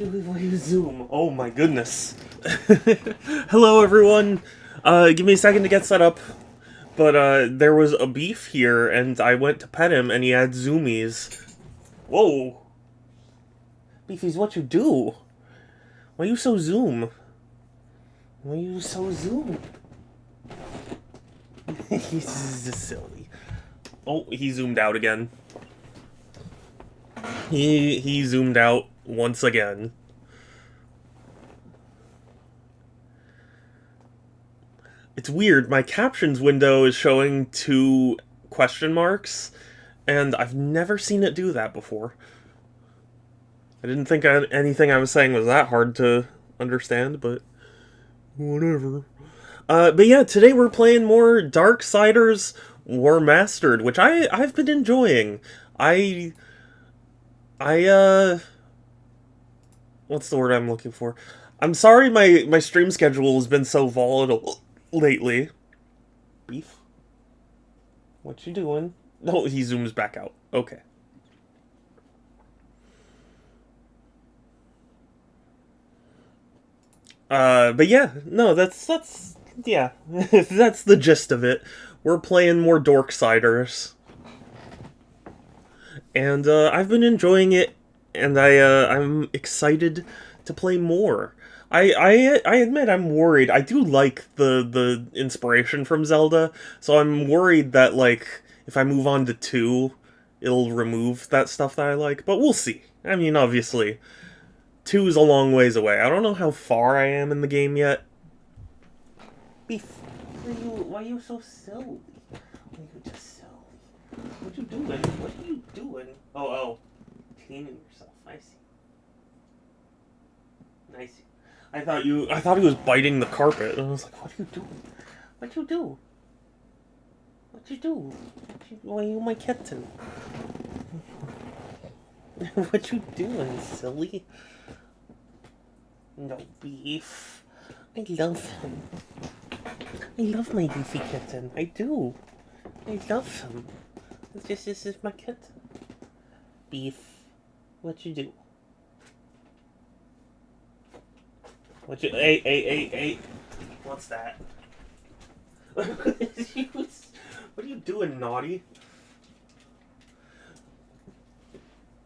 Zoom. Oh my goodness. Hello everyone. Give me a second to get set up. But there was a beef here and I went to pet him and he had zoomies. Whoa. Beefies, what you do? Why you so zoom? Why you so zoom? He's just silly. Oh, he zoomed out again. He zoomed out once again. It's weird, my captions window is showing 2 question marks, and I've never seen it do that before. I didn't think anything I was saying was that hard to understand, but whatever. But yeah, today we're playing more Darksiders Warmastered, which I've been enjoying. What's the word I'm looking for? I'm sorry my stream schedule has been so volatile lately. Beef? What you doing? No, he zooms back out. Okay. But yeah, no, that's yeah, that's the gist of it. We're playing more Dorksiders. And, I've been enjoying it, and I'm excited to play more. I admit I'm worried. I do like the inspiration from Zelda, so I'm worried that, like, if I move on to 2, it'll remove that stuff that I like, but we'll see. I mean, obviously, 2 is a long ways away. I don't know how far I am in the game yet. Beef, why are you so silly? Why are you just silly? What you doing? What are you doing? Oh. Cleaning yourself. I see. I see. I thought he was biting the carpet. And I was like, what are you doing? What you do? What you do? Why are you my kitten? What you doing, silly? No, Beef. I love him. I love my beefy kitten. I do. I love him. This is my kitten. Beef. What you do? What you... Hey. What's that? What are you doing, naughty?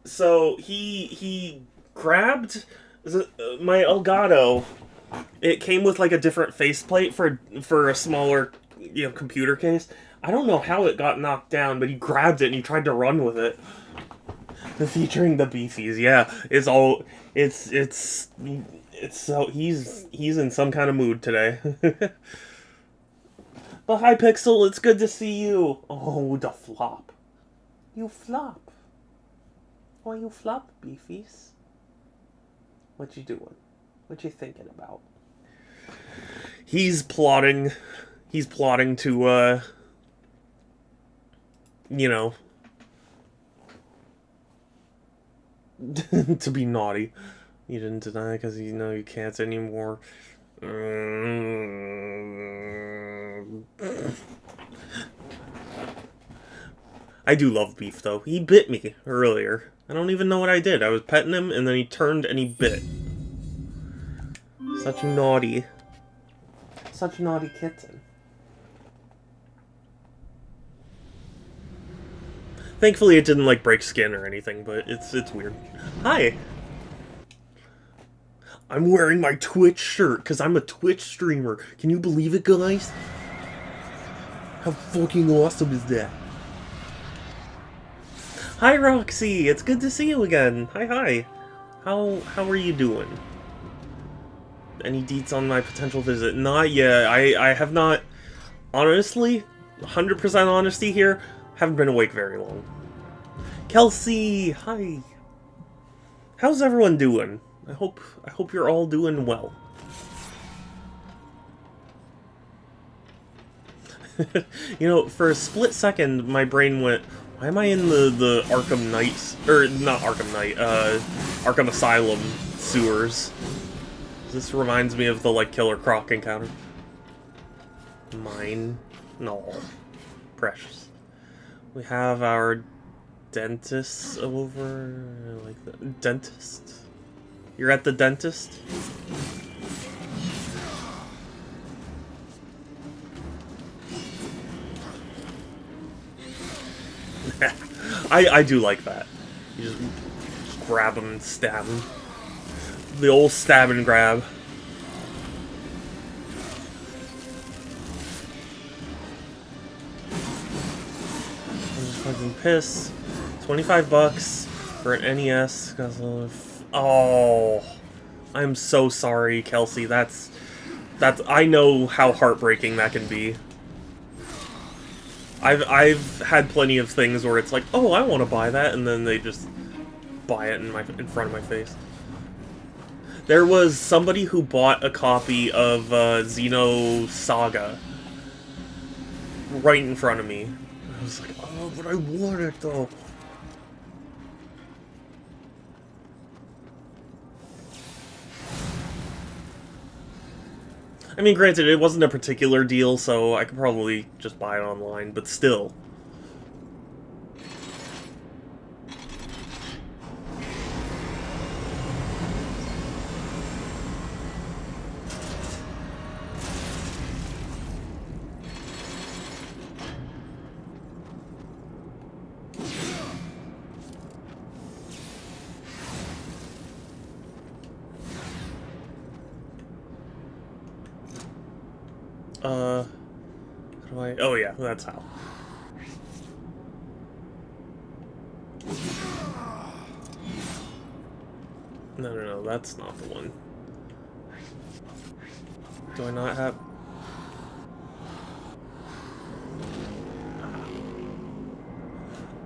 So, he grabbed my Elgato. It came with, like, a different faceplate for a smaller, computer case. I don't know how it got knocked down, but he grabbed it and he tried to run with it. Featuring the beefies, yeah. It's so he's in some kind of mood today. But hi Pixel, it's good to see you. Oh, the flop. You flop. Why you flop, beefies? What you doing? What you thinking about? He's plotting to to be naughty. You didn't deny because you know you can't anymore. I do love Beef, though. He bit me earlier. I don't even know what I did. I was petting him, and then he turned and he bit. Such naughty kitten. Thankfully, it didn't, like, break skin or anything, but it's weird. Hi! I'm wearing my Twitch shirt, because I'm a Twitch streamer. Can you believe it, guys? How fucking awesome is that? Hi, Roxy! It's good to see you again. Hi. How are you doing? Any deets on my potential visit? Not yet. I have not... Honestly, 100% honesty here, haven't been awake very long. Kelsey! Hi! How's everyone doing? I hope you're all doing well. For a split second, my brain went, why am I in the Arkham Knight, or not Arkham Knight, Arkham Asylum sewers? This reminds me of the, like, Killer Croc encounter. Mine? No. Precious. We have our dentist over, like the dentist. You're at the dentist? I do like that. You just grab him and stab him. The old stab and grab. I'm just fucking pissed. $25 for an NES. Oh, I'm so sorry, Kelsey. That's. I know how heartbreaking that can be. I've had plenty of things where it's like, oh, I want to buy that, and then they just buy it in front of my face. There was somebody who bought a copy of Xeno Saga right in front of me. I was like, oh, but I want it though. I mean, granted, it wasn't a particular deal, so I could probably just buy it online, but still. How do I... Oh yeah, that's how. No, that's not the one. Do I not have...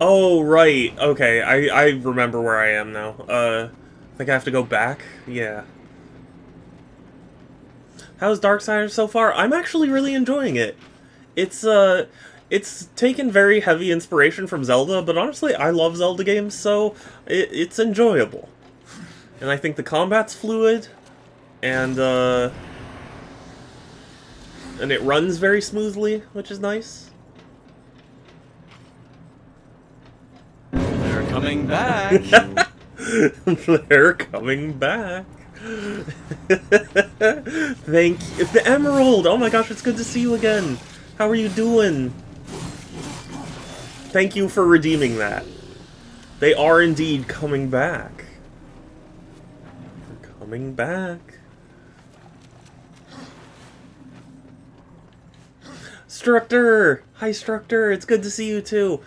Oh, right. Okay, I remember where I am now. I think I have to go back? Yeah. How's Darksiders so far? I'm actually really enjoying it. It's taken very heavy inspiration from Zelda, but honestly, I love Zelda games, so it's enjoyable. And I think the combat's fluid, and it runs very smoothly, which is nice. They're coming back. They're coming back. Thank you. The Emerald! Oh my gosh, it's good to see you again. How are you doing? Thank you for redeeming that. They are indeed coming back. They're coming back. Structor! Hi, Structor. It's good to see you too.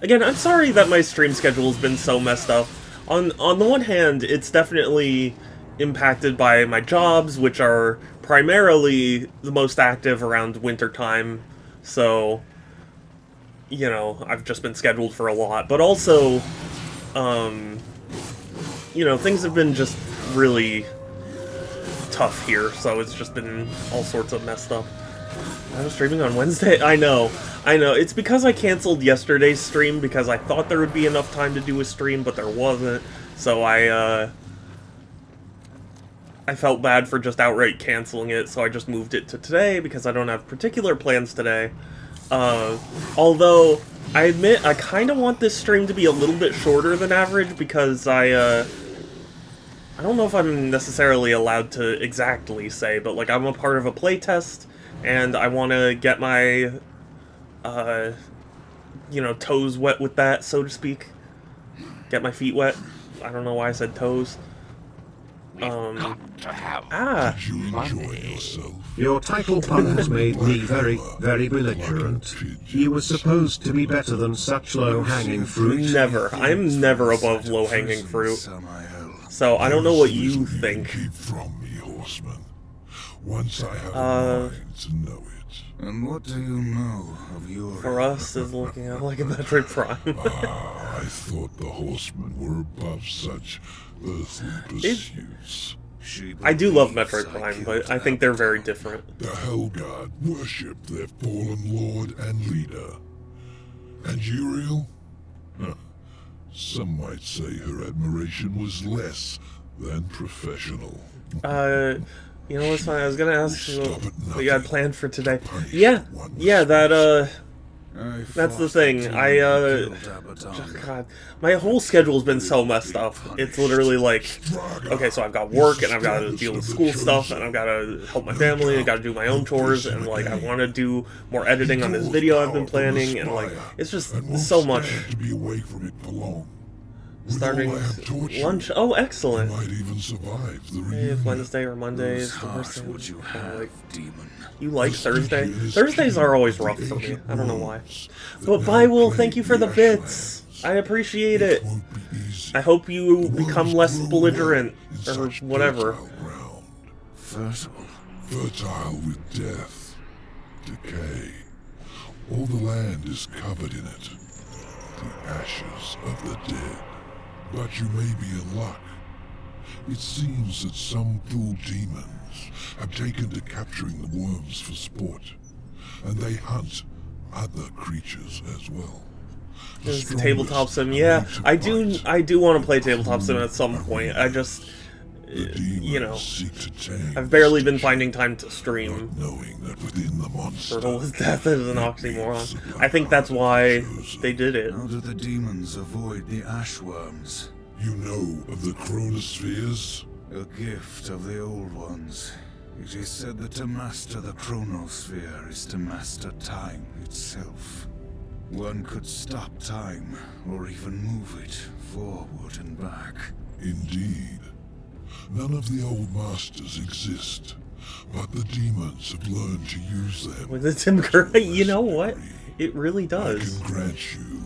Again, I'm sorry that my stream schedule's been so messed up. On the one hand, it's definitely impacted by my jobs, which are primarily the most active around winter time, so, you know, I've just been scheduled for a lot, but also, you know, things have been just really tough here, so it's just been all sorts of messed up. I was streaming on Wednesday? I know, it's because I canceled yesterday's stream because I thought there would be enough time to do a stream, but there wasn't, so I felt bad for just outright canceling it, so I just moved it to today because I don't have particular plans today. Although, I admit, I kind of want this stream to be a little bit shorter than average because I don't know if I'm necessarily allowed to exactly say, but like I'm a part of a playtest, and I want to get my, you know, toes wet with that, so to speak. Get my feet wet. I don't know why I said toes. Did you enjoy yourself? Your title pun has made me very, very belligerent. You were supposed to be better than such low-hanging fruit. Never. I'm never above low-hanging fruit. So I don't know what you think. Keep from me, horseman. Once I have a mind to know it. And what do you know of your... For us, is looking out like a Metroid Prime. I thought the horsemen were above such earthly pursuits. I do love Metroid Prime, but I think they're very different. The Hellguard worshipped their fallen lord and leader. And Uriel? Huh. Some might say her admiration was less than professional. You know what's funny? I was gonna ask you what you had planned for today. Punish Yeah, one's that, That's the thing. God, my whole schedule's been so messed up. It's literally like, okay, so I've got work, and I've got to deal with school stuff, and I've got to help my family, I've got to do my own chores, and like, I want to do more editing on this video I've been planning, and like, it's just so much. To be away from it for long. Starting lunch. Oh, excellent. Might even survive the If reunion. Wednesday or Monday is the Heart worst day. would you have, demon? You like Thursday? Thursdays are always rough for me. I don't know why. But bye, Will. Thank you for the bits. I appreciate it. Won't be easy. I hope you become less belligerent or whatever. Fertile with death, decay. All the land is covered in it. The ashes of the dead. But you may be in luck. It seems that some fool demons have taken to capturing the worms for sport, and they hunt other creatures as well. The It's tabletop sim. Yeah, I do want to play tabletop sim at some point. I just, you know, I've barely been finding time to stream. Knowing that within the monster, Fertile with death is an oxymoron. I think that's why they did it. How do the demons avoid the ashworms? you know of the chronospheres? A gift of the old ones. It is said that to master the chronosphere is to master time itself. One could stop time, or even move it forward and back. Indeed. None of the old masters exist, but the demons have learned to use them. With the Tim Curry, you know what? It really I does. can grant you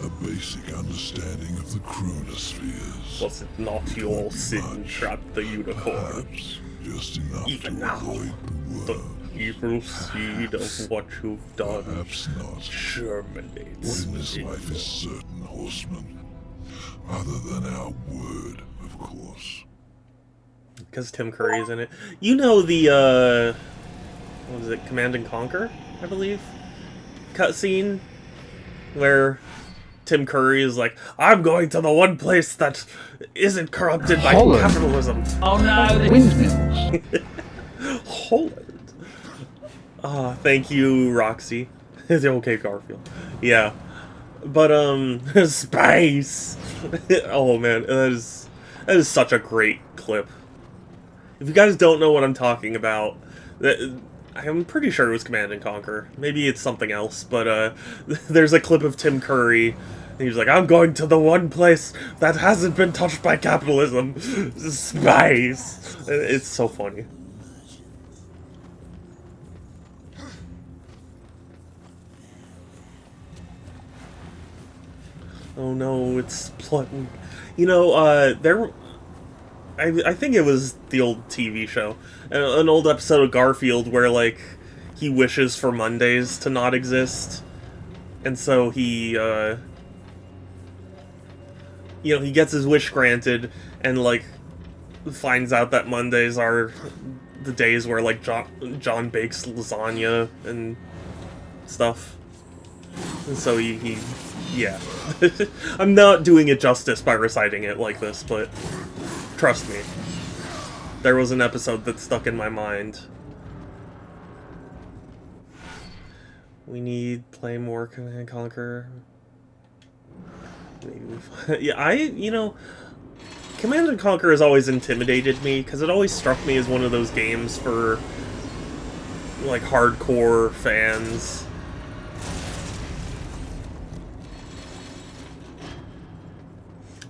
a basic understanding of the chronospheres. Was it not your sin trapped the unicorn? Perhaps just enough Even to now, avoid the the worm. evil seed of what you've done Perhaps not. germinates What in this within life is certain, horseman? Other than our word, of course. because Tim Curry's in it. You know the, what was it, Command and Conquer, I believe? Cutscene? Where Tim Curry is like, I'm going to the one place that isn't corrupted by Holland. capitalism. Oh no, windmills. Holland. Ah, thank you, Roxy. It's okay, Garfield. Yeah. But, space! Oh man, that is such a great clip. If you guys don't know what I'm talking about, I'm pretty sure it was Command and Conquer. Maybe it's something else, but there's a clip of Tim Curry. And he's like, I'm going to the one place that hasn't been touched by capitalism. Space! It's so funny. Oh no, it's plotting. You know, I think it was the old TV show. An old episode of Garfield where, like, he wishes for Mondays to not exist. And so he, you know, he gets his wish granted and, like, finds out that Mondays are the days where, like, John bakes lasagna and stuff. And so he yeah. I'm not doing it justice by reciting it like this, but trust me. There was an episode that stuck in my mind. We need play more Command and Conquer. Maybe yeah, you know, Command and Conquer has always intimidated me because it always struck me as one of those games for like hardcore fans.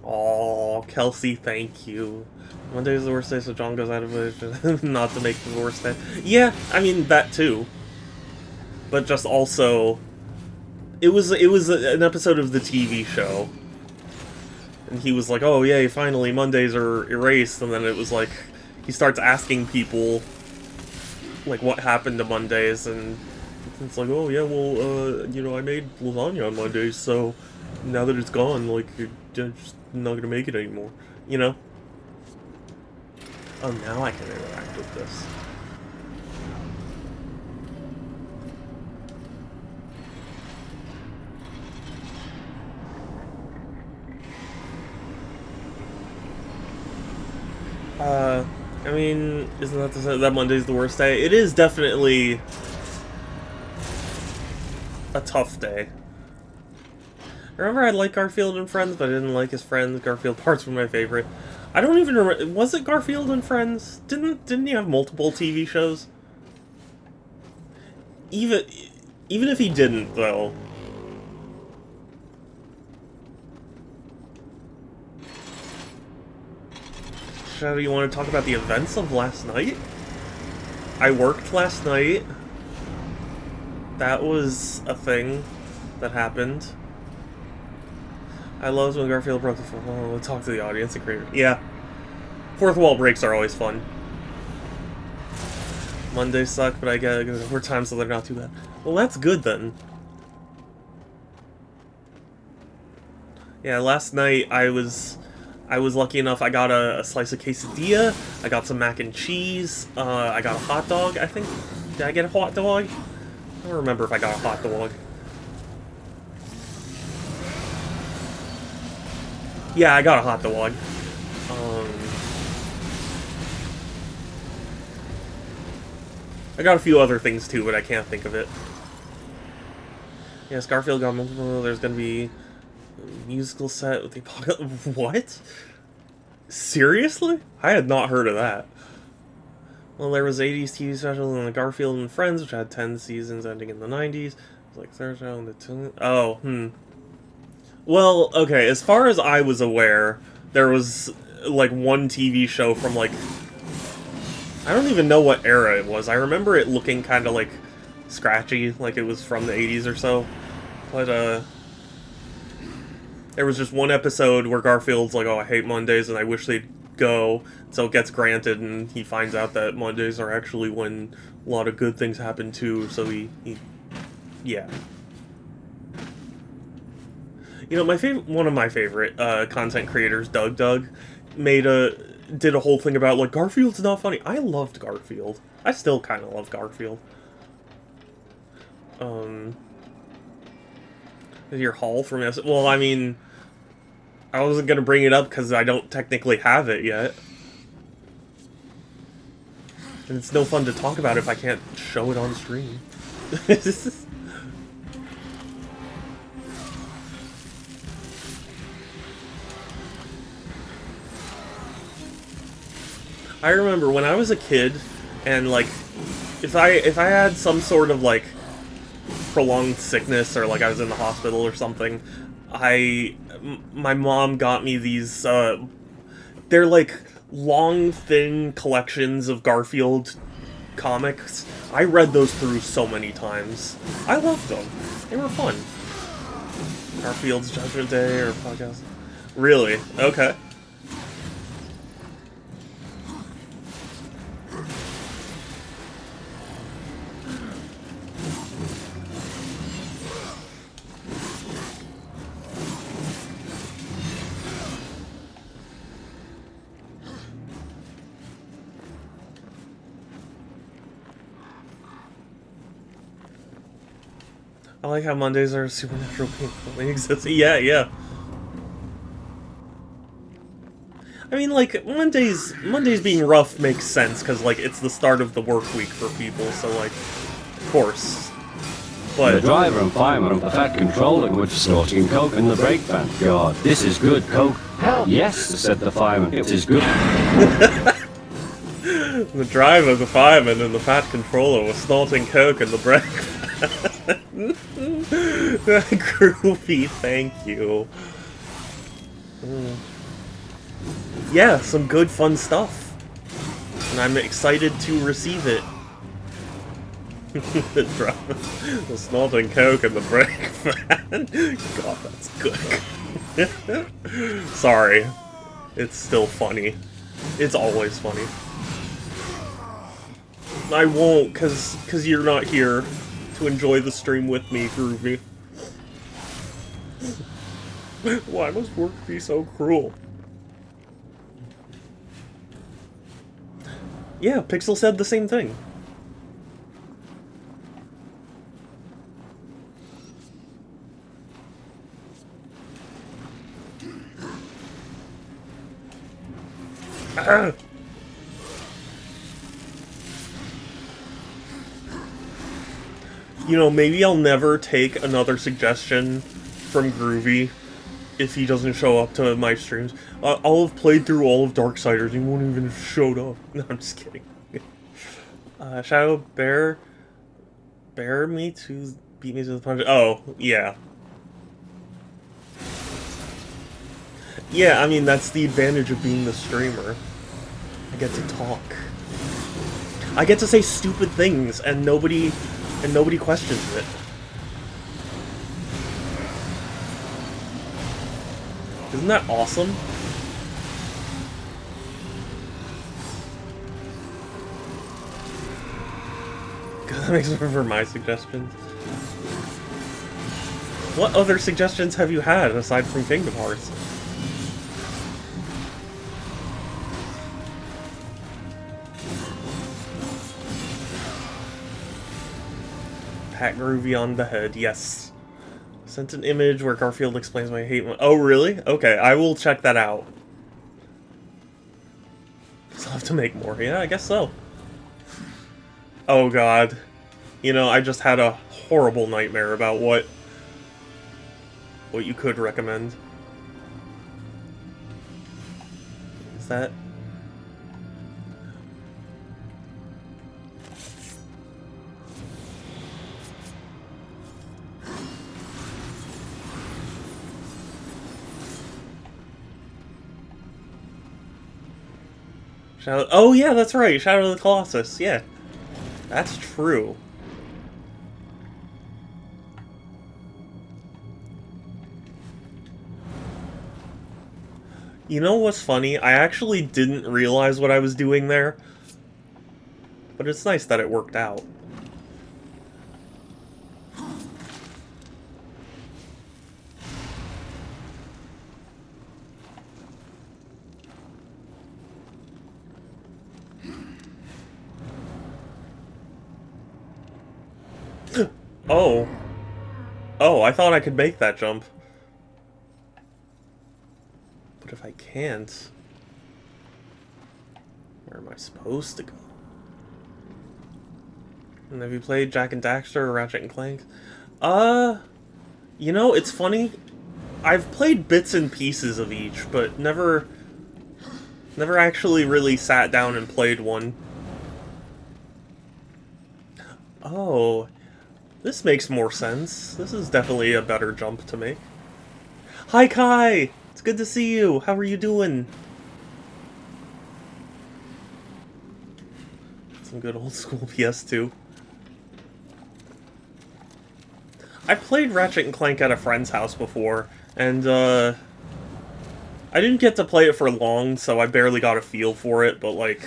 Oh, Kelsey, thank you. Monday's the worst day, so John goes out of it not to make the worst day. Yeah, I mean, that too. But just also, it was an episode of the TV show. And he was like, oh yay, finally Mondays are erased, and then it was like, he starts asking people, like, what happened to Mondays, and it's like, oh yeah, well, you know, I made lasagna on Mondays, so now that it's gone, like, you're just not gonna make it anymore, you know? Oh, now I can interact with this. I mean, isn't that to say that Monday's the worst day? It is definitely a tough day. I remember I liked Garfield and Friends, but I didn't like his friends. Garfield Parts were my favorite. I don't even remember. Was it Garfield and Friends? Didn't he have multiple TV shows? Even if he didn't, though. Shadow, you want to talk about the events of last night? I worked last night. That was a thing that happened. I loved when Garfield broke the fourth wall. We'll talk to the audience and creator. Yeah. Fourth wall breaks are always fun. Mondays suck, but I gotta go to overtime, so they're not too bad. Well, that's good then. Yeah, last night I was lucky enough. I got a slice of quesadilla. I got some mac and cheese. I got a hot dog, I think. Did I get a hot dog? I don't remember if I got a hot dog. Yeah, I got a hot dog. I got a few other things too, but I can't think of it. Yes, Garfield got multiple. There's gonna be a musical set with the apocalypse. What? Seriously? I had not heard of that. Well, there was 80s TV special and the Garfield and Friends, which had 10 seasons ending in the 90s. It was like third show in the two. Oh, Well, okay, as far as I was aware, there was like one TV show from like, I don't even know what era it was. I remember it looking kind of like scratchy, like it was from the 80s or so. But there was just one episode where Garfield's like, oh, I hate Mondays and I wish they'd go. So it gets granted and he finds out that Mondays are actually when a lot of good things happen too, so he yeah. You know, one of my favorite content creators, Doug, did a whole thing about, like, Garfield's not funny. I loved Garfield. I still kind of love Garfield. Your haul from yesterday? Well, I mean, I wasn't going to bring it up because I don't technically have it yet. And it's no fun to talk about if I can't show it on stream. I remember when I was a kid, and like, if I had some sort of like prolonged sickness or like I was in the hospital or something, my mom got me these. They're like long, thin collections of Garfield comics. I read those through so many times. I loved them. They were fun. Garfield's Judgment Day or podcast. Really? Okay. I like how Mondays are supernatural people. They exist. Yeah, yeah. I mean, like, Mondays being rough makes sense, because, like, it's the start of the work week for people, so, like, of course. But the driver and fireman of the Fat Controller were snorting coke in the brake van. God, this is good coke. Help! Yes, said the fireman, it is good. The driver, the fireman, and the Fat Controller were snorting coke in the brake van. Groovy, thank you. Yeah, some good fun stuff. And I'm excited to receive it. The snorting coke and the brake van. God, that's good. Sorry. It's still funny. It's always funny. I won't, cause you're not here to enjoy the stream with me, Groovy. Why must work be so cruel? Yeah, Pixel said the same thing. Ah! You know, maybe I'll never take another suggestion from Groovy if he doesn't show up to my streams. I'll have played through all of Darksiders, he won't even have showed up. No, I'm just kidding. Shadow bear me to beat me to the punch. Oh, yeah. Yeah, I mean, that's the advantage of being the streamer. I get to talk. I get to say stupid things, and nobody questions it. Isn't that awesome? God, that makes room for my suggestions. What other suggestions have you had aside from Kingdom Hearts? Pat Groovy on the head, yes. Sent an image where Garfield explains why I hate... Oh, really? Okay, I will check that out. I'll have to make more. Yeah, I guess so. Oh, God. You know, I just had a horrible nightmare about what you could recommend. Is that... Shadow... Oh, yeah, that's right. Shadow of the Colossus. Yeah. That's true. You know what's funny? I actually didn't realize what I was doing there. But it's nice that it worked out. Oh. Oh, I thought I could make that jump. But if I can't... Where am I supposed to go? And have you played Jak and Daxter or Ratchet and Clank? You know, it's funny. I've played bits and pieces of each, but never actually really sat down and played one. Oh... This makes more sense. This is definitely a better jump to make. Hi, Kai! It's good to see you. How are you doing? Some good old school PS2. I played Ratchet and Clank at a friend's house before, and I didn't get to play it for long, so I barely got a feel for it, but like...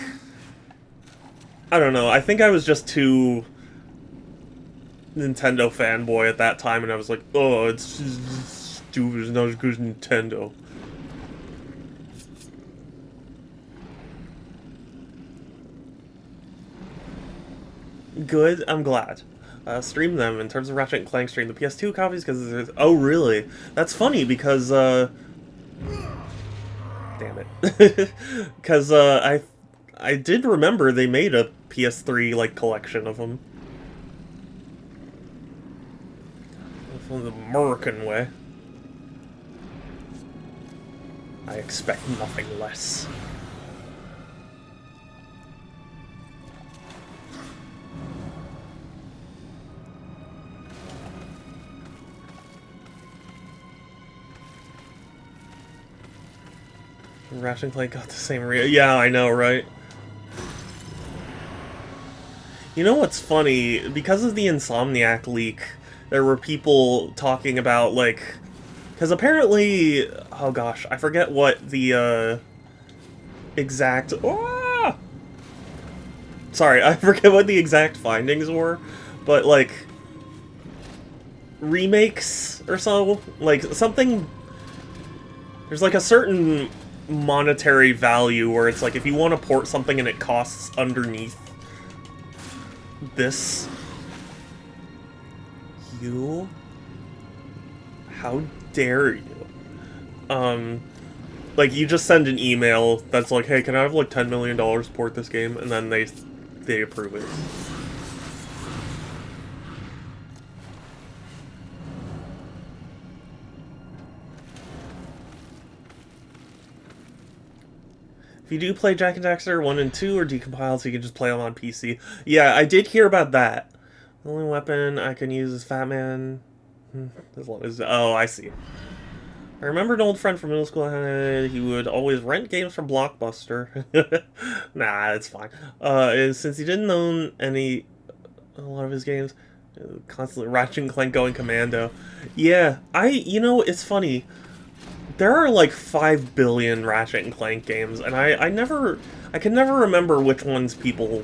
I don't know, I think I was just too... Nintendo fanboy at that time, and I was like, oh, it's stupid, it's not as good as Nintendo. Good, I'm glad. Stream them. In terms of Ratchet and Clank, stream the PS2 copies, because there's... Oh, really? That's funny, because, damn it. Because, I did remember they made a PS3, like, collection of them. The American way. I expect nothing less. Ratchet and Clank got the same yeah, I know, right? You know what's funny? Because of the Insomniac leak, there were people talking about, like... Because apparently... Oh gosh, I forget what the, exact... Oh! Sorry, I forget what the exact findings were, but, like... Remakes or so? Like, something... There's, like, a certain monetary value where it's like, if you want to port something and it costs underneath this... You? How dare you? Like, you just send an email that's like, hey, can I have, like, $10 million to port this game? And then they approve it. If you do play Jak and Daxter 1 and 2 are decompiled, so you can just play them on PC. Yeah, I did hear about that. The only weapon I can use is Fat Man. As long as... Oh, I see. I remember an old friend from middle school. He would always rent games from Blockbuster. Nah, it's fine. Since he didn't own a lot of his games, constantly Ratchet and Clank going commando. Yeah, you know, it's funny. There are like 5 billion Ratchet and Clank games, and I can never remember which ones people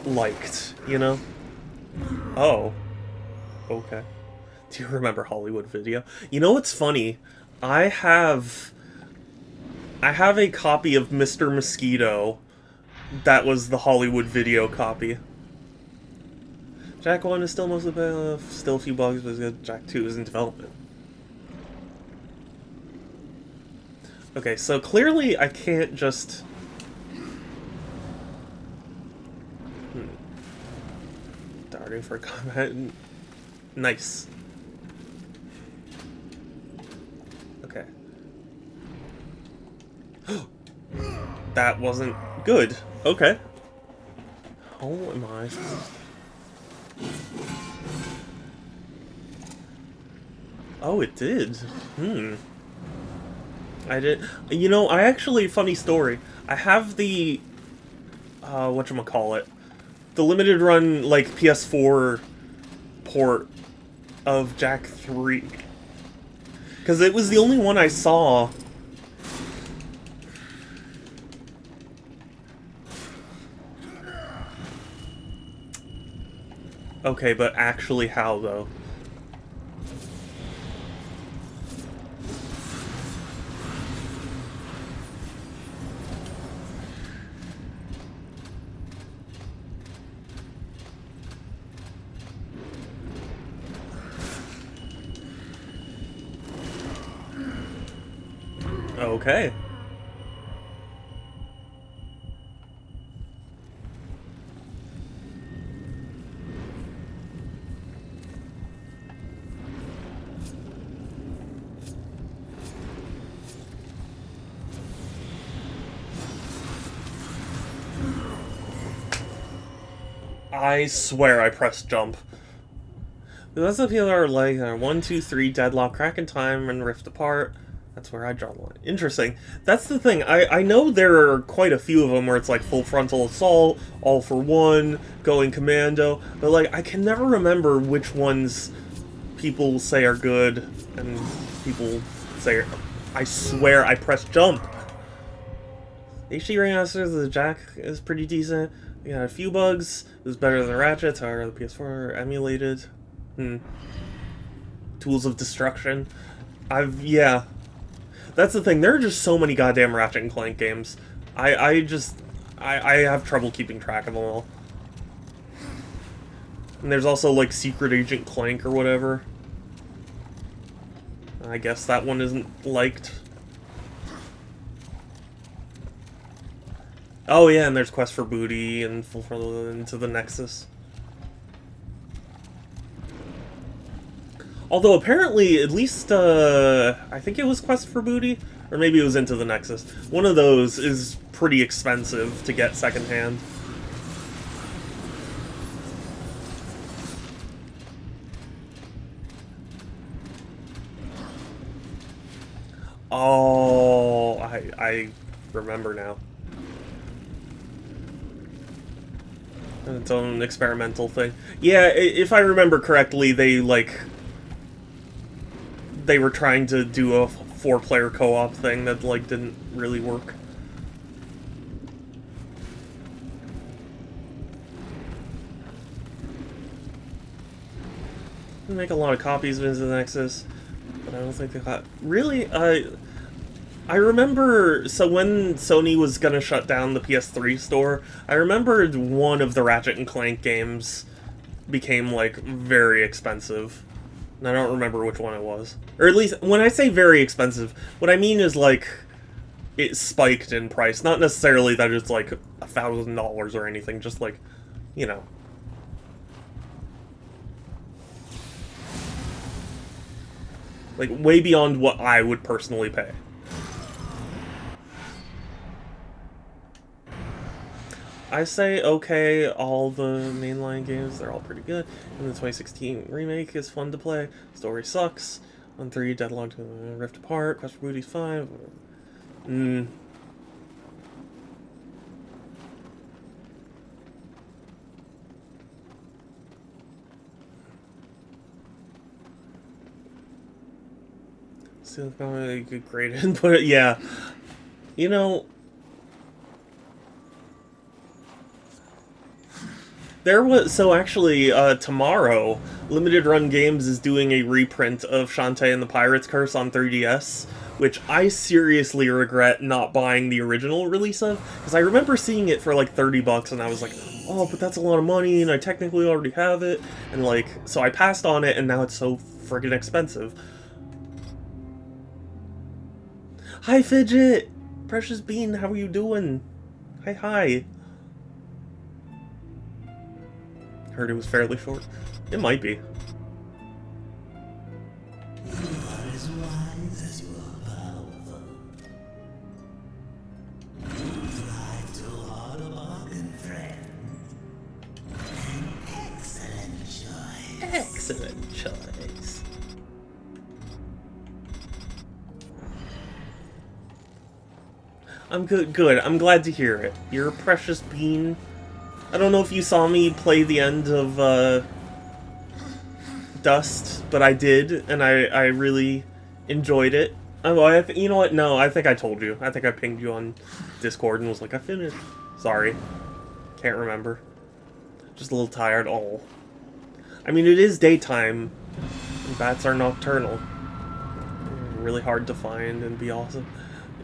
liked, you know? Oh. Okay. Do you remember Hollywood Video? You know what's funny? I have a copy of Mr. Mosquito that was the Hollywood Video copy. Jak 1 is still mostly still a few bugs, but it's good. Jak 2 is in development. Okay, so clearly I can't just... Darting for combat. Nice. Okay. That wasn't good. Okay. How am I supposed to... Oh, it did. I did. You know, I actually, funny story. I have the, whatchamacallit, the limited run, like, PS4 port of Jak 3. Because it was the only one I saw. Okay, but actually how, though? Okay. I swear I pressed jump. The rest of the people are like 1, 2, 3, deadlock, crack in time, and rift apart. That's where I draw the line. Interesting. That's the thing. I know there are quite a few of them where it's like full frontal assault, all for one, going commando, but like I can never remember which ones people say are good and people say I swear I pressed jump. HD Remastered, the Jak is pretty decent. We got a few bugs. It was better than Ratchet's, however the PS4 emulated. Tools of Destruction. Yeah. That's the thing, there are just so many goddamn Ratchet and Clank games. I have trouble keeping track of them all. And there's also, like, Secret Agent Clank or whatever. I guess that one isn't liked. Oh yeah, and there's Quest for Booty and Full Frontal Into the Nexus. Although apparently, at least, I think it was Quest for Booty, or maybe it was Into the Nexus. One of those is pretty expensive to get secondhand. Oh, I remember now. Its own experimental thing. Yeah, if I remember correctly, they were trying to do a 4-player co-op thing that, like, didn't really work. They make a lot of copies of Into the Nexus, but I don't think they got... Really? I remember, so when Sony was gonna shut down the PS3 store, I remembered one of the Ratchet and Clank games became, like, very expensive. And I don't remember which one it was. Or at least, when I say very expensive, what I mean is, like, it spiked in price. Not necessarily that it's, like, $1,000 or anything, just, like, you know. Like, way beyond what I would personally pay. I say okay, all the mainline games, they're all pretty good. And the 2016 remake is fun to play. Story sucks. On 3, Deadlock to Rift Apart, Quest for Booty's 5. Still probably a good grade input, yeah. You know, there was, so actually, tomorrow, Limited Run Games is doing a reprint of Shantae and the Pirate's Curse on 3DS, which I seriously regret not buying the original release of, because I remember seeing it for like 30 bucks, and I was like, oh, but that's a lot of money, and I technically already have it, and like, so I passed on it, and now it's so friggin' expensive. Hi, Fidget! Precious Bean, how are you doing? Hi. Heard it was fairly short. It might be. You are as wise as you are powerful. You strive too hard a bargain, friend. An excellent choice. Excellent choice. I'm good. I'm glad to hear it. You're a precious bean. I don't know if you saw me play the end of Dust, but I did, and I really enjoyed it. Oh, you know what? No, I think I told you. I think I pinged you on Discord and was like, I finished. Sorry. Can't remember. Just a little tired. Oh. I mean, it is daytime. And bats are nocturnal. Really hard to find and be awesome.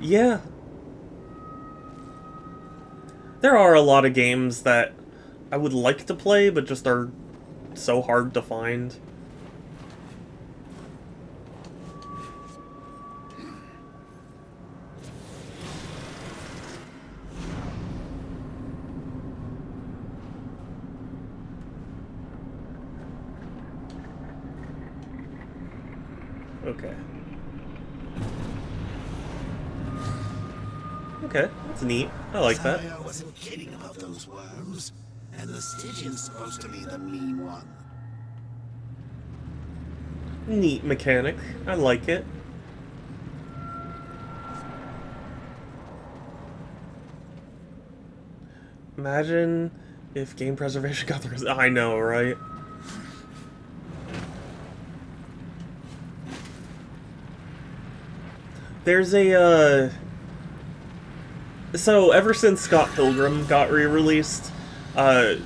Yeah. There are a lot of games that I would like to play, but just are so hard to find. Okay. Okay, that's neat. I like that. Sorry I wasn't kidding about those worms. And the Stygian's supposed to be the mean one. Neat mechanic. I like it. Imagine if game preservation got the result. I know, right? There's a, So, ever since Scott Pilgrim got re-released, there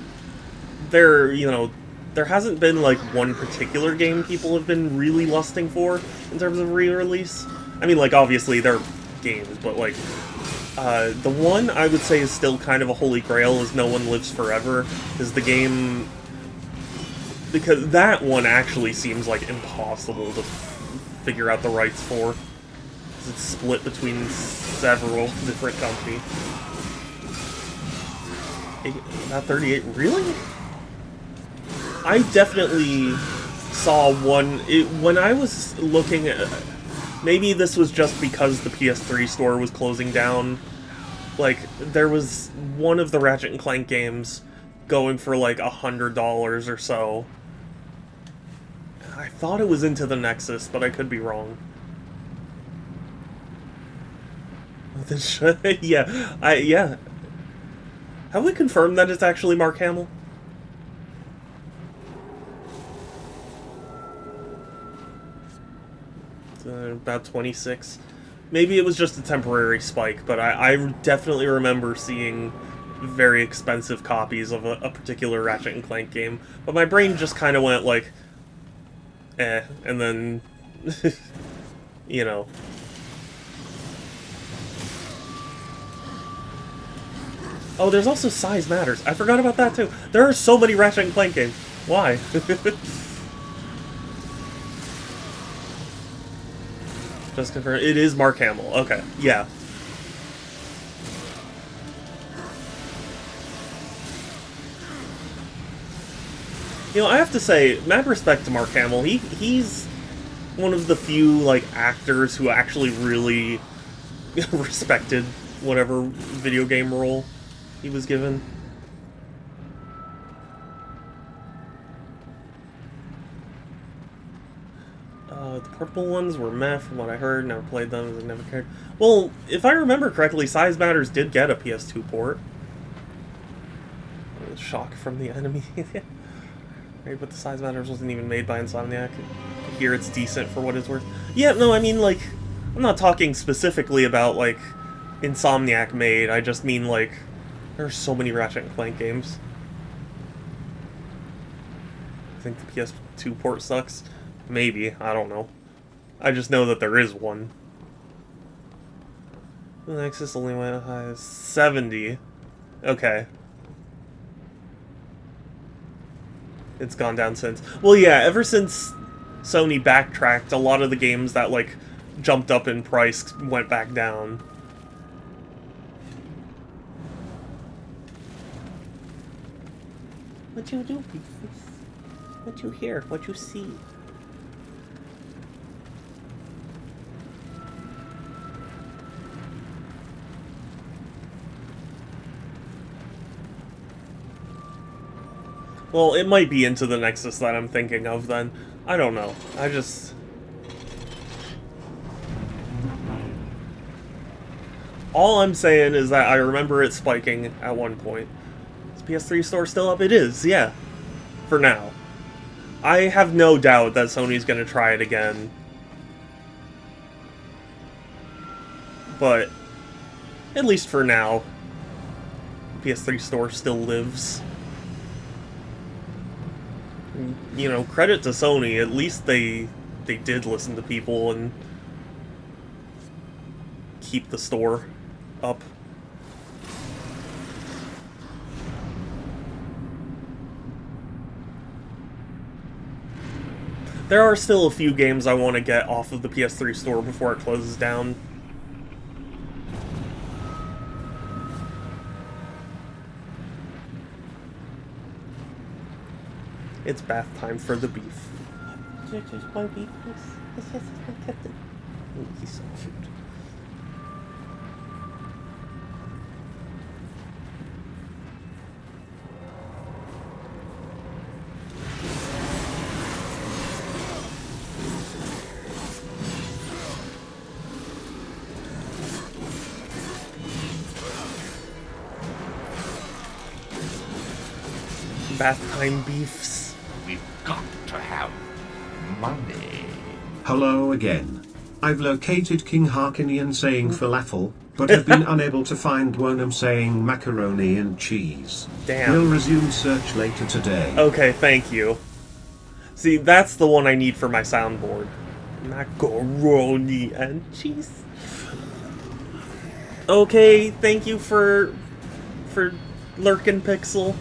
hasn't been, like, one particular game people have been really lusting for in terms of re-release. I mean, like, obviously, they're games, but, like, the one I would say is still kind of a holy grail is No One Lives Forever, is the game... Because that one actually seems, like, impossible to figure out the rights for. It's split between several different companies. Not 38, really? I definitely saw one... when I was looking at... Maybe this was just because the PS3 store was closing down. Like, there was one of the Ratchet & Clank games going for like $100 or so. I thought it was Into the Nexus, but I could be wrong. Yeah, yeah. Have we confirmed that it's actually Mark Hamill? About 26. Maybe it was just a temporary spike, but I definitely remember seeing very expensive copies of a particular Ratchet & Clank game. But my brain just kind of went like, eh, and then, you know. Oh, there's also Size Matters. I forgot about that too. There are so many Ratchet & Clank games. Why? Just confirm. It is Mark Hamill. Okay, yeah. You know, I have to say, mad respect to Mark Hamill. He's one of the few, like, actors who actually really respected whatever video game role he was given. The purple ones were meh from what I heard. Never played them, I never cared. Well, if I remember correctly, Size Matters did get a PS2 port. Shock from the enemy. Right, but the Size Matters wasn't even made by Insomniac. Here it's decent for what it's worth. Yeah, no, I mean, like, I'm not talking specifically about, like, Insomniac made. I just mean, like, there's so many Ratchet & Clank games. I think the PS2 port sucks. Maybe, I don't know. I just know that there is one. The Nexus only went as high as 70. Okay. It's gone down since. Well, yeah, ever since Sony backtracked, a lot of the games that, like, jumped up in price went back down. What you do, what you hear, what you see. Well, it might be Into the Nexus that I'm thinking of then. I don't know. I just... All I'm saying is that I remember it spiking at one point. Is PS3 store still up? It is, yeah. For now. I have no doubt that Sony's gonna try it again. But, at least for now, PS3 store still lives. You know, credit to Sony, at least they did listen to people and keep the store up. There are still a few games I want to get off of the PS3 store before it closes down. It's bath time for the beef. Just my beef. Yes, I kept it. Ooh, he's so cute. Bath time beefs. We've got to have money. Hello again. I've located King Harkinian saying falafel, but have been unable to find Wonham saying macaroni and cheese. Damn. We'll resume search later today. Okay, thank you. See, that's the one I need for my soundboard. Macaroni and cheese. Okay, thank you for lurking, Pixel.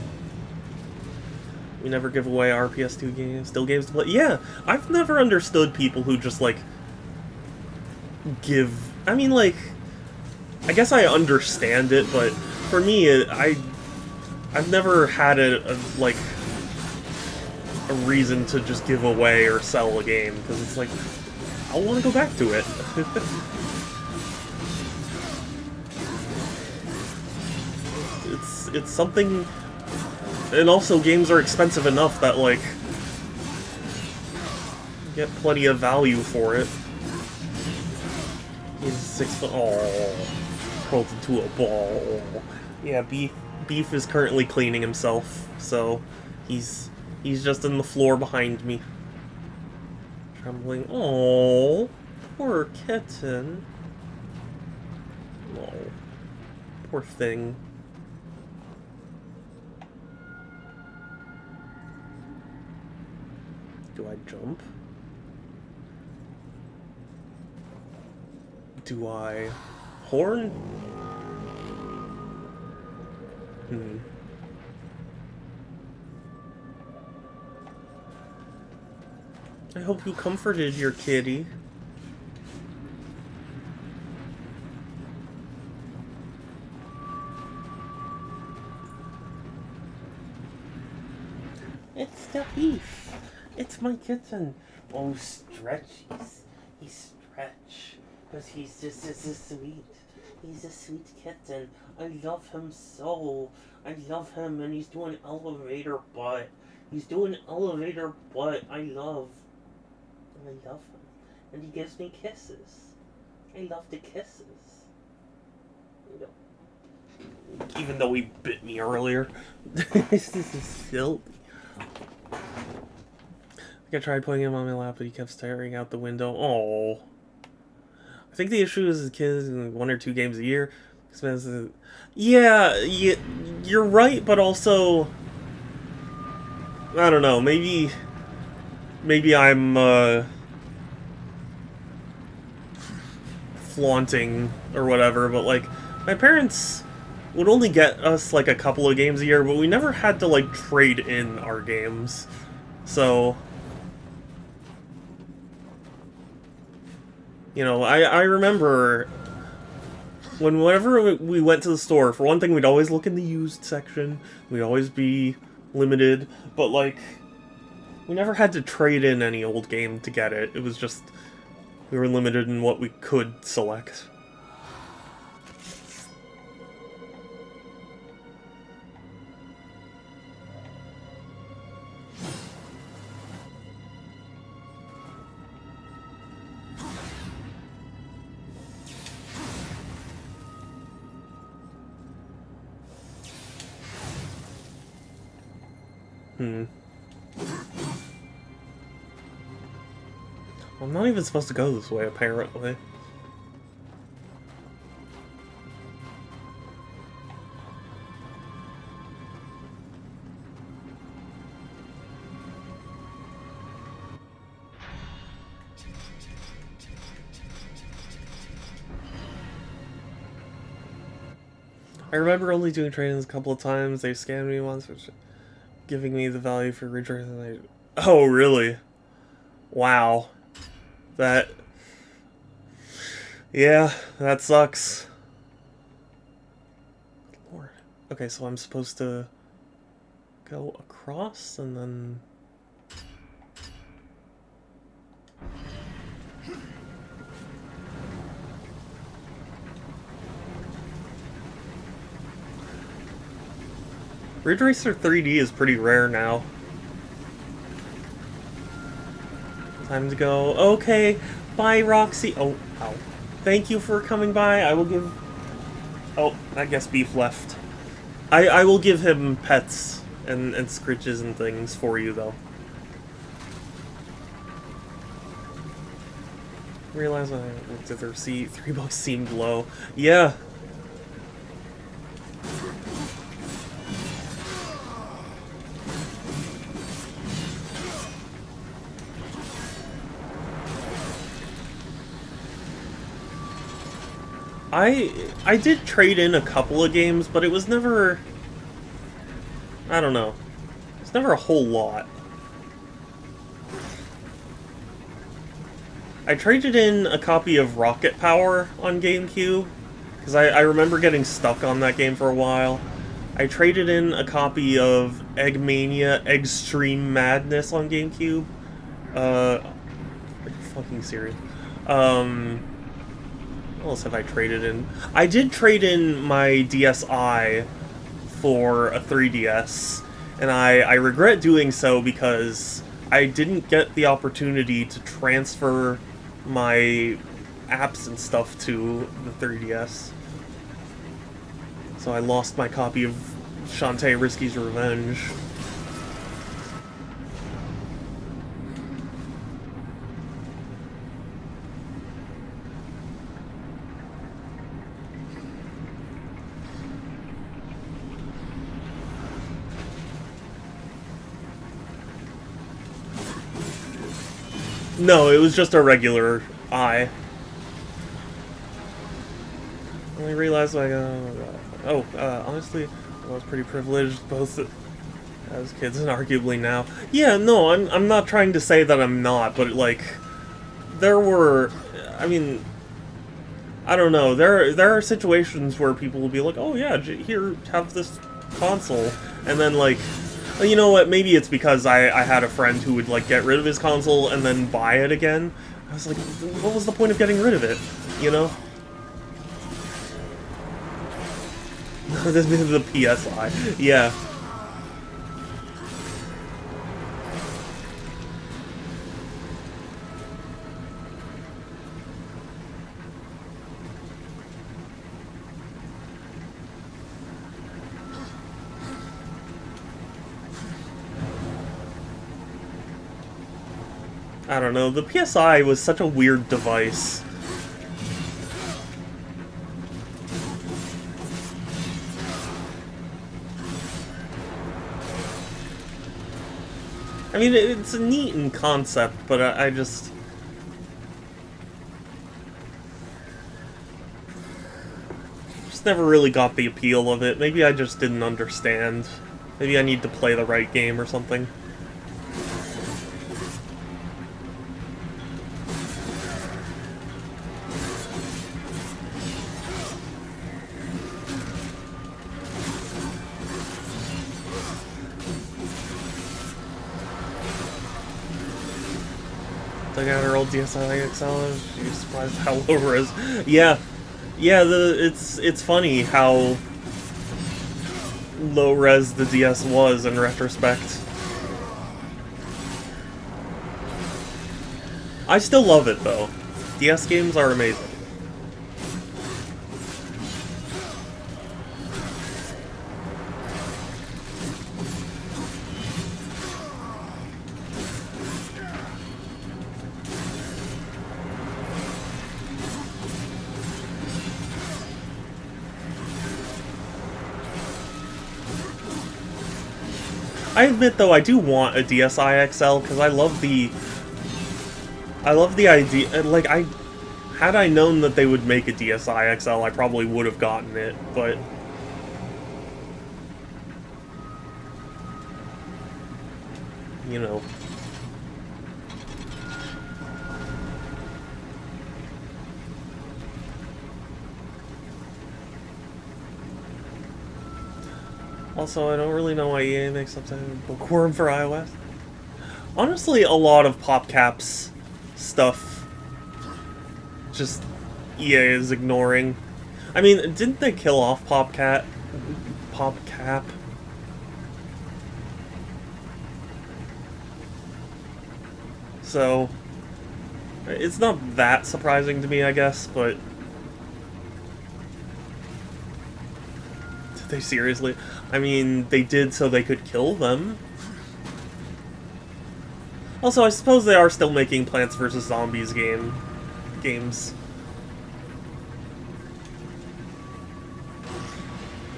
We never give away our PS2 games, still games to play. Yeah, I've never understood people who just, like, give... I mean, like, I guess I understand it, but for me, I've never had a reason to just give away or sell a game, because it's like, I want to go back to it. It's something... And also, games are expensive enough that, like, you get plenty of value for it. He's 6 foot. Oh, curled into a ball. Yeah, Beef is currently cleaning himself, so he's just in the floor behind me, trembling. Oh, poor kitten. Oh, poor thing. Do I jump? Do I horn? I hope you comforted your kitty. It's the beef. It's my kitten. Oh, Stretch. He's Stretch. Because he's just sweet. He's a sweet kitten. I love him so. I love him, and he's doing elevator butt. He's doing elevator butt. I love him. And he gives me kisses. I love the kisses. You know. Even though he bit me earlier. This is silly. I tried putting him on my lap, but he kept staring out the window. Oh. I think the issue is the kids in 1 or 2 games a year. Yeah, you're right, but also, I don't know. Maybe I'm flaunting or whatever. But like, my parents would only get us like a couple of games a year, but we never had to like trade in our games. So, you know, I remember whenever we went to the store, for one thing, we'd always look in the used section. We'd always be limited, but like, we never had to trade in any old game to get it. It was just, we were limited in what we could select. I'm not even supposed to go this way, apparently. I remember only doing trainings a couple of times. They scammed me once, which giving me the value for retraining. And oh, really? Wow. That... yeah, that sucks. Lord. Okay, so I'm supposed to go across and then... Ridge Racer 3D is pretty rare now. Time to go. Okay, bye, Roxy. Oh, ow. Thank you for coming by. I will give... oh, I guess Beef left. I will give him pets and scritches and things for you, though. Realize when I looked at the receipt, $3 seemed low. Yeah. I did trade in a couple of games, but it was never... I don't know. It's never a whole lot. I traded in a copy of Rocket Power on GameCube, because I remember getting stuck on that game for a while. I traded in a copy of Eggmania Extreme Madness on GameCube. Are you fucking serious? What else have I traded in? I did trade in my DSi for a 3DS, and I regret doing so because I didn't get the opportunity to transfer my apps and stuff to the 3DS. So I lost my copy of Shantae Risky's Revenge. No, it was just a regular eye. I only realized, like, honestly, I was pretty privileged, both as kids and arguably now. Yeah, no, I'm not trying to say that I'm not, but, like, there were, I mean, I don't know, there are situations where people will be like, oh yeah, here, have this console, and then, like, you know what, maybe it's because I had a friend who would, like, get rid of his console and then buy it again. I was like, what was the point of getting rid of it, you know? This is the PSI, yeah. I don't know, the PSI was such a weird device. I mean, it's neat in concept, but I just never really got the appeal of it. Maybe I just didn't understand. Maybe I need to play the right game or something. Took out her old DSi XL. She was surprised how low res. Yeah. Yeah, it's funny how low res the DS was in retrospect. I still love it though. DS games are amazing. I admit though, I do want a DSi XL because I love the idea. Like, had I known that they would make a DSi XL, I probably would have gotten it, but you know. Also, I don't really know why EA makes up a bookworm for iOS. Honestly, a lot of PopCap's stuff just EA is ignoring. I mean, didn't they kill off PopCap? So, it's not that surprising to me, I guess, but did they seriously? I mean, they did so they could kill them. Also, I suppose they are still making Plants vs. Zombies games.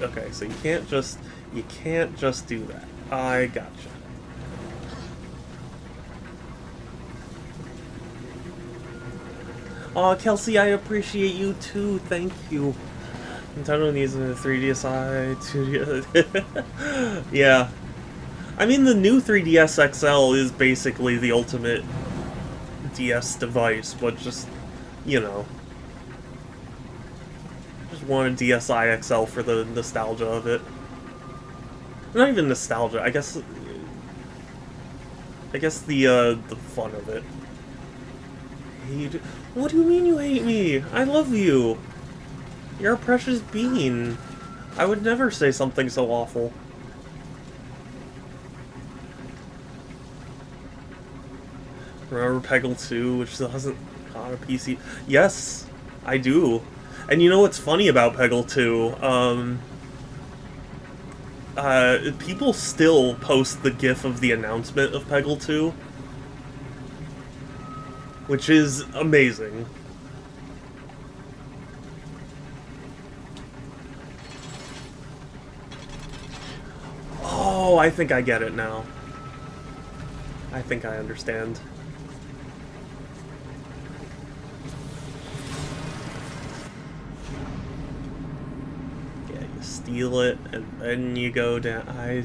Okay, so you can't just do that. I gotcha. Aw, Kelsey, I appreciate you too. Thank you. Nintendo needs a 3DSi, 2DS. Yeah. I mean, the new 3DS XL is basically the ultimate DS device, but just, you know. Just want a DSi XL for the nostalgia of it. Not even nostalgia, I guess the fun of it. What do you mean you hate me? I love you. You're a precious bean. I would never say something so awful. Remember Peggle 2, which still hasn't got a PC? Yes, I do. And you know what's funny about Peggle 2? People still post the GIF of the announcement of Peggle 2. Which is amazing. Oh, I think I get it now. I think I understand. Yeah, you steal it, and then you go down. I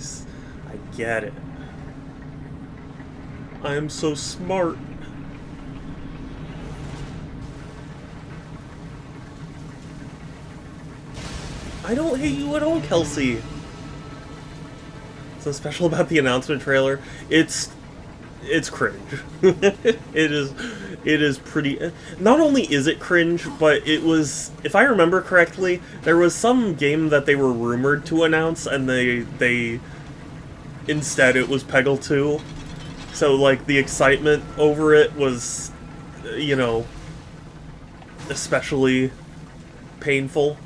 get it. I am so smart. I don't hate you at all, Kelsey. So special about the announcement trailer, it's cringe. It is pretty. Not only is it cringe, but it was, if I remember correctly, there was some game that they were rumored to announce, and they instead it was Peggle 2. So like the excitement over it was, you know, especially painful.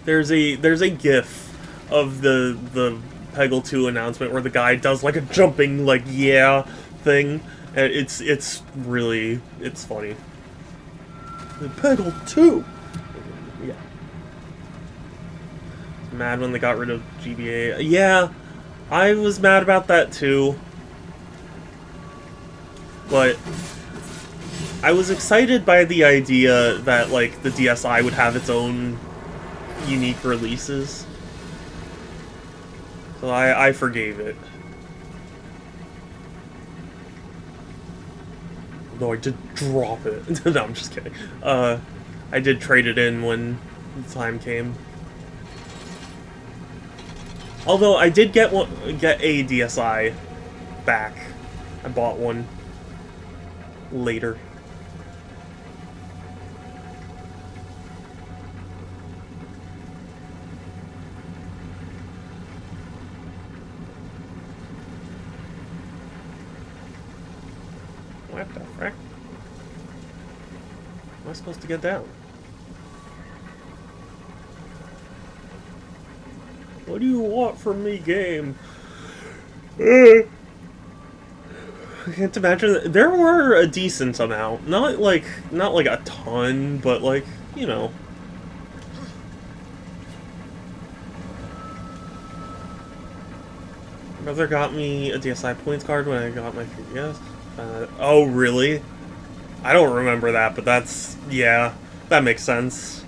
There's a GIF of the Peggle 2 announcement where the guy does like a jumping like yeah thing, and it's really funny. The Peggle 2. Yeah. Mad when they got rid of GBA. Yeah, I was mad about that too. But I was excited by the idea that like the DSi would have its own unique releases. So I forgave it. Though I did drop it. No, I'm just kidding. I did trade it in when the time came. Although I did get a DSi back. I bought one later. What the frick? Am I supposed to get down? What do you want from me, game? I can't imagine. There were a decent amount, not like a ton, but like, you know. My brother got me a DSi points card when I got my 3DS. Oh, really? I don't remember that, but that's... yeah, that makes sense.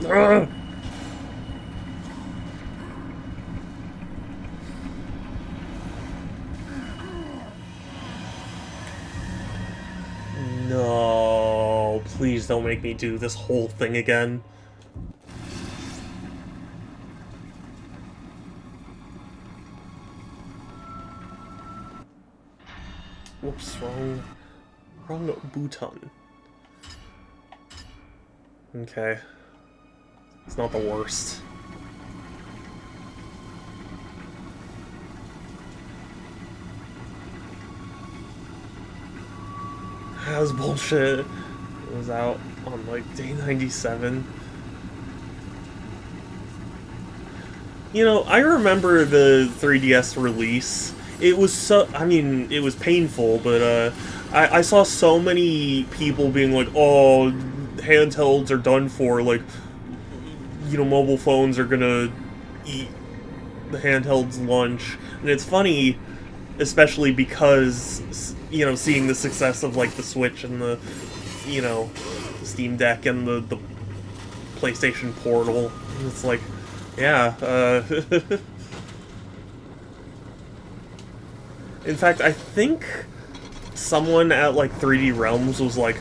Ugh. No, please don't make me do this whole thing again. Whoops, wrong button. Okay. It's not the worst. That was bullshit. It was out on like day 97. You know, I remember the 3DS release. It was so, I mean, it was painful, but I saw so many people being like, oh, handhelds are done for, like, you know, mobile phones are gonna eat the handheld's lunch. And it's funny, especially because, you know, seeing the success of, like, the Switch and the, you know, Steam Deck and the PlayStation Portal. It's like, yeah, in fact, I think someone at, like, 3D Realms was like,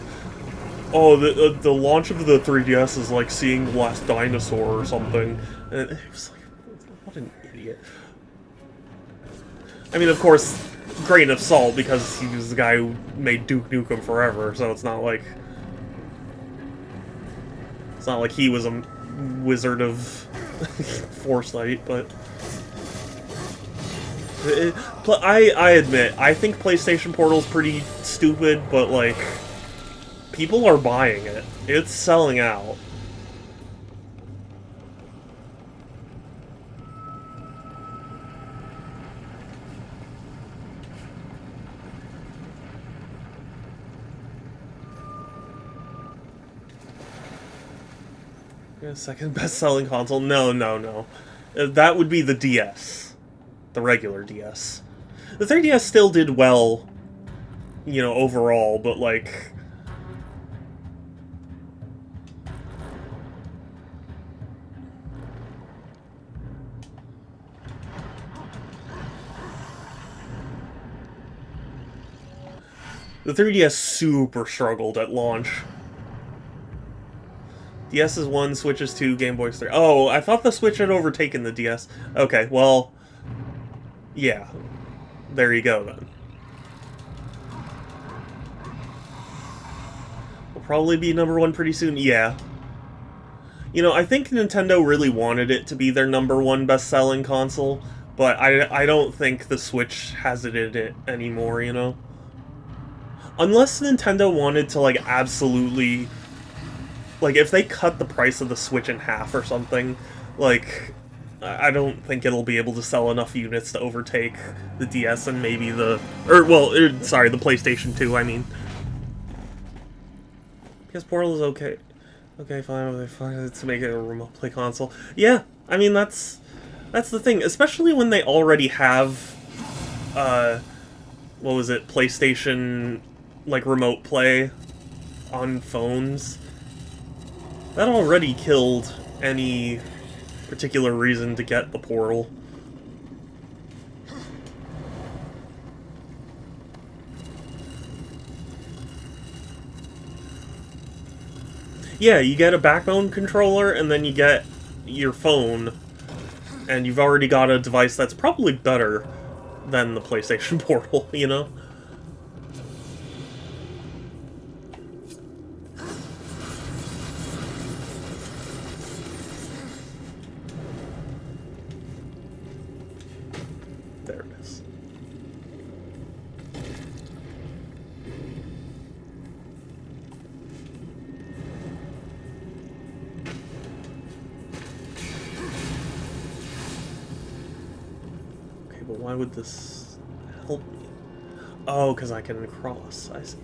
oh, the launch of the 3DS is like seeing the last dinosaur or something. And it was like, what an idiot. I mean, of course, grain of salt, because he was the guy who made Duke Nukem Forever, so it's not like he was a wizard of foresight, but... I admit, I think PlayStation Portal's pretty stupid, but, like, people are buying it. It's selling out. Second best-selling console? No. That would be the DS. The regular DS. The 3DS still did well, you know, overall, but, like... the 3DS super struggled at launch. DS is 1, Switch is 2, Game Boy is 3. Oh, I thought the Switch had overtaken the DS. Okay, well... yeah. There you go, then. Will probably be #1 pretty soon. Yeah. You know, I think Nintendo really wanted it to be their #1 best-selling console, But I don't think the Switch has it in it anymore, you know? Unless Nintendo wanted to, like, absolutely... Like, if they cut the price of the Switch in half or something, like, I don't think it'll be able to sell enough units to overtake the DS and maybe the... sorry, the PlayStation 2, I mean. Because Portal is okay. Okay, fine, to make it a remote play console. Yeah, I mean, that's the thing. Especially when they already have, what was it, PlayStation, like, remote play on phones. That already killed any particular reason to get the Portal. Yeah, you get a backbone controller, and then you get your phone, and you've already got a device that's probably better than the PlayStation Portal, you know? There it is. But why would this help me? Oh, because I can cross. I see.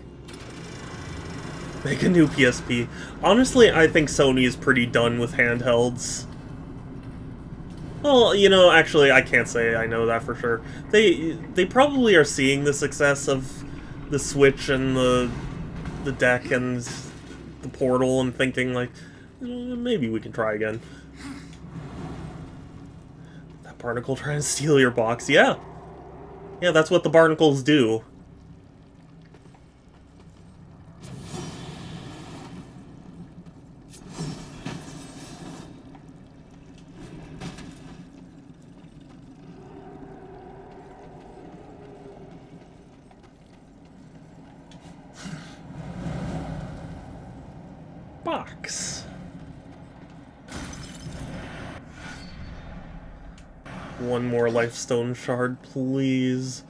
Make a new PSP. Honestly, I think Sony is pretty done with handhelds. Well, you know, actually, I can't say I know that for sure. They probably are seeing the success of the Switch and the deck and the Portal and thinking, like, maybe we can try again. Barnacle trying to steal your box. Yeah. Yeah, that's what the barnacles do. Box. One more Lifestone shard, please.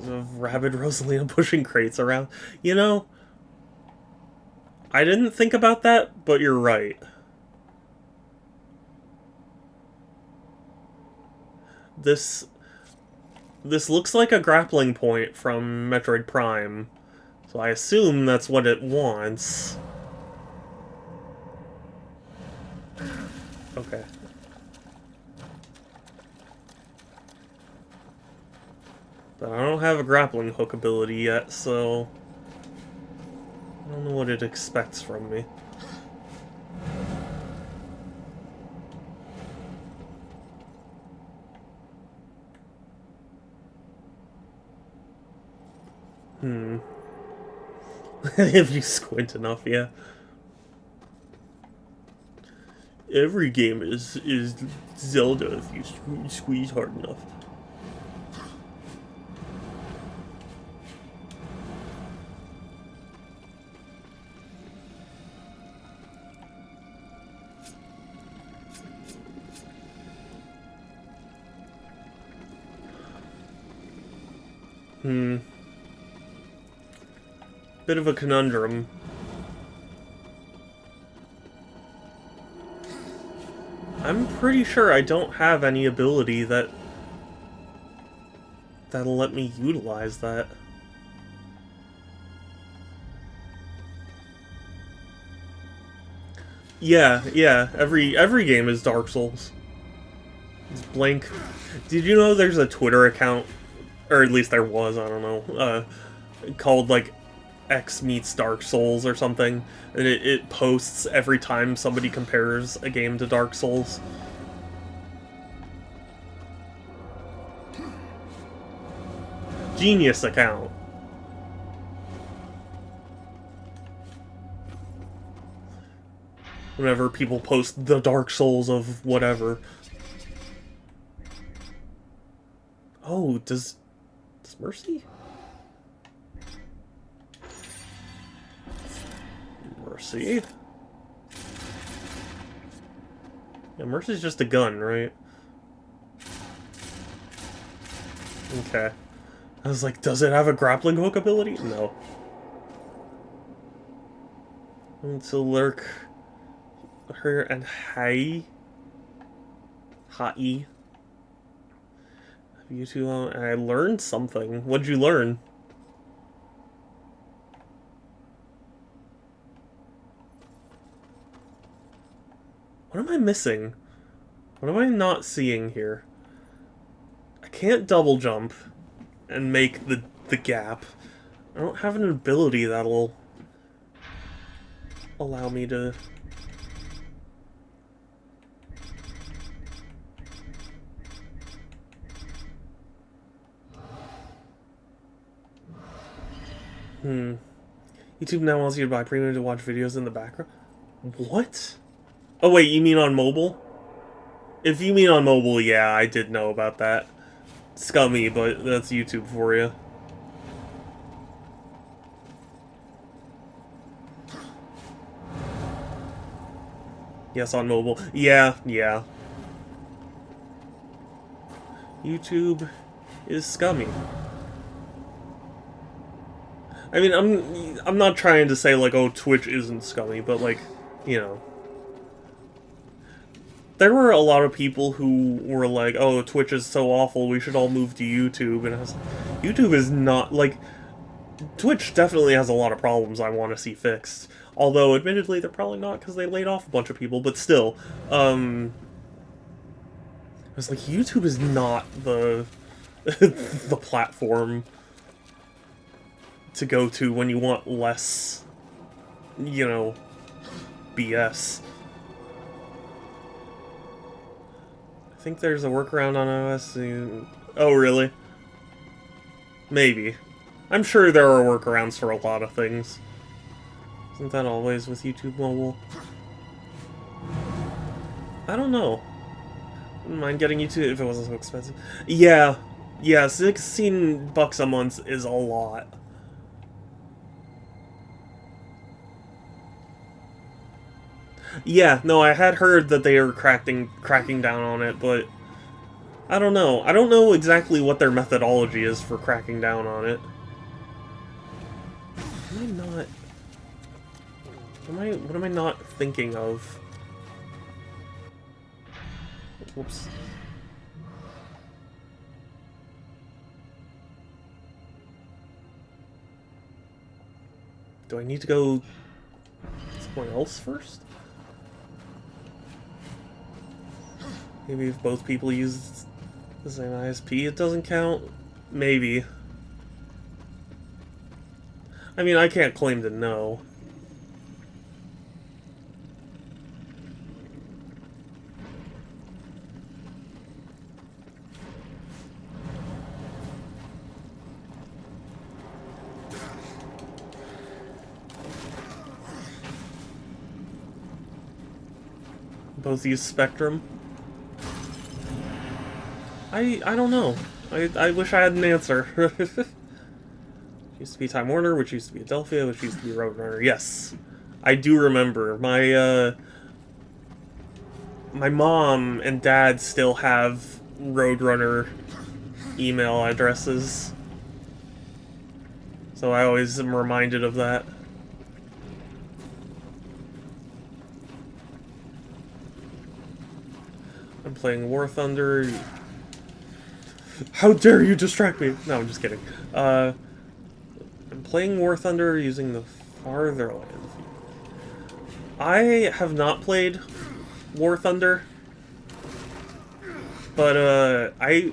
Rabid Rosalina pushing crates around. You know, I didn't think about that, but you're right. This looks like a grappling point from Metroid Prime, so I assume that's what it wants. Okay. But I don't have a grappling hook ability yet, so I don't know what it expects from me. If you squint enough, yeah. Every game is Zelda if you squeeze hard enough. Bit of a conundrum. I'm pretty sure I don't have any ability that'll let me utilize that. Yeah, every game is Dark Souls. It's blank. Did you know there's a Twitter account, or at least there was, I don't know, called, like, X meets Dark Souls or something, and it posts every time somebody compares a game to Dark Souls. Genius account. Whenever people post the Dark Souls of whatever. Oh, does Mercy? Mercy? Yeah, Mercy's just a gun, right? Okay. I was like, does it have a grappling hook ability? No. To lurk her and Hai. Hai. You two on. I learned something. What'd you learn? What am I missing? What am I not seeing here? I can't double jump and make the gap. I don't have an ability that'll allow me to... YouTube now wants you to buy premium to watch videos in the background? What? Oh wait, you mean on mobile? If you mean on mobile, yeah, I did know about that. Scummy, but that's YouTube for you. Yes, on mobile. Yeah. YouTube is scummy. I mean, I'm not trying to say, like, oh, Twitch isn't scummy, but, like, you know. There were a lot of people who were like, oh, Twitch is so awful, we should all move to YouTube, and I was like, YouTube is not, like, Twitch definitely has a lot of problems I want to see fixed. Although, admittedly, they're probably not, because they laid off a bunch of people, but still, I was like, YouTube is not the, the platform to go to when you want less, you know, BS. I think there's a workaround on OS. Oh, really? Maybe. I'm sure there are workarounds for a lot of things. Isn't that always with YouTube Mobile? I don't know. Wouldn't mind getting YouTube if it wasn't so expensive. Yeah, 16 bucks a month is a lot. Yeah, no, I had heard that they were cracking down on it, but I don't know. I don't know exactly what their methodology is for cracking down on it. What am I not thinking of? Whoops. Do I need to go somewhere else first? Maybe if both people use the same ISP, it doesn't count? Maybe. I mean, I can't claim to know. Both use Spectrum. I don't know. I wish I had an answer. Used to be Time Warner, which used to be Adelphia, which used to be Roadrunner. Yes, I do remember. My my mom and dad still have Roadrunner email addresses, so I always am reminded of that. I'm playing War Thunder. How dare you distract me? No, I'm just kidding. I'm playing War Thunder using the Fartherland. I have not played War Thunder, but I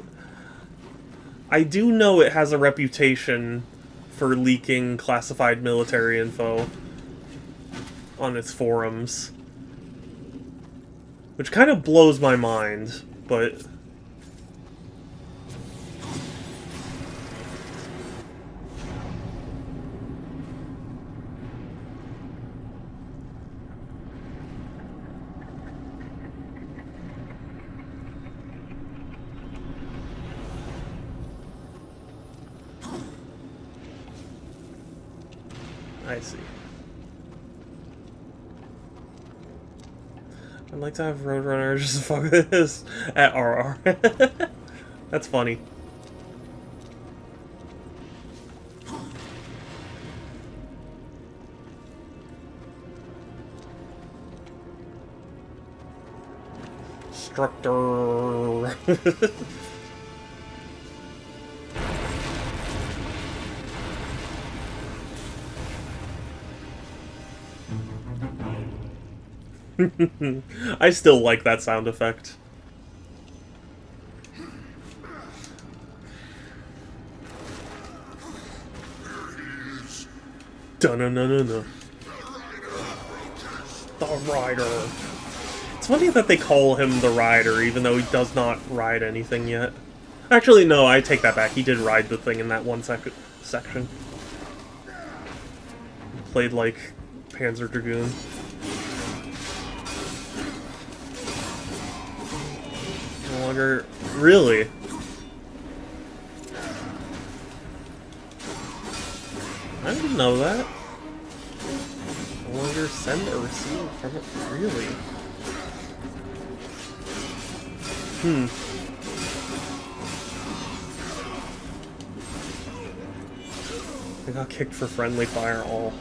do know it has a reputation for leaking classified military info on its forums, which kind of blows my mind, but I see. I'd like to have Roadrunner just fuck this at RR. That's funny. Instructor. I still like that sound effect. Dun-dun-dun-dun-dun. The Rider. It's funny that they call him the Rider, even though he does not ride anything yet. Actually, no, I take that back. He did ride the thing in that one section. Played like Panzer Dragoon. No longer... Really? I didn't know that. No longer send or receive from it. Really? I got kicked for friendly fire all.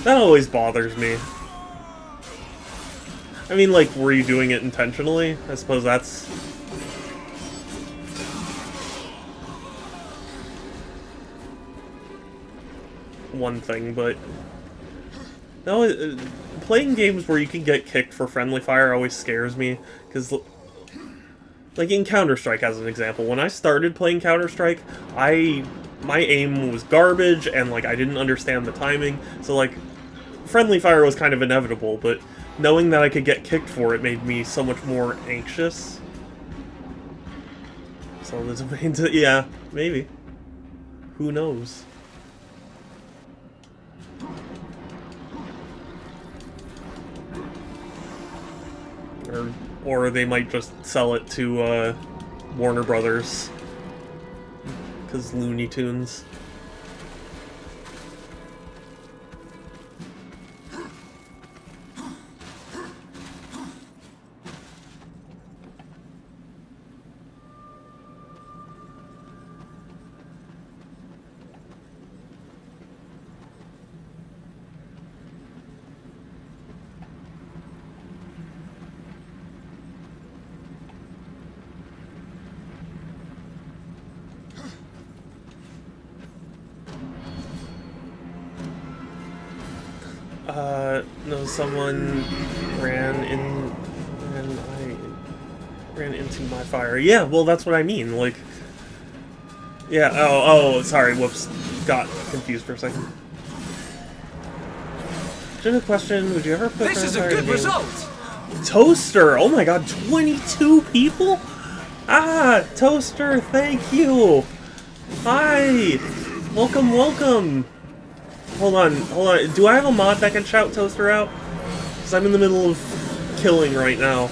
That always bothers me. I mean, like, were you doing it intentionally? I suppose that's... one thing, but... No, playing games where you can get kicked for friendly fire always scares me, because... Like, in Counter-Strike, as an example, when I started playing Counter-Strike, my aim was garbage, and, like, I didn't understand the timing, so, like, friendly fire was kind of inevitable, but knowing that I could get kicked for it made me so much more anxious. So there's a way to... yeah, maybe. Who knows? Or they might just sell it to Warner Brothers. Because Looney Tunes. No, someone ran into my fire. Yeah, well, that's what I mean, like... Yeah, oh, sorry, whoops. Got confused for a second. Just a question, would you ever put... This is a good result! Toaster! Oh my god, 22 people? Ah, Toaster, thank you! Hi! Welcome, welcome! Hold on. Do I have a mod that can shout Toaster out? Because I'm in the middle of killing right now.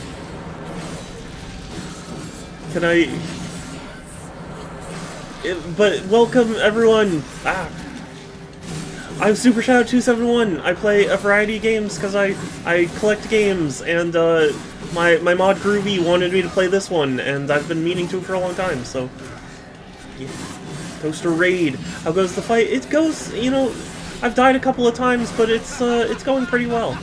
Can I... But welcome, everyone! Ah! I'm Super Shadow 271. I play a variety of games because I collect games, and my mod Groovy wanted me to play this one, and I've been meaning to for a long time, so... Yeah. Toaster Raid. How goes the fight? It goes, you know... I've died a couple of times, but it's going pretty well.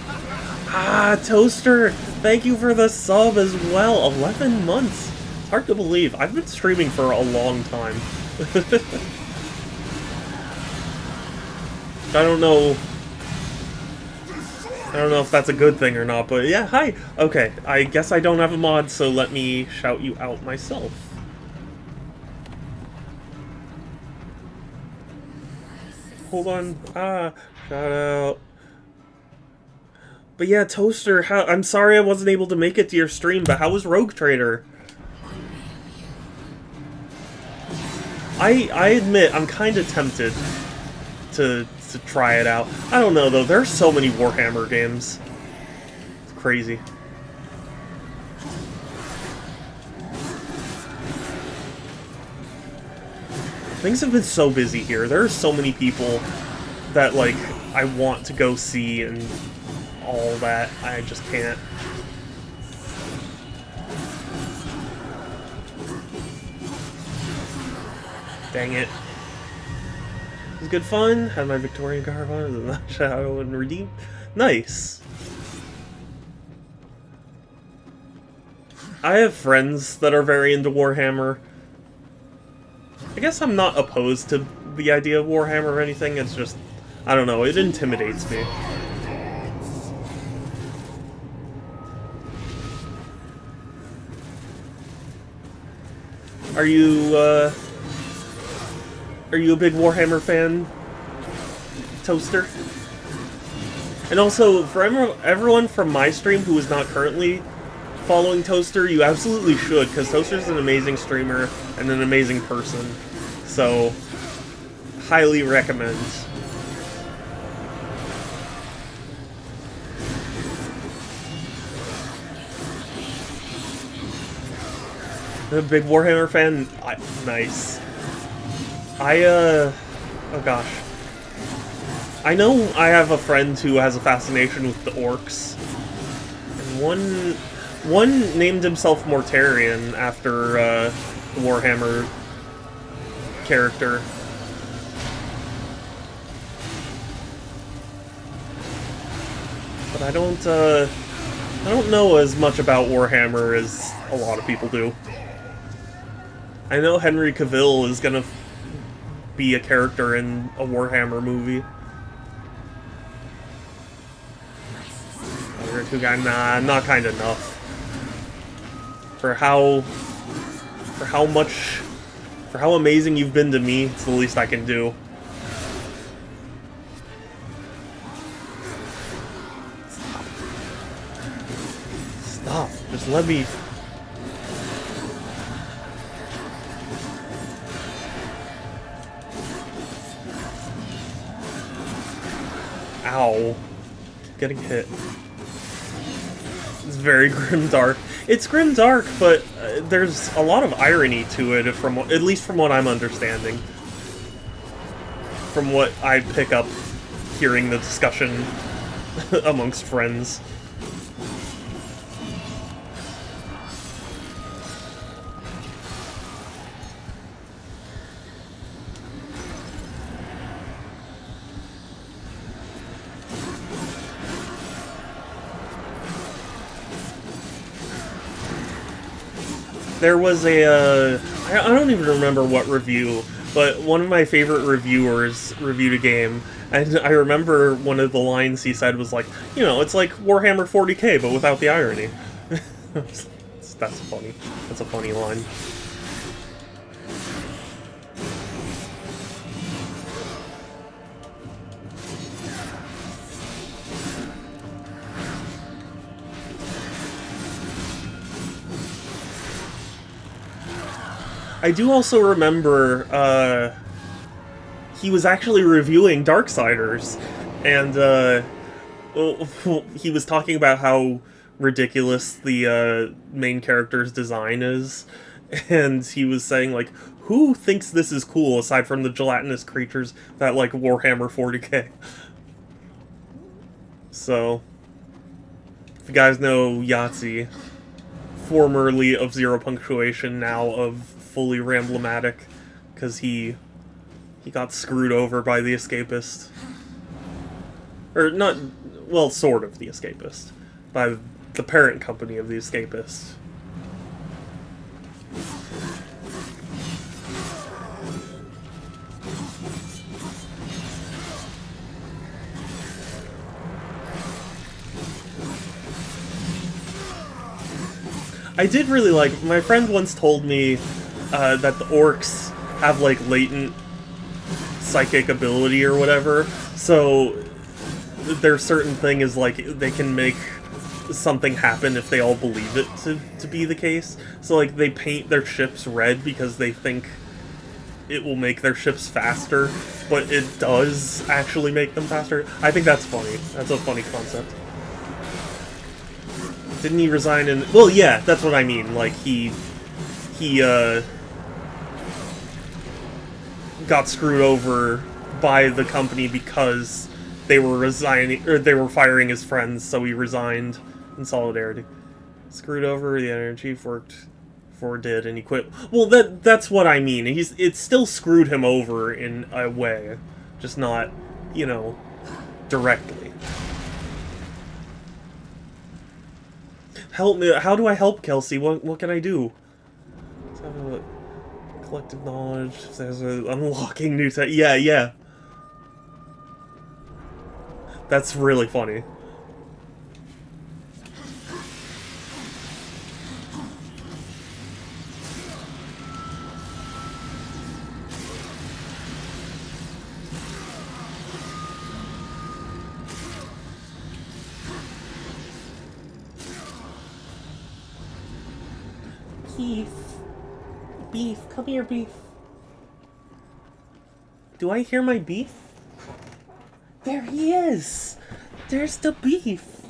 Ah, Toaster, thank you for the sub as well. 11 months. It's hard to believe. I've been streaming for a long time. I don't know if that's a good thing or not, but yeah, hi. Okay, I guess I don't have a mod, so let me shout you out myself. Hold on. Ah, shout out. But yeah, Toaster, I'm sorry I wasn't able to make it to your stream, but how was Rogue Trader? I admit, I'm kind of tempted to try it out. I don't know, though. There are so many Warhammer games. It's crazy. Things have been so busy here. There are so many people that, like, I want to go see and all that. I just can't. Dang it. It was good fun. Had my Victorian garb on. Was not shadow and redeemed. Nice. I have friends that are very into Warhammer. I guess I'm not opposed to the idea of Warhammer or anything, it's just, I don't know, it intimidates me. Are you a big Warhammer fan, Toaster? And also, for everyone from my stream who is not currently following Toaster, you absolutely should, because Toaster's an amazing streamer and an amazing person. So, highly recommend. A big Warhammer fan? Nice. Oh gosh. I know I have a friend who has a fascination with the orcs. And one named himself Mortarion after the Warhammer character. But I don't know as much about Warhammer as a lot of people do. I know Henry Cavill is gonna be a character in a Warhammer movie. Nah, not kind enough. For how amazing you've been to me, it's the least I can do. Stop. Just let me... Ow. Getting hit. It's very grimdark. It's grimdark, but there's a lot of irony to it, at least from what I'm understanding. From what I pick up hearing the discussion amongst friends. There was a, I don't even remember what review, but one of my favorite reviewers reviewed a game, and I remember one of the lines he said was like, you know, it's like Warhammer 40k, but without the irony. That's funny. That's a funny line. I do also remember, he was actually reviewing Darksiders, and, he was talking about how ridiculous the, main character's design is, and he was saying, like, who thinks this is cool, aside from the gelatinous creatures that like Warhammer 40k? So, if you guys know Yahtzee, formerly of Zero Punctuation, now of fully Ramblematic, because he got screwed over by the Escapist. Or not, well, sort of the Escapist. By the parent company of the Escapist. I did really like, my friend once told me that the orcs have like latent psychic ability or whatever, so their certain thing is like they can make something happen if they all believe it to be the case. So like they paint their ships red because they think it will make their ships faster, but it does actually make them faster. I think that's funny. That's a funny concept. Didn't he resign in... Well, yeah, that's what I mean. Like, he got screwed over by the company because they were resigning, or they were firing his friends, so he resigned in solidarity. Screwed over, the editor chief worked for did, and he quit. Well, that's what I mean. It still screwed him over in a way, just not, you know, directly. Help me. How do I help Kelsey? What can I do? Let's have a look. Collective knowledge. If there's a unlocking new tech. Yeah, yeah. That's really funny. Beef. Beef, come here, Beef. Do I hear my Beef? There he is! There's the Beef!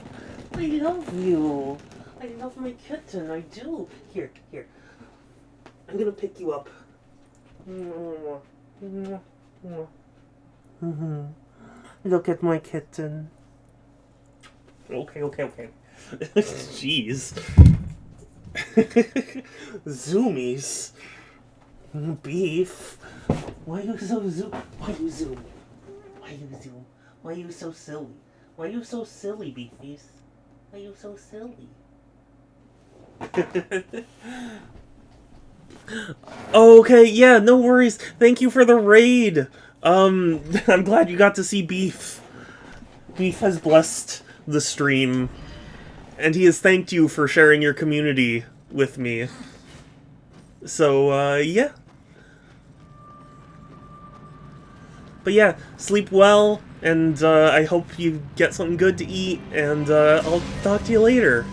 I love you! I love my kitten, I do! Here, here. I'm gonna pick you up. Look at my kitten. Okay, okay, okay. Jeez. Zoomies. Beef. Why you so zoom? Why you zoom? Why you zoom? Why you so silly? Why you so silly, Beefies? Why you so silly? Okay, yeah, no worries. Thank you for the raid. I'm glad you got to see Beef. Beef has blessed the stream. And he has thanked you for sharing your community with me. So, yeah. But yeah, sleep well, and I hope you get something good to eat, and I'll talk to you later.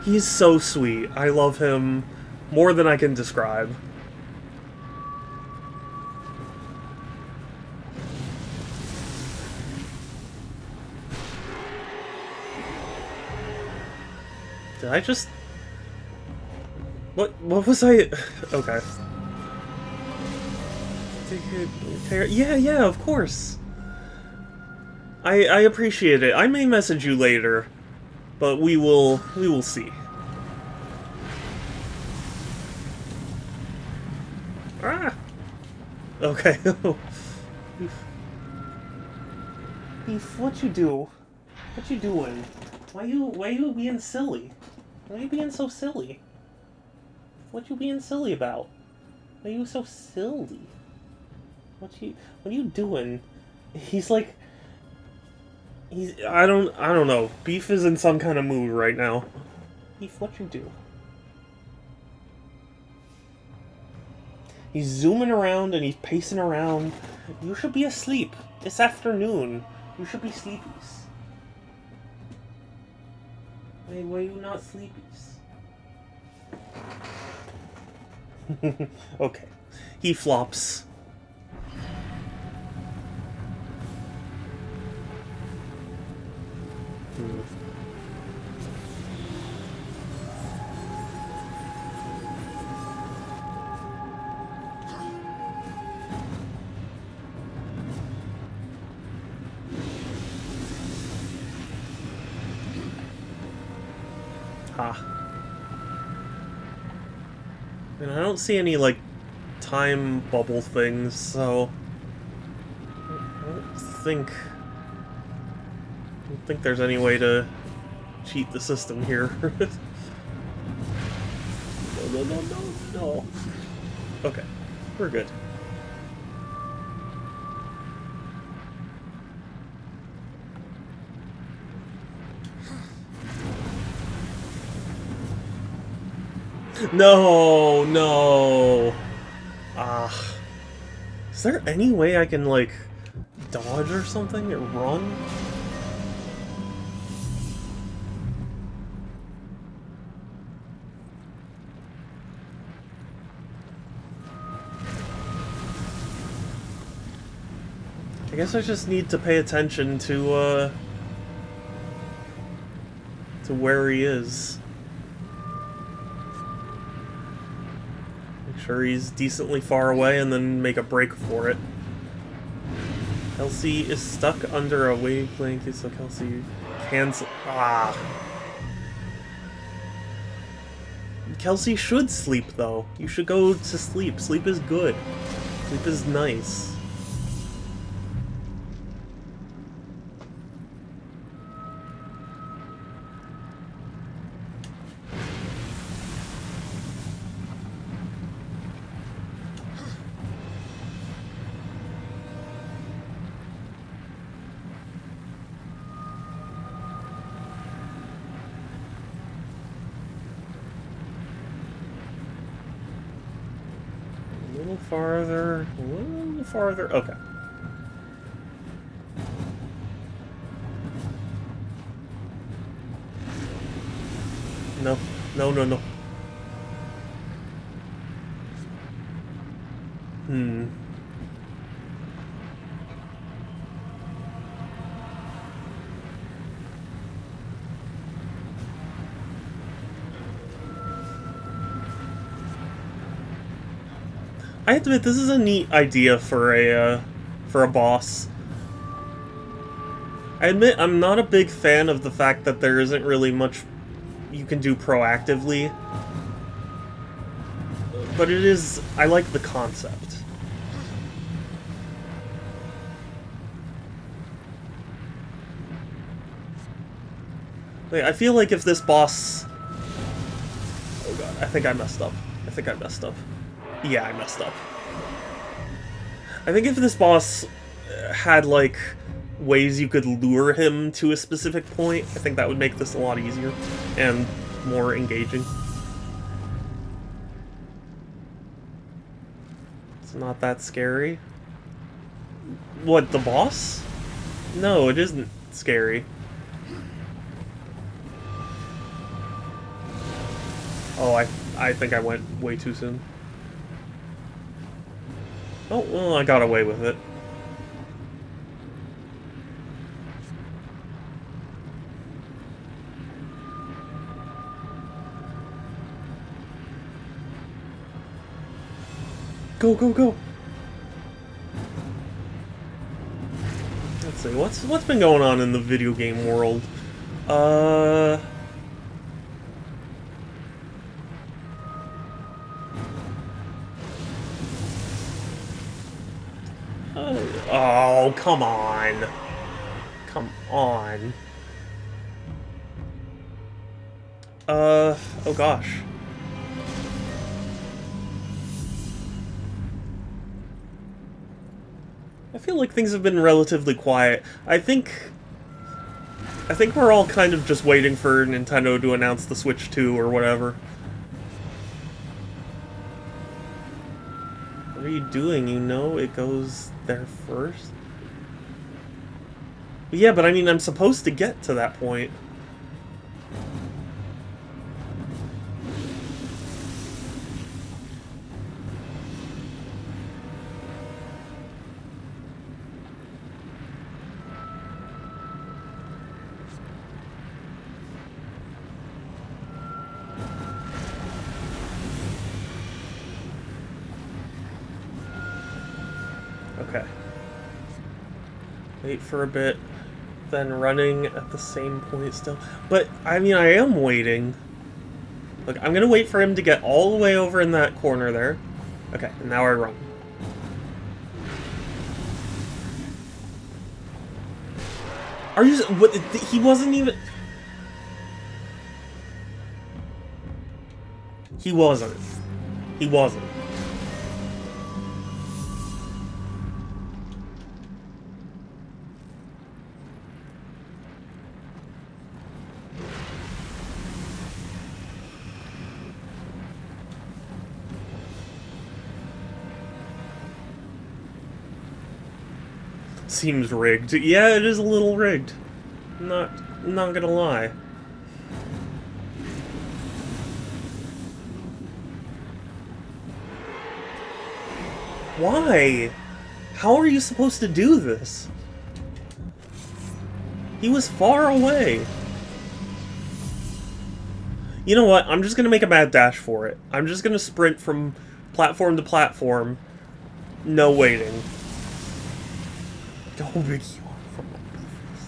He's so sweet. I love him more than I can describe. Did I just... What was I... Okay. Yeah, yeah, of course. I appreciate it. I may message you later, but we will see. Ah! Okay. Beef, what you do? What you doing? Why you being silly? Why are you being so silly? What you being silly about? Why are you so silly? What are you doing? He's like... I don't know. Beef is in some kind of mood right now. Beef, what you do? He's zooming around and he's pacing around. You should be asleep. It's afternoon. You should be sleepies. Hey, why are you not sleepies? Okay. He flops. And I don't see any, like, time bubble things, so... I don't think there's any way to cheat the system here. No. Okay, we're good. No! Ah. Is there any way I can, like, dodge or something, or run? I guess I just need to pay attention to where he is. Make sure he's decently far away and then make a break for it. Kelsey is stuck under a wavelength, so Kelsey cancel. Ah. Kelsey should sleep, though. You should go to sleep. Sleep is good. Sleep is nice. little farther, a little farther. Okay. No, no, no, no. I have to admit, this is a neat idea for a boss. I admit I'm not a big fan of the fact that there isn't really much you can do proactively, but it is. I like the concept. Wait, I feel like if this boss... Oh god, I think I messed up. I think I messed up. Yeah, I messed up. I think if this boss had, like, ways you could lure him to a specific point, I think that would make this a lot easier and more engaging. It's not that scary. What, the boss? No, it isn't scary. Oh, I think I went way too soon. Oh, well, I got away with it. Go, go, go! Let's see, what's been going on in the video game world? Oh, come on. Come on. Oh gosh. I feel like things have been relatively quiet. I think we're all kind of just waiting for Nintendo to announce the Switch 2 or whatever. What are you doing? You know it goes there first? Yeah, but I mean, I'm supposed to get to that point. Okay. Wait for a bit, then running at the same point still. But, I mean, I am waiting. Look, I'm gonna wait for him to get all the way over in that corner there. Okay, and now I run. Are you... What, he wasn't even... He wasn't. He wasn't. Seems rigged. Yeah, it is a little rigged. Not gonna lie. Why? How are you supposed to do this? He was far away. You know what? I'm just gonna make a mad dash for it. I'm just gonna sprint from platform to platform. No waiting. How big you are from my face.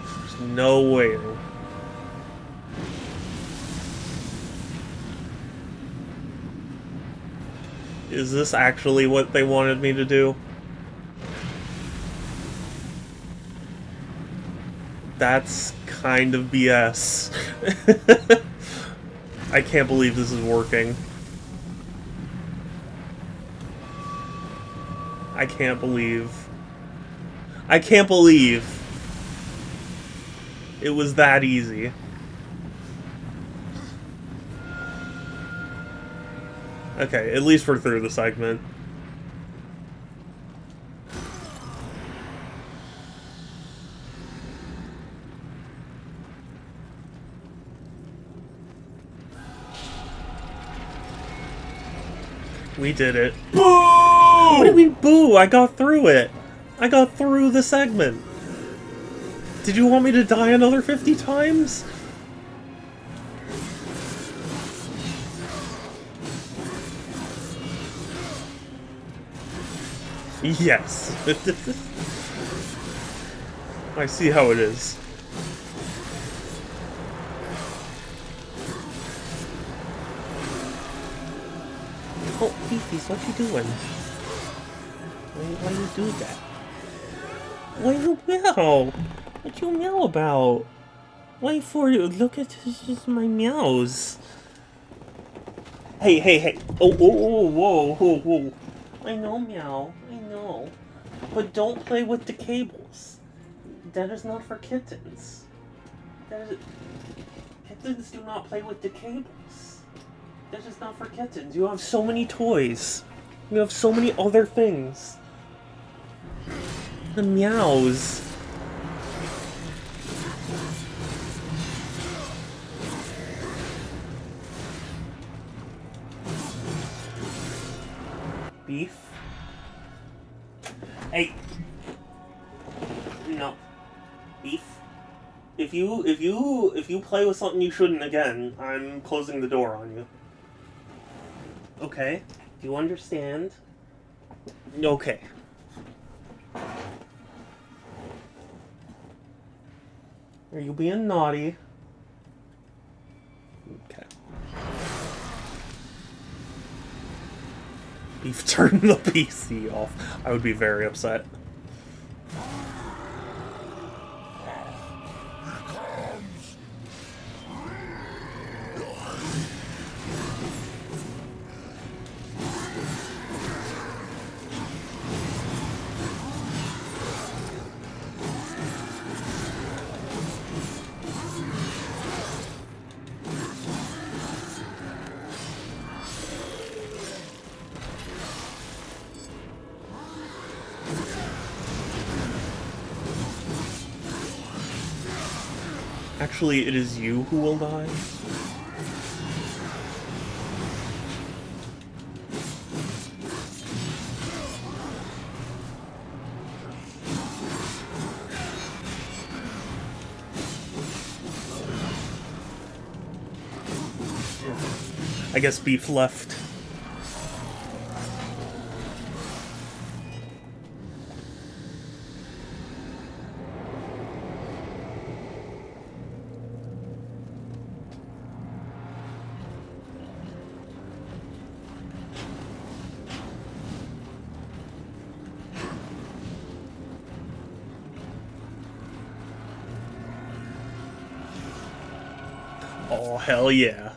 There's no waiting. Is this actually what they wanted me to do? That's kind of BS. I can't believe this is working. I can't believe. It was that easy. Okay, at least we're through the segment. We did it. Boo! What do you mean, boo? I got through it. I got through the segment. Did you want me to die another 50 times? Yes. I see how it is. Oh, Beefies, what you doing? Why you do that? Why you meow? What you meow about? Wait for you. Look at this, my meows. Hey, hey, hey. Oh, whoa, whoa, whoa. I know, meow. I know. But don't play with the cables. That is not for kittens. Kittens do not play with the cables. That is not for kittens. You have so many toys. You have so many other things. The meows. Beef. Hey. No. Beef. If you play with something you shouldn't again, I'm closing the door on you. Okay. Do you understand? Okay. Are you being naughty? Okay. Beef turned the PC off. I would be very upset. Actually, it is you who will die. I guess Beef left. Oh, hell yeah.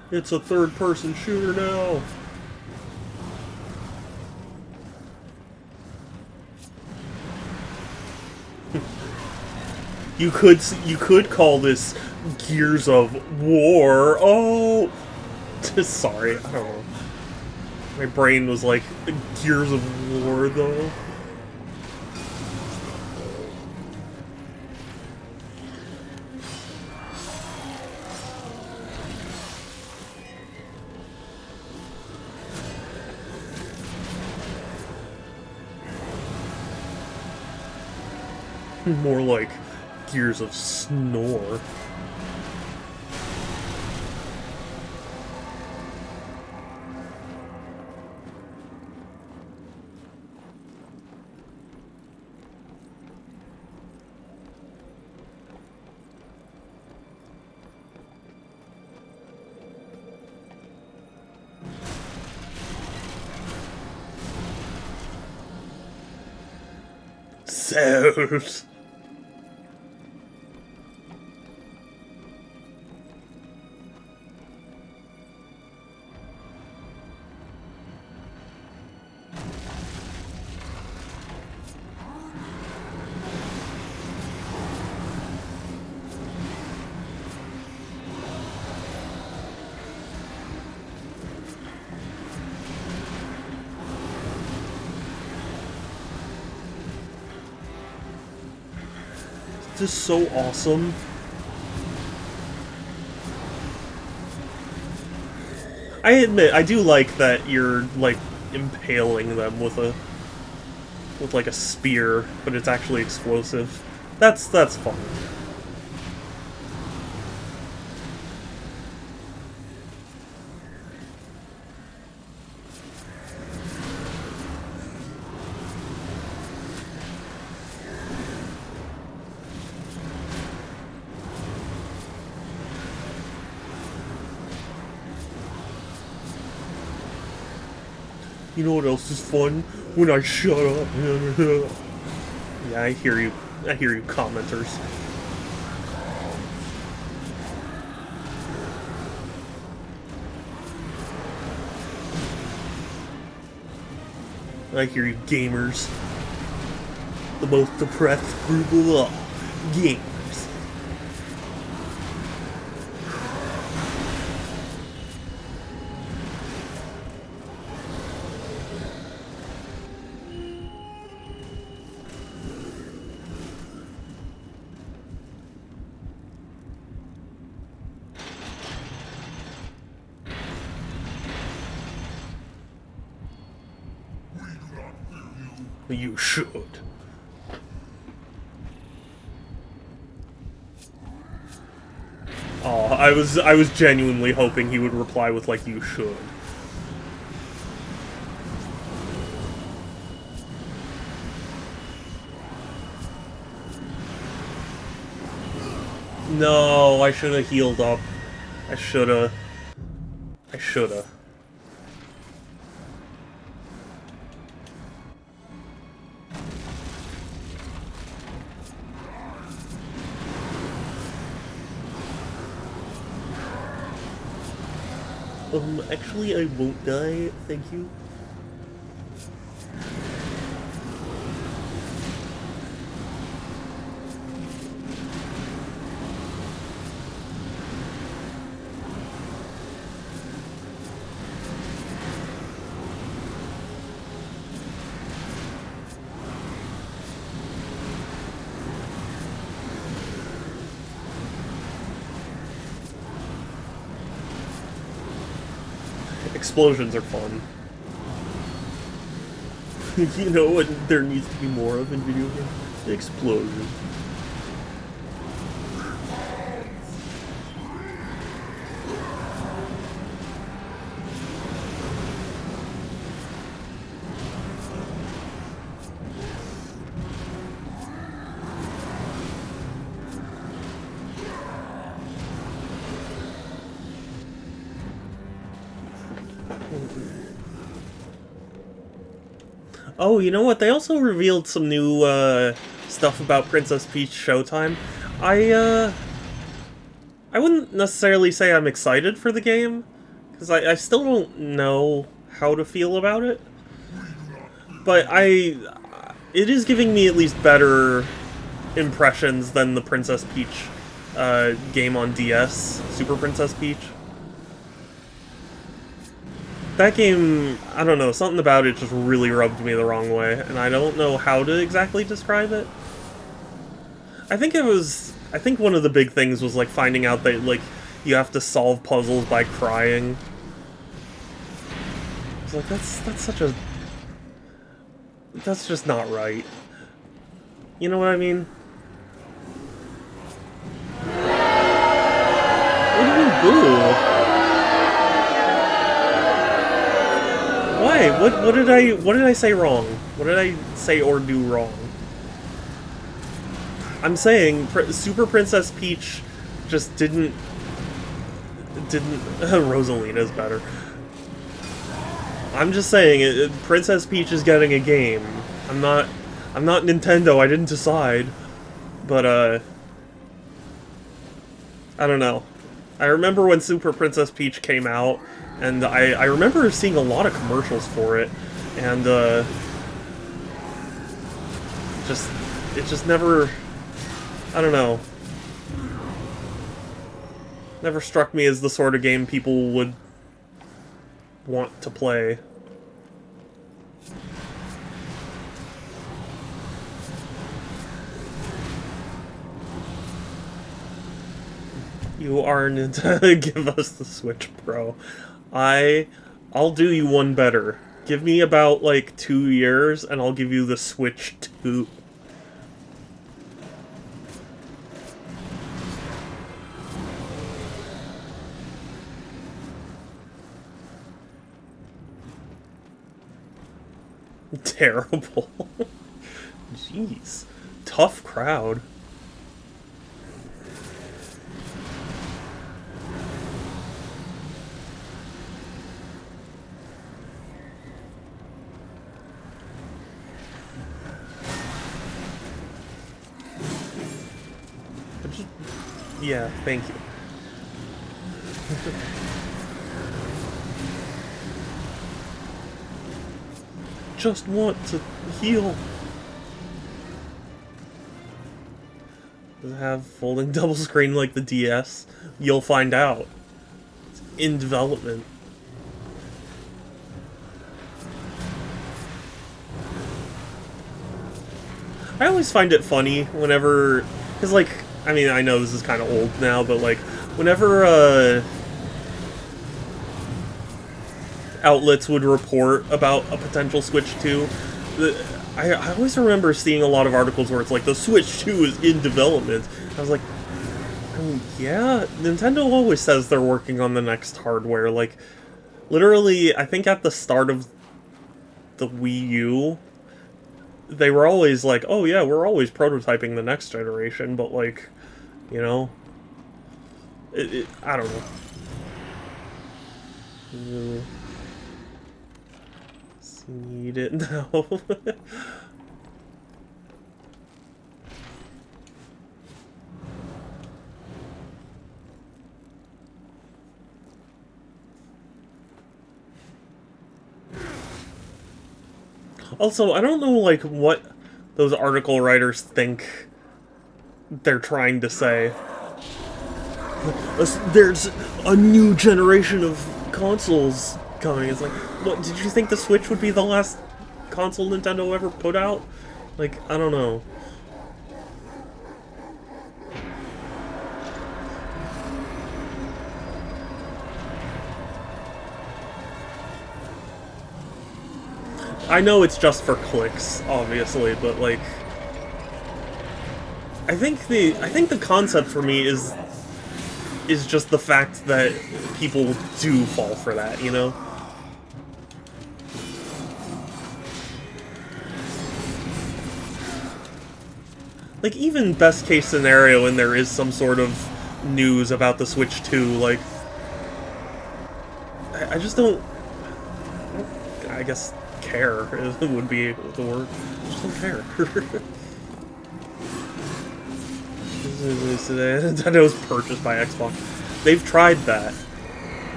It's a third-person shooter now. You could call this Gears of War. Oh, sorry, I don't know. My brain was like Gears of War though. More like Gears of Snore. Souls. This is so awesome. I admit, I do like that you're, like, impaling them with like a spear, but it's actually explosive. That's fun. You know what else is fun? When I shut up. Yeah, I hear you. I hear you, commenters. I hear you, gamers. The most depressed group of all. Gamers. You should. Oh, I was genuinely hoping he would reply with, like, you should. No, I should have healed up. I shoulda. Actually, I won't die, thank you. Explosions are fun. You know what there needs to be more of in video games? Explosions. Oh, you know what? They also revealed some new stuff about Princess Peach Showtime. I wouldn't necessarily say I'm excited for the game, because I still don't know how to feel about it. But it is giving me at least better impressions than the Princess Peach game on DS, Super Princess Peach. That game, I don't know, something about it just really rubbed me the wrong way, and I don't know how to exactly describe it. I think one of the big things was, like, finding out that, like, you have to solve puzzles by crying. It's like, that's just not right. You know what I mean? What do you do? Why? What did I say wrong? What did I say or do wrong? I'm saying Super Princess Peach just didn't Rosalina's better. I'm just saying Princess Peach is getting a game. I'm I'm not Nintendo, I didn't decide. But, I don't know. I remember when Super Princess Peach came out, and I remember seeing a lot of commercials for it, and, it just never, I don't know, never struck me as the sort of game people would want to play. You are Nintendo. Give us the Switch Pro. I'll do you one better. Give me about, like, 2 years, and I'll give you the Switch 2. Terrible. Jeez. Tough crowd. Yeah, thank you. Just want to heal. Does it have folding double screen like the DS? You'll find out. It's in development. I always find it funny whenever, because, like, I mean, I know this is kind of old now, but, like, whenever, outlets would report about a potential Switch 2, I always remember seeing a lot of articles where it's like, the Switch 2 is in development. I was like, yeah, Nintendo always says they're working on the next hardware. Like, literally, I think at the start of the Wii U, they were always like, oh yeah, we're always prototyping the next generation, but, like, you know, I don't know. Need it now. Also, I don't know, like, what those article writers think they're trying to say. There's a new generation of consoles coming. It's like, what, did you think the Switch would be the last console Nintendo ever put out? Like, I don't know. I know it's just for clicks, obviously, but, like, I think the concept for me is just the fact that people do fall for that, you know? Like, even best case scenario, and there is some sort of news about the Switch 2, like, I just don't, I guess, care would be the word. I just don't care. Nintendo was purchased by Xbox. They've tried that,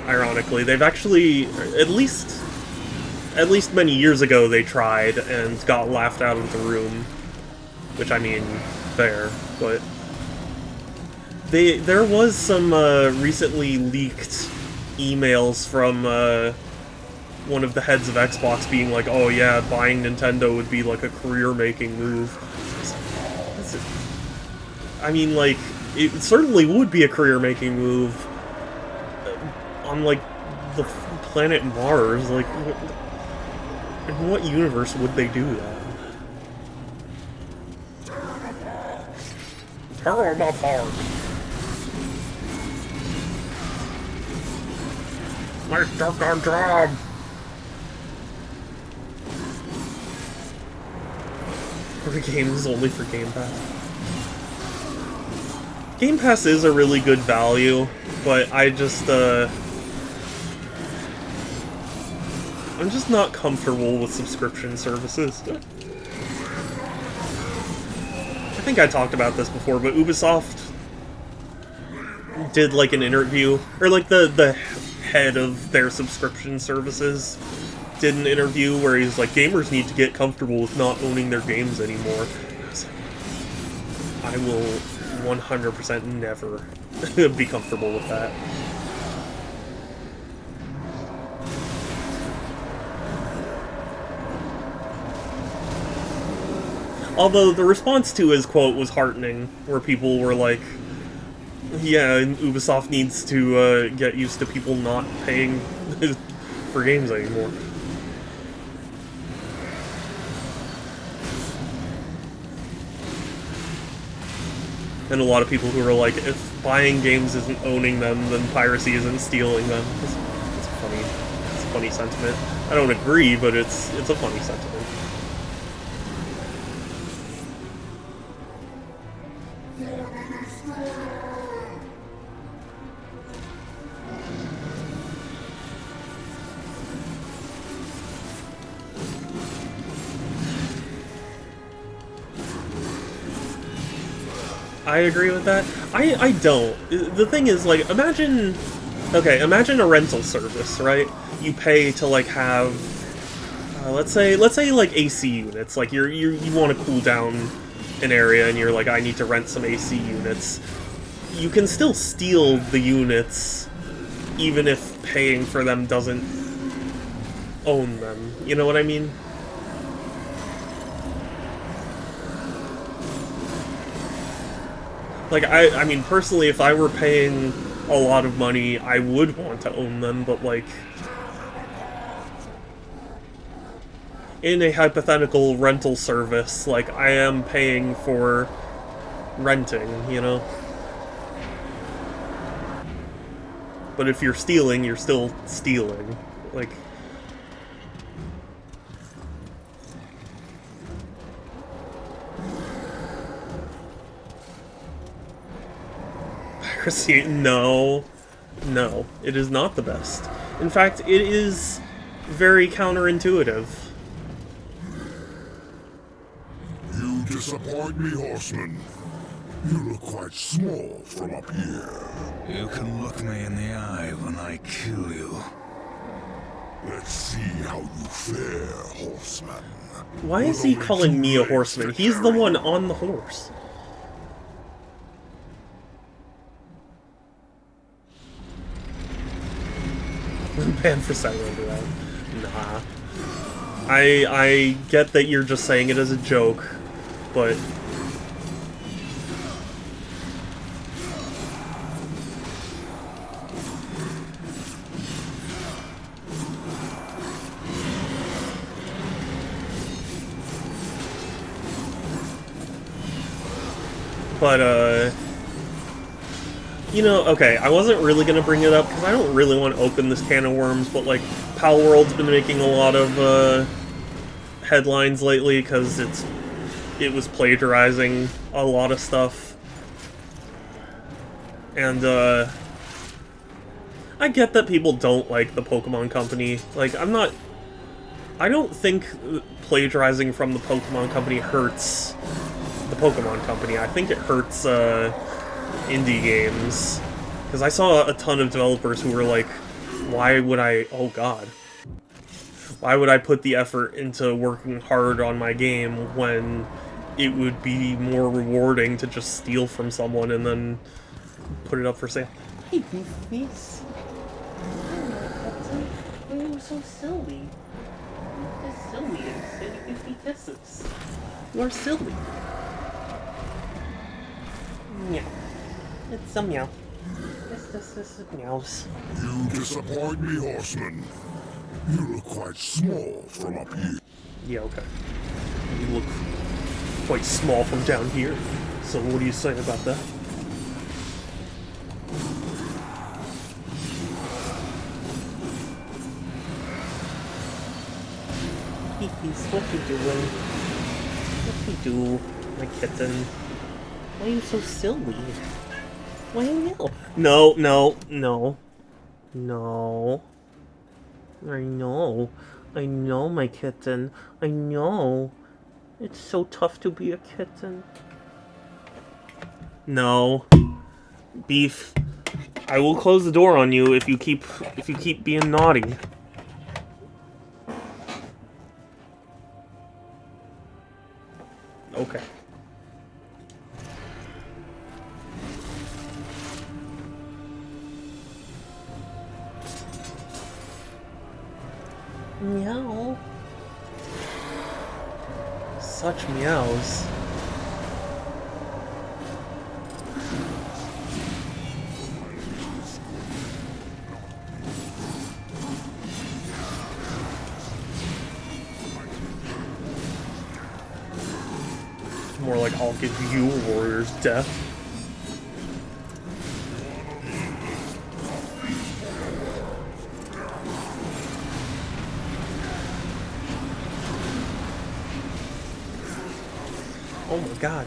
ironically. They've actually, at least many years ago, they tried and got laughed out of the room. Which, I mean, fair, but there was some recently leaked emails from one of the heads of Xbox being like, oh yeah, buying Nintendo would be like a career-making move. I mean, like, it certainly would be a career-making move on, like, the planet Mars. Like, in what universe would they do that? Tear them apart. I stuck on job. The game is only for Game Pass. Game Pass is a really good value, but I just, I'm just not comfortable with subscription services. think I talked about this before, but Ubisoft did like an interview, or like the head of their subscription services did an interview where he's like, gamers need to get comfortable with not owning their games anymore. I was like, I will 100% never be comfortable with that. Although the response to his quote was heartening, where people were like, yeah, Ubisoft needs to get used to people not paying for games anymore. And a lot of people who are like, if buying games isn't owning them, then piracy isn't stealing them. It's a funny sentiment. I don't agree, but it's a funny sentiment. I agree with that. I don't. The thing is, like, imagine a rental service, right? You pay to like have, let's say like AC units. Like you want to cool down an area, and you're like, I need to rent some AC units. You can still steal the units, even if paying for them doesn't own them. You know what I mean? Like, I mean, personally, if I were paying a lot of money, I would want to own them, but, like, in a hypothetical rental service, like, I am paying for renting, you know? But if you're stealing, you're still stealing. Like... piracy, no, it is not the best. In fact, it is very counterintuitive. You disappoint me, horseman. You look quite small from up here. You can look me in the eye when I kill you. Let's see how you fare, horseman. Why is he calling me a horseman? He's the one on the horse. Man for surrender that. Nah. I get that you're just saying it as a joke, but... you know, okay, I wasn't really gonna bring it up, because I don't really want to open this can of worms, but, like, Pal World's been making a lot of, headlines lately, because it was plagiarizing a lot of stuff. And, I get that people don't like the Pokemon Company. Like, I don't think plagiarizing from the Pokemon Company hurts the Pokemon Company. I think it hurts, indie games, because I saw a ton of developers who were like, why would I put the effort into working hard on my game when it would be more rewarding to just steal from someone and then put it up for sale? Hey, Goofies. Why are you so silly? You're silly and silly goofy kisses. You are silly. Meow. It's a meow. This is meows. You disappoint me, horseman. You look quite small from up here. Yeah, okay. You look quite small from down here. So what do you say about that? Beefies, what you doing? What you do, my kitten? Why are you so silly? Why you yell? No. I know, my kitten. I know. It's so tough to be a kitten. No. Beef. I will close the door on you if you keep being naughty. Okay. Meow. Such meows. More like I'll give you a warrior's death. Oh my god.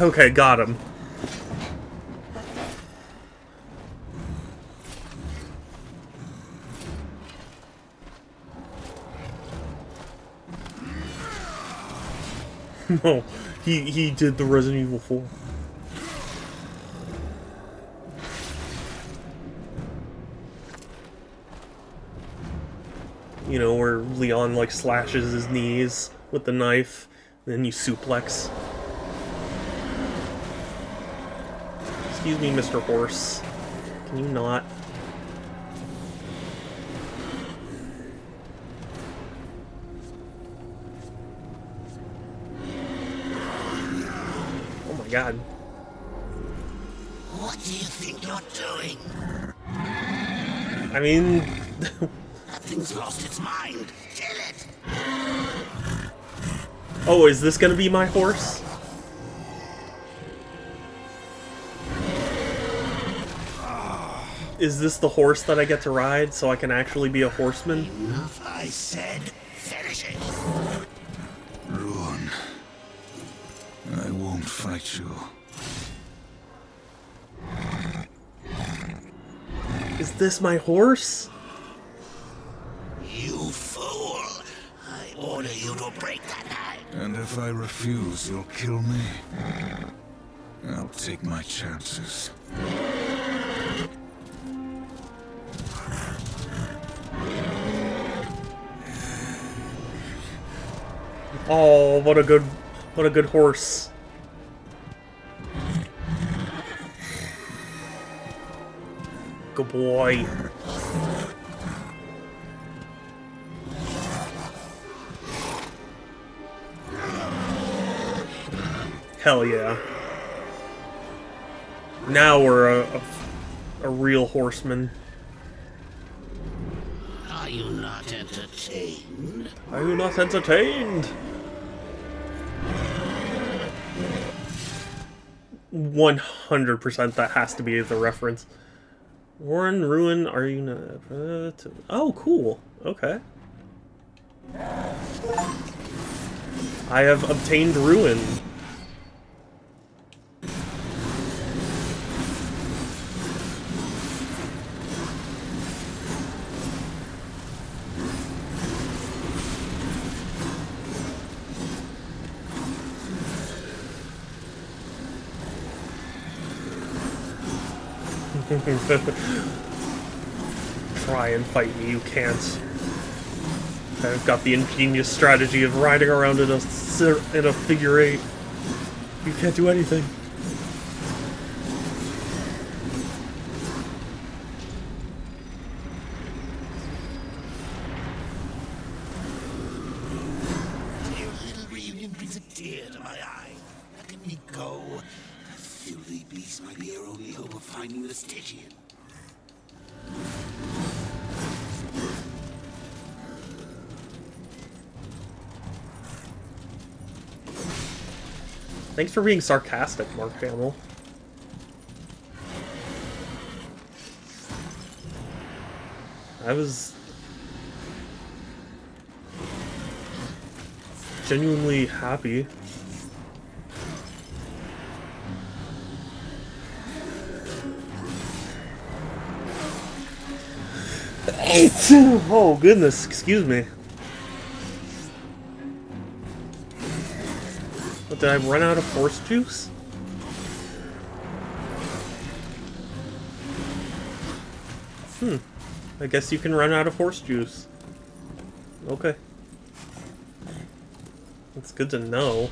Okay, got him. No, he did the Resident Evil 4. You know, where Leon, like, slashes his knees with the knife, and then you suplex. Excuse me, Mr. Horse. Can you not? Oh my god. What do you think you're doing? I mean... That thing's lost its mind. Kill it! Oh, is this gonna be my horse? Is this the horse that I get to ride so I can actually be a horseman? Enough, I said. Finish it. Ruin. I won't fight you. Is this my horse? You fool! I order you to break that knife. And if I refuse, you'll kill me? I'll take my chances. Oh, what a good horse. Good boy. Hell yeah. Now we're a real horseman. Are you not entertained? Are you not entertained? 100% that has to be the reference. Warren, Ruin, are you not... Oh, cool. Okay. I have obtained Ruin. Try and fight me, you can't. I've got the ingenious strategy of riding around in a figure eight. You can't do anything. Your little reunion brings a tear to my eye. Letting me go. The filthy beast might be our only hope of finding the Stygian. Thanks for being sarcastic, Mark Hamill. I was... genuinely happy. Oh goodness, excuse me. What, did I run out of force juice? I guess you can run out of horse juice. Okay. That's good to know.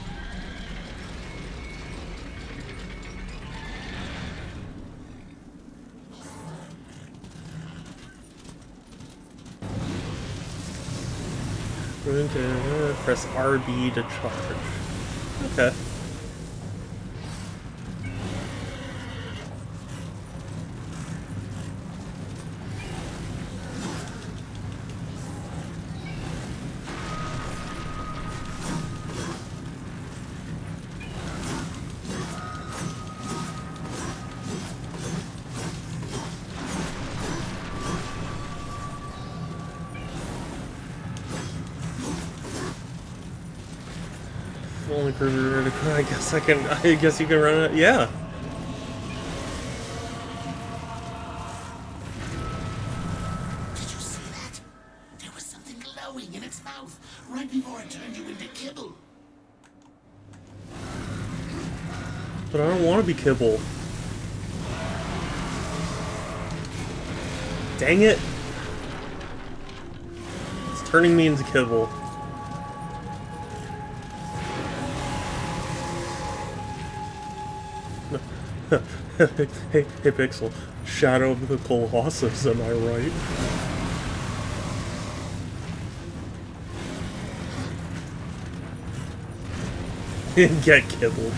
We're going to press RB to charge. Okay. Only I guess I can. I guess you can run it. Yeah. Did you see that? There was something glowing in its mouth right before it turned you into kibble. But I don't want to be kibble. Dang it! It's turning me into kibble. hey, Pixel. Shadow of the Colossus, am I right? Get kibbled.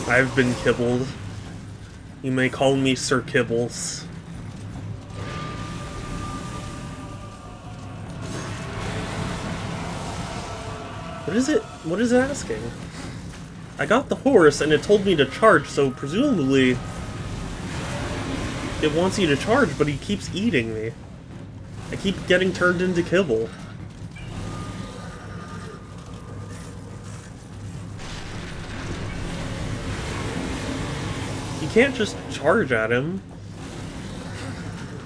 I've been kibbled. You may call me Sir Kibbles. What is it? What is it asking? I got the horse and it told me to charge, so presumably it wants you to charge, but he keeps eating me. I keep getting turned into kibble. You can't just charge at him.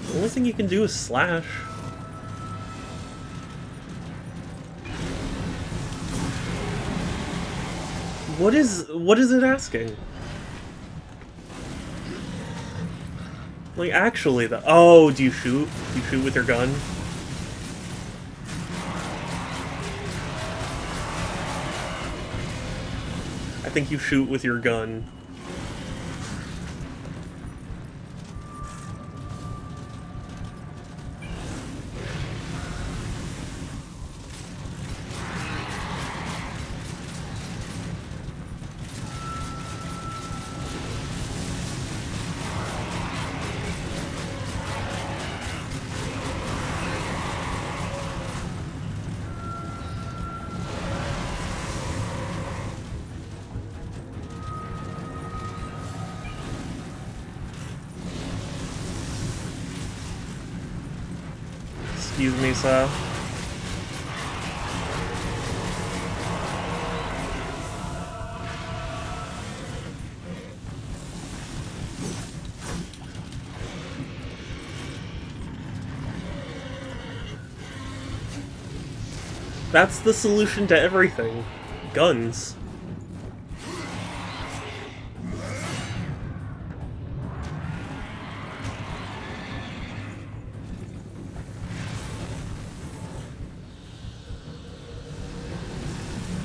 The only thing you can do is slash. What is it asking? Like, actually, oh, do you shoot? Do you shoot with your gun? I think you shoot with your gun. Excuse me, sir. That's the solution to everything. Guns.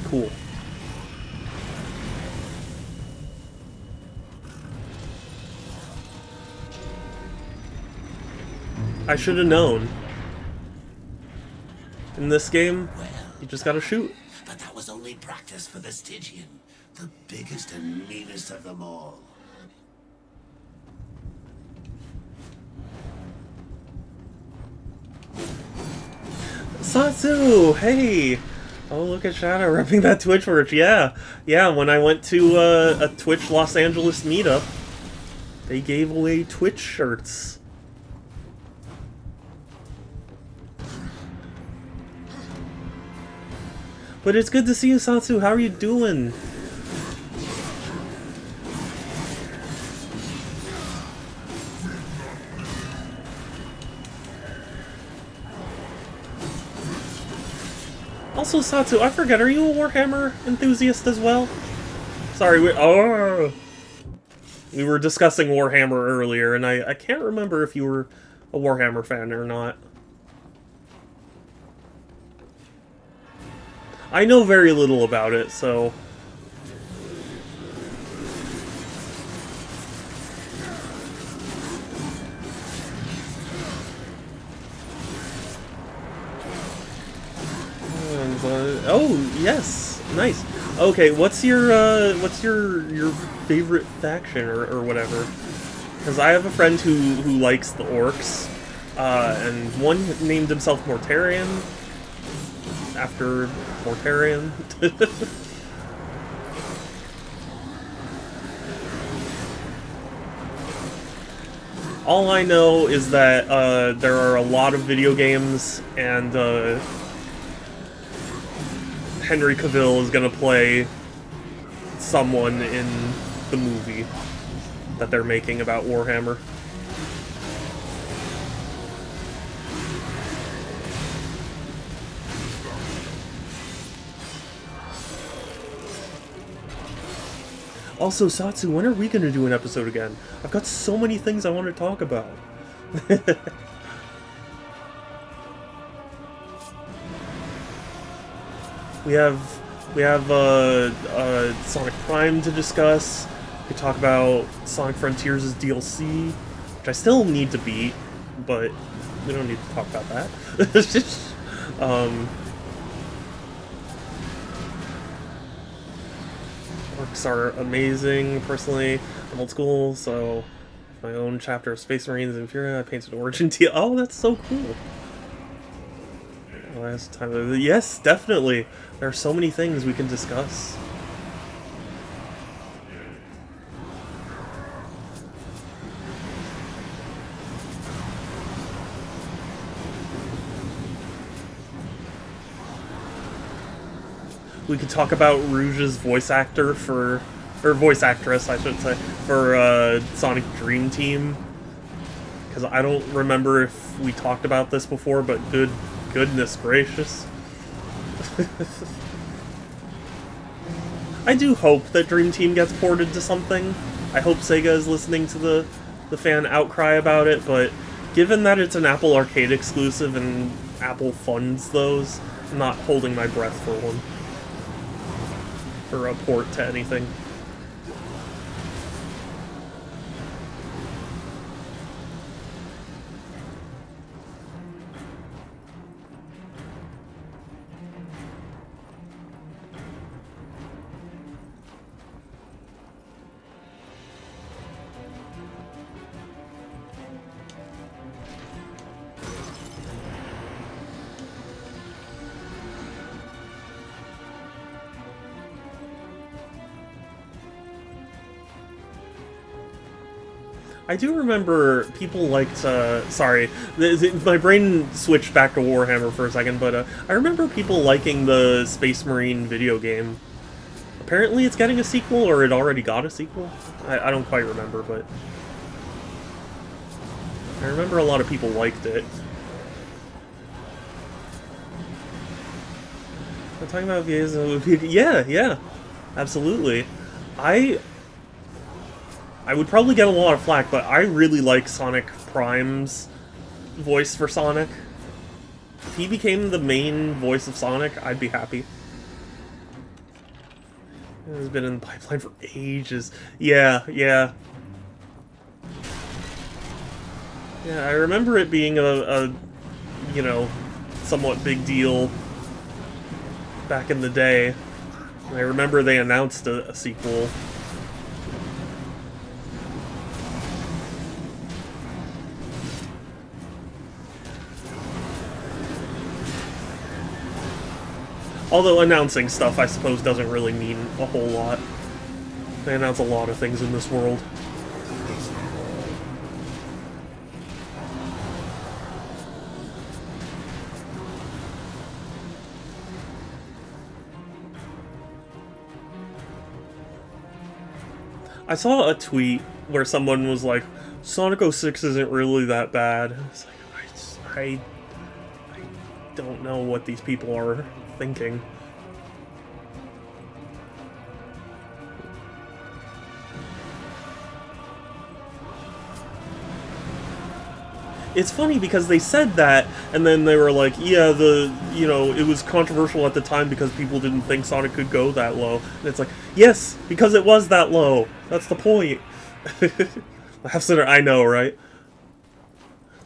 Cool. I should have known. In this game, you just gotta shoot. But that was only practice for the Stygian, the biggest and meanest of them all. Satsu! Hey! Oh, look at Shadow repping that Twitch merch. Yeah, yeah, when I went to a Twitch Los Angeles meetup, they gave away Twitch shirts. But it's good to see you, Satsu. How are you doing? Also, Satsu, I forget, are you a Warhammer enthusiast as well? Sorry, we were discussing Warhammer earlier, and I can't remember if you were a Warhammer fan or not. I know very little about it, so... oh, yes! Nice. Okay, what's your favorite faction or whatever? Because I have a friend who likes the orcs, and one named himself Mortarion, after Mortarion. All I know is that there are a lot of video games, and Henry Cavill is gonna play someone in the movie that they're making about Warhammer. Also, Satsu, when are we gonna do an episode again? I've got so many things I want to talk about. We have Sonic Prime to discuss. We could talk about Sonic Frontiers' DLC, which I still need to beat, but we don't need to talk about that. Orcs are amazing. Personally, I'm old school, so my own chapter of Space Marines and Fury, I painted Origin TL. Oh, that's so cool. Last time, yes, definitely. There are so many things we can discuss. We could talk about Rouge's voice actor or voice actress, I should say, for Sonic Dream Team. Because I don't remember if we talked about this before, but goodness gracious. I do hope that Dream Team gets ported to something. I hope Sega is listening to the fan outcry about it, but given that it's an Apple Arcade exclusive and Apple funds those, I'm not holding my breath for one. For a port to anything. I do remember people liked, sorry, my brain switched back to Warhammer for a second, but I remember people liking the Space Marine video game. Apparently it's getting a sequel, or it already got a sequel? I don't quite remember, but I remember a lot of people liked it. I'm talking about VAs, yeah, absolutely. I would probably get a lot of flack, but I really like Sonic Prime's voice for Sonic. If he became the main voice of Sonic, I'd be happy. It's been in the pipeline for ages. Yeah. Yeah, I remember it being a you know, somewhat big deal back in the day. I remember they announced a sequel. Although announcing stuff, I suppose, doesn't really mean a whole lot. They announce a lot of things in this world. I saw a tweet where someone was like, Sonic 06 isn't really that bad. It's like, I don't know what these people are thinking. It's funny because they said that, and then they were like, yeah, it was controversial at the time because people didn't think Sonic could go that low. And it's like, yes, because it was that low. That's the point. I know, right?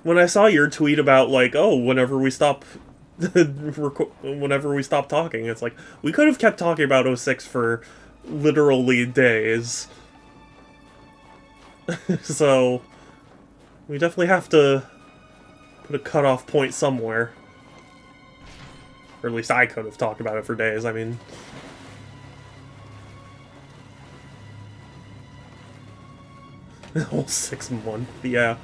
When I saw your tweet about, like, oh, whenever we stop talking, it's like, we could have kept talking about 06 for literally days. So, we definitely have to put a cutoff point somewhere. Or at least I could have talked about it for days, I mean. The whole 6 month, yeah.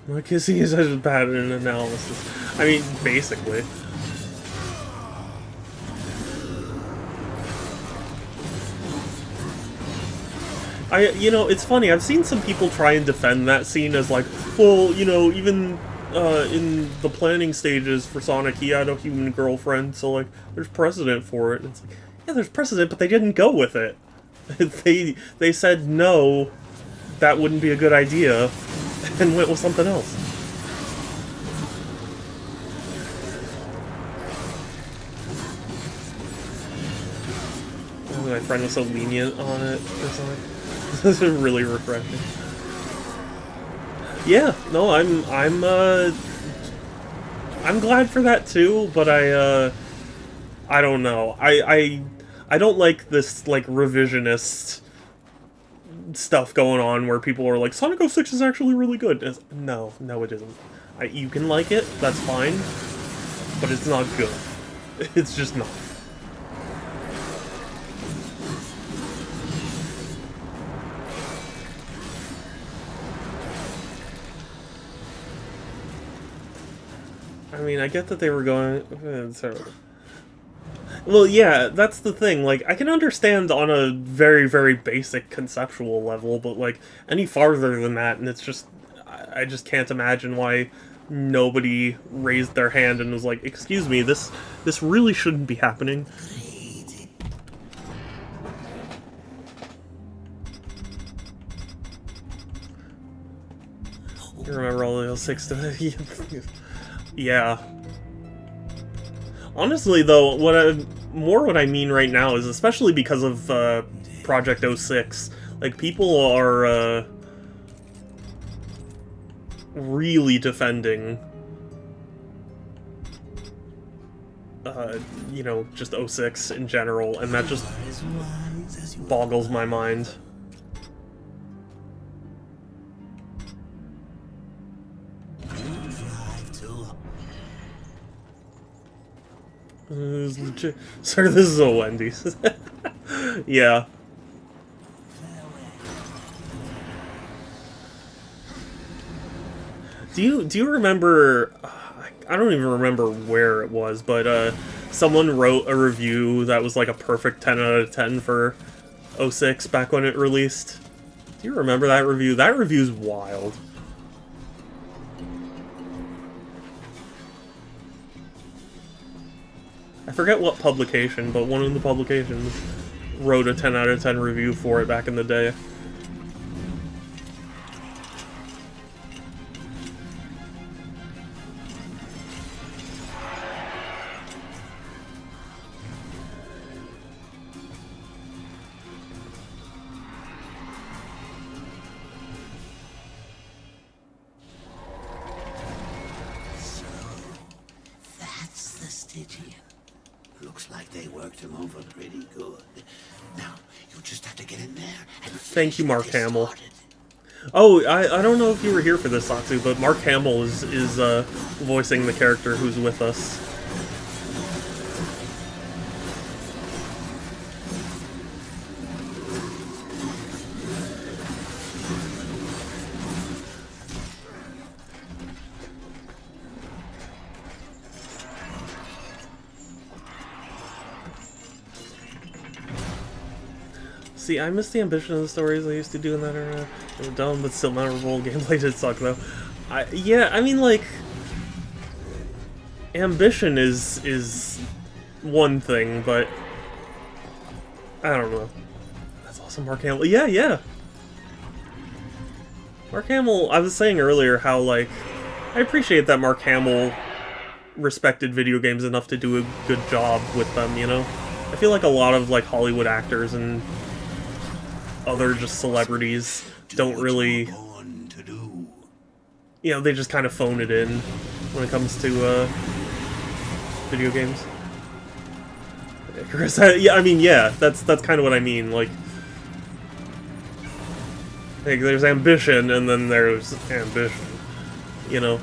Like, kissing is such a bad an analysis. I mean, basically. It's funny, I've seen some people try and defend that scene as like, well, even in the planning stages for Sonic, he had a human girlfriend, so, like, there's precedent for it. And it's like, yeah, there's precedent, but they didn't go with it. They said, no, that wouldn't be a good idea, and went with something else. My friend was so lenient on it or something. This is really refreshing. Yeah, no, I'm glad for that too, but I don't know. I don't like this, like, revisionist stuff going on where people are like, Sonic 06 is actually really good. No, it isn't. You can like it, that's fine, but it's not good. It's just not. I mean, I get that they were going... Well, yeah, that's the thing. Like, I can understand on a very, very basic conceptual level, but, like, any farther than that, and it's just... I just can't imagine why nobody raised their hand and was like, excuse me, this really shouldn't be happening. You remember all the 06 to... Yeah. Honestly, though, what I mean right now is, especially because of Project 06, like, people are really defending, just 06 in general, and that just boggles my mind. Sir, this is a Wendy's. Yeah. Do you remember? I don't even remember where it was, but someone wrote a review that was like a perfect 10 out of 10 for 06 back when it released. Do you remember that review? That review's wild. I forget what publication, but one of the publications wrote a 10 out of 10 review for it back in the day. That's the Stygian. Looks like they worked him over pretty good. Now, you just have to get in there and thank you, Mark Hamill. Oh, I don't know if you were here for this, Satsu, but Mark Hamill is voicing the character who's with us. See, I miss the ambition of the stories I used to do in that era. They were dumb, but still memorable. Gameplay did suck, though. Yeah, I mean, like... Ambition is one thing, but... I don't know. That's also Mark Hamill. Yeah, yeah! Mark Hamill, I was saying earlier how, like... I appreciate that Mark Hamill respected video games enough to do a good job with them, you know? I feel like a lot of, like, Hollywood actors and other just celebrities don't really, you know, they just kind of phone it in when it comes to video games. Chris, yeah, I mean, yeah, that's kind of what I mean. Like there's ambition and then there's ambition, you know.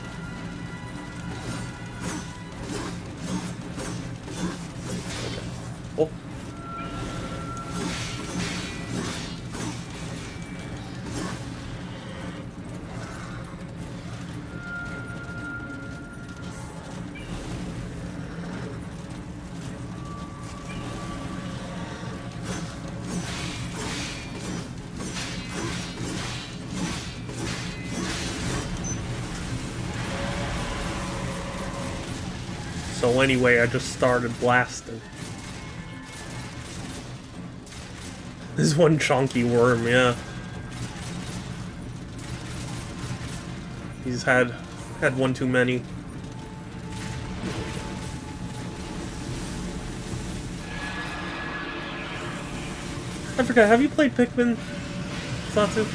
Okay. Oh. So anyway, I just started blasting. This one chonky worm, yeah. He's had one too many. I forgot, have you played Pikmin, Satsu?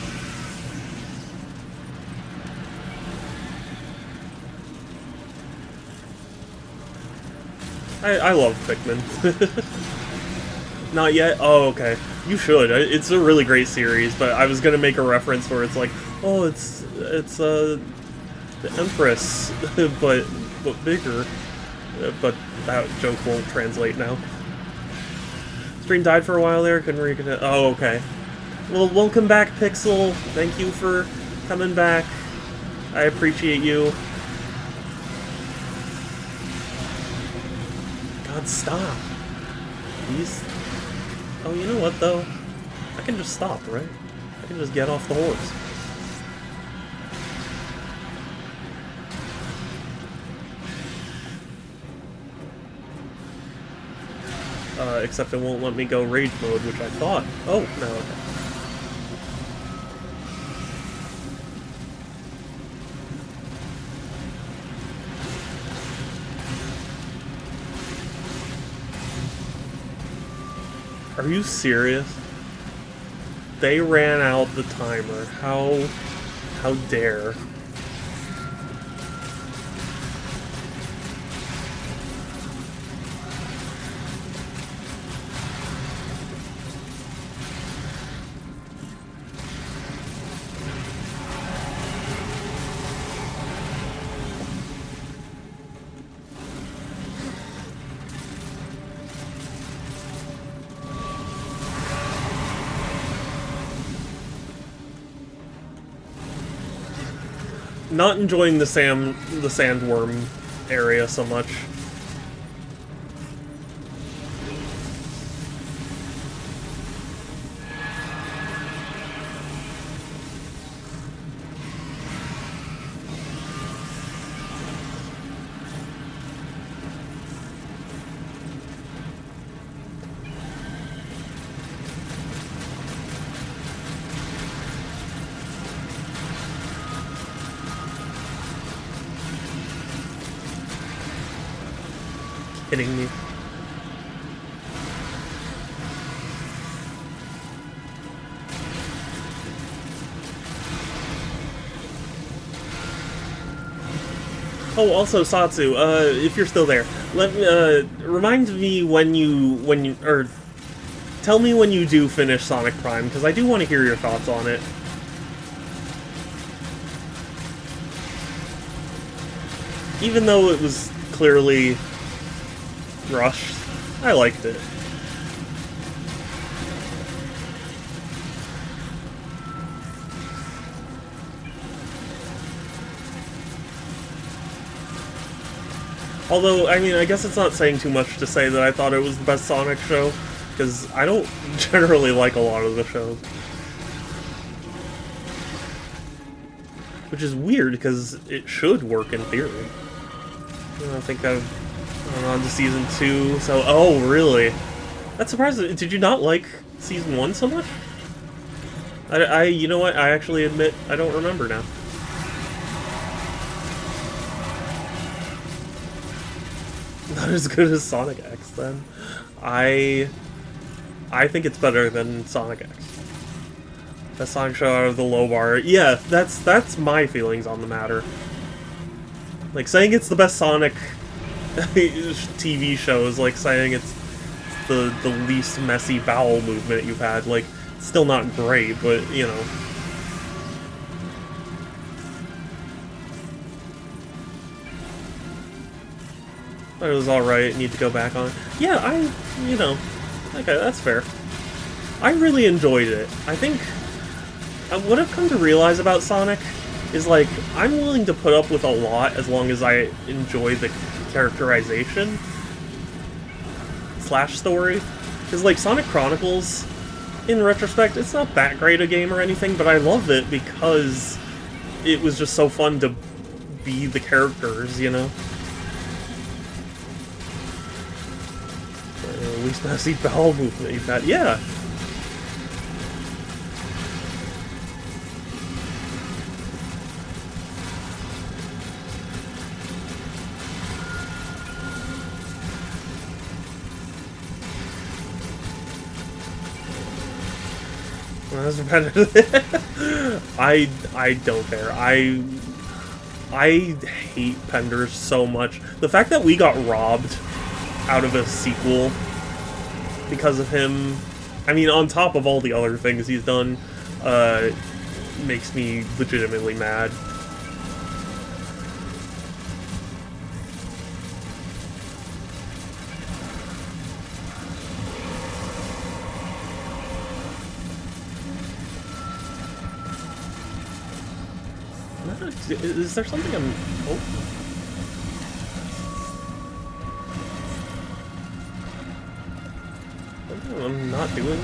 I love Pikmin. Not yet? Oh, okay. You should. It's a really great series, but I was gonna make a reference where it's like, oh, it's the Empress, but bigger. But that joke won't translate now. Stream died for a while there, couldn't reconnect. Oh, okay. Well, welcome back, Pixel. Thank you for coming back. I appreciate you. God, stop. Please. Oh, you know what, though? I can just stop, right? I can just get off the horse. Except it won't let me go rage mode, which I thought. Oh, no, okay. Are you serious? They ran out the timer. How dare. Not enjoying the sandworm area so much. Kidding me. Oh, also Satsu, if you're still there, let me remind me when you or tell me when you do finish Sonic Prime, because I do want to hear your thoughts on it. even though it was clearly rushed, I liked it. Although, I mean, I guess it's not saying too much to say that I thought it was the best Sonic show, because I don't generally like a lot of the shows. Which is weird, because it should work in theory. I think I'm on to Season 2, so... Oh, really? That's surprising. Did you not like Season 1 so much? You know what? I actually admit I don't remember now. Not as good as Sonic X, then. I think it's better than Sonic X. Best Sonic show out of the low bar. Yeah, that's my feelings on the matter. Like, saying it's the best Sonic TV show is like saying it's the least messy bowel movement you've had. Like, it's still not great, but, you know. It was alright, need to go back on it. Yeah, you know, okay, that's fair. I really enjoyed it. I think, what I've come to realize about Sonic is, like, I'm willing to put up with a lot as long as I enjoy the characterization / story. Because, like, Sonic Chronicles, in retrospect, it's not that great a game or anything, but I love it because it was just so fun to be the characters, you know? Least messy bowel movement you've had. Yeah. That's repetitive. I don't care. I hate Penders so much. The fact that we got robbed out of a sequel because of him, I mean, on top of all the other things he's done, makes me legitimately mad. Is there something I'm... Oh. Something I'm not doing?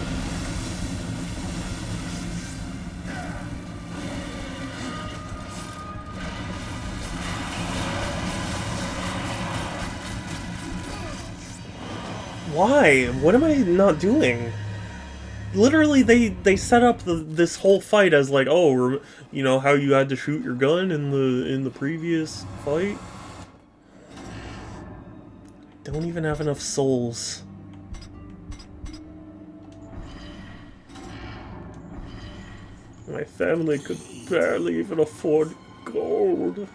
Why? What am I not doing? Literally, they set up this whole fight as like, oh, you know how you had to shoot your gun in the previous fight. Don't even have enough souls. My family could barely even afford gold.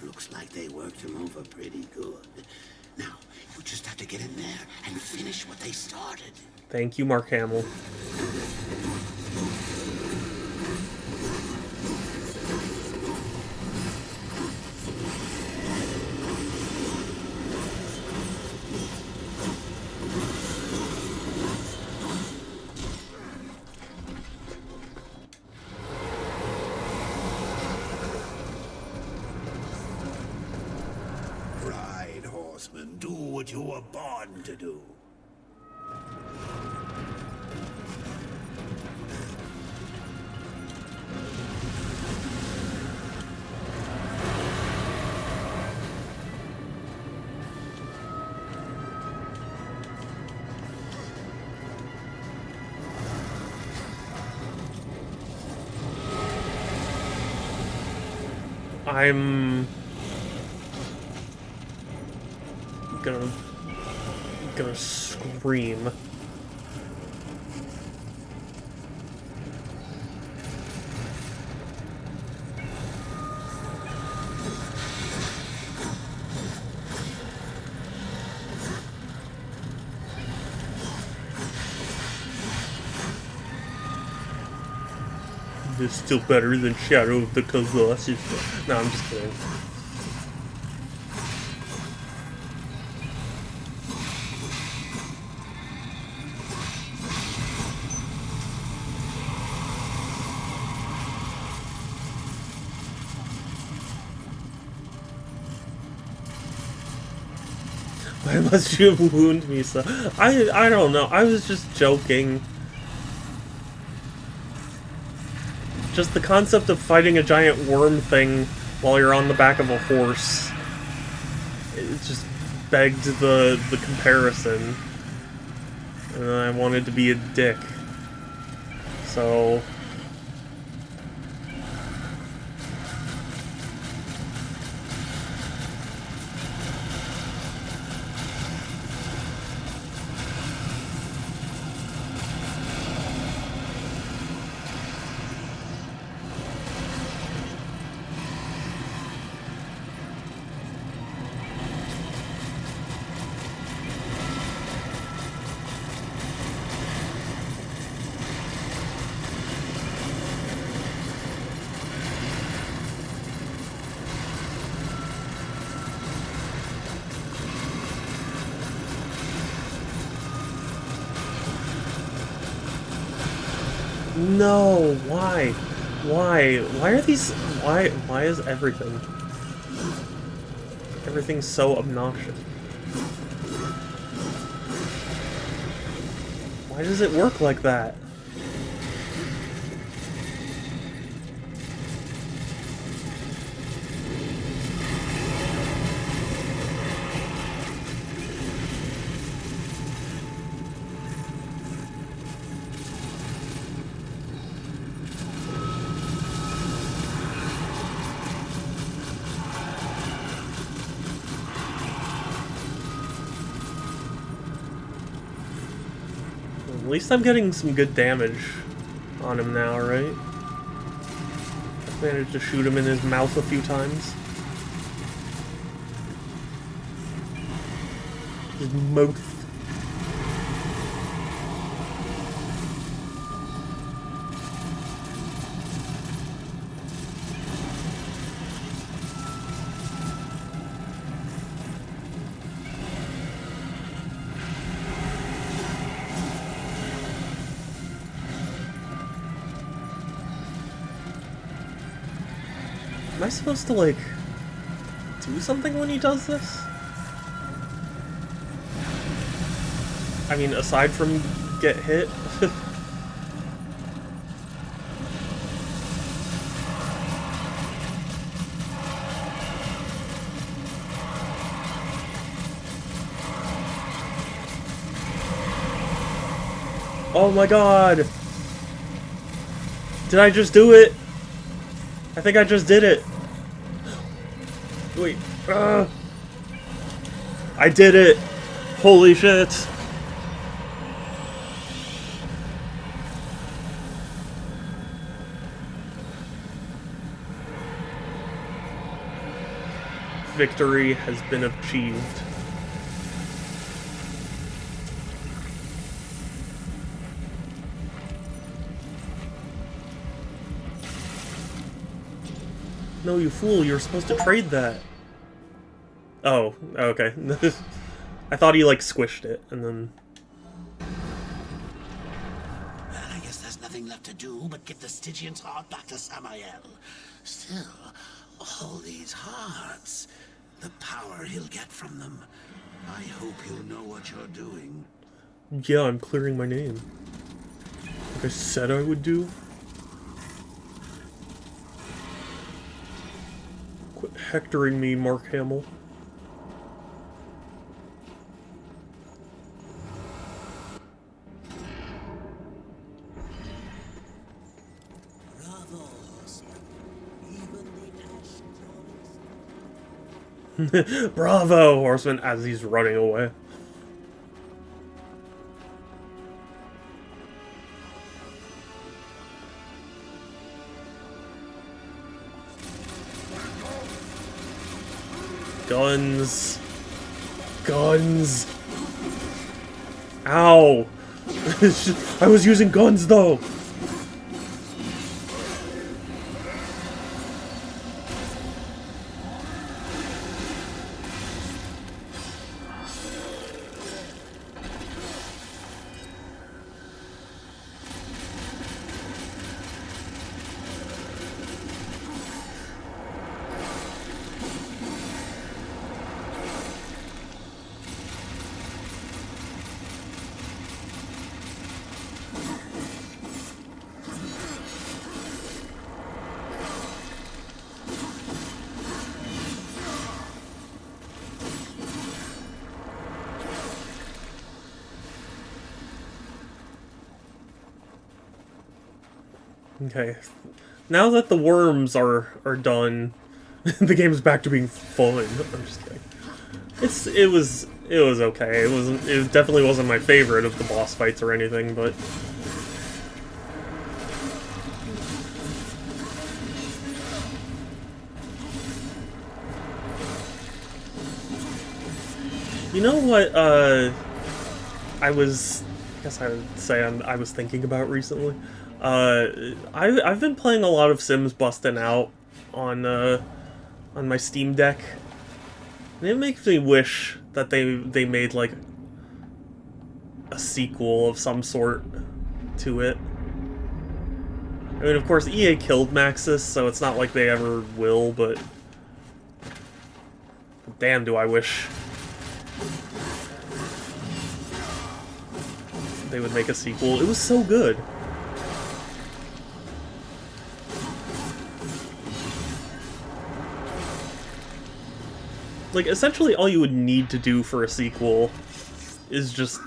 Looks like they worked him over pretty good. Now, you just have to get in there and finish what they started. Thank you, Mark Hamill. Do what you were born to do. I'm gonna scream. is still better than Shadow of the Colossus. No, I'm just kidding. Why must you wound me so? I don't know. I was just joking. Just the concept of fighting a giant worm thing while you're on the back of a horse. It just begged the comparison. And I wanted to be a dick. So... No, why? Why? Why are these... Why is everything... Everything's so obnoxious? Why does it work like that? At least I'm getting some good damage on him now, right? I've managed to shoot him in his mouth a few times. His mouth. Am I supposed to, like, do something when he does this? I mean, aside from get hit? Oh my god! Did I just do it? I think I just did it. Wait. I did it. Holy shit. Victory has been achieved. No, you fool, you're supposed to trade that. Oh, okay. I thought he, like, squished it, and then... Well, I guess there's nothing left to do but get the Stygian's heart back to Samael. Still, all these hearts, the power he'll get from them. I hope you'll know what you're doing. Yeah, I'm clearing my name. Like I said I would do. Quit hectoring me, Mark Hamill. Bravo, horseman, as he's running away. Guns. Guns. Ow. I was using guns, though. Okay. Now that the worms are done, the game's back to being fun. I'm just kidding. It was okay. It definitely wasn't my favorite of the boss fights or anything, but you know what I guess I would say I was thinking about recently. I've been playing a lot of Sims Bustin' Out on my Steam Deck. And it makes me wish that they made, like, a sequel of some sort to it. I mean, of course, EA killed Maxis, so it's not like they ever will, but damn, do I wish they would make a sequel. It was so good. Like, essentially all you would need to do for a sequel is just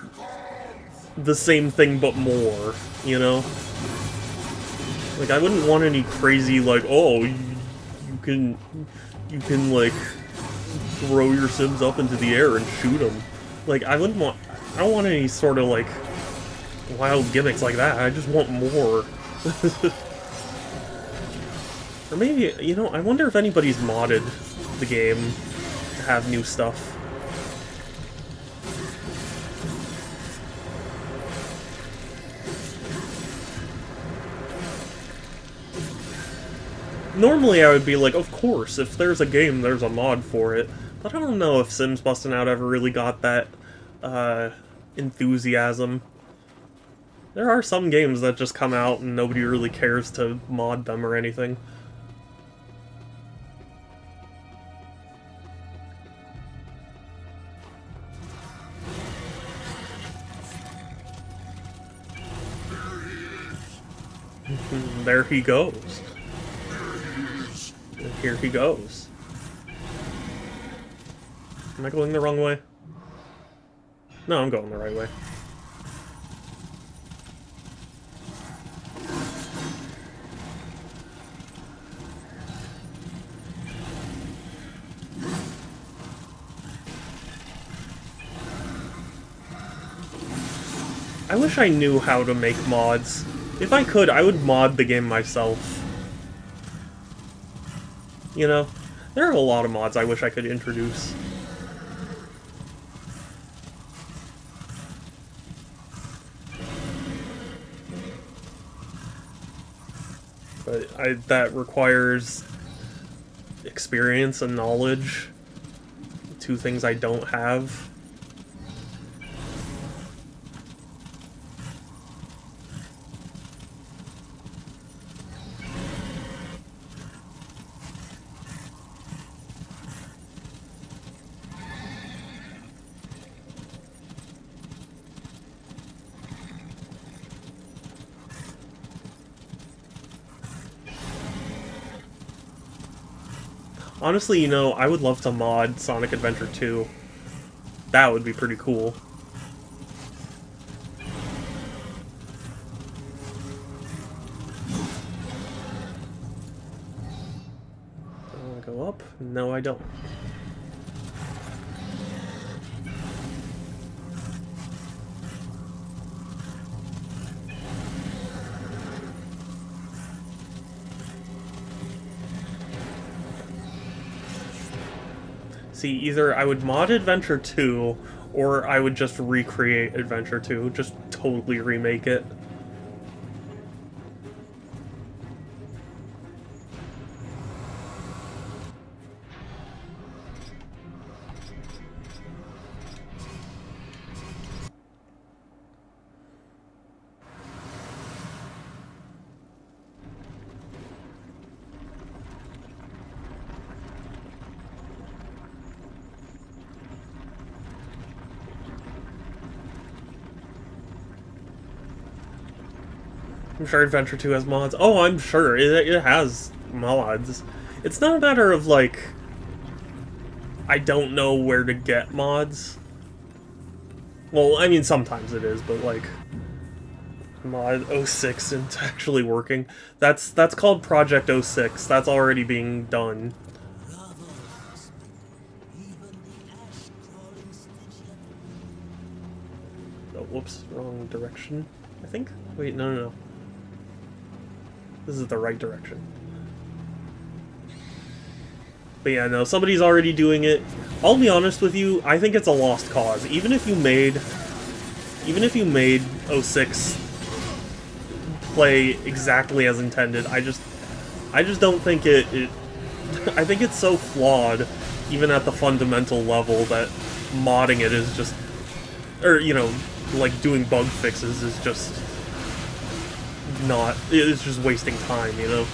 the same thing but more, you know? Like, I wouldn't want any crazy, like, oh, you can, like, throw your Sims up into the air and shoot them. Like, I don't want any sort of, like, wild gimmicks like that. I just want more. Or maybe, you know, I wonder if anybody's modded the game have new stuff. Normally I would be like, of course, if there's a game, there's a mod for it. But I don't know if Sims Bustin' Out ever really got that enthusiasm. There are some games that just come out and nobody really cares to mod them or anything. There he goes. And here he goes. Am I going the wrong way? No, I'm going the right way. I wish I knew how to make mods. If I could, I would mod the game myself. You know? There are a lot of mods I wish I could introduce. But that requires experience and knowledge. Two things I don't have. Honestly, you know, I would love to mod Sonic Adventure 2. That would be pretty cool. Do I want to go up? No, I don't. See, either I would mod Adventure 2, or I would just recreate Adventure 2, just totally remake it. I'm sure Adventure 2 has mods. Oh, I'm sure. It has mods. It's not a matter of, like, I don't know where to get mods. Well, I mean, sometimes it is, but, like, mod 06 into actually working. That's called Project 06. That's already being done. Oh, whoops, wrong direction, I think? Wait, no. This is the right direction. But yeah, no, somebody's already doing it. I'll be honest with you, I think it's a lost cause. Even if you made 06 play exactly as intended, I just don't think it I think it's so flawed, even at the fundamental level, that modding it is just, or, you know, like doing bug fixes is just not, it's just wasting time, you know?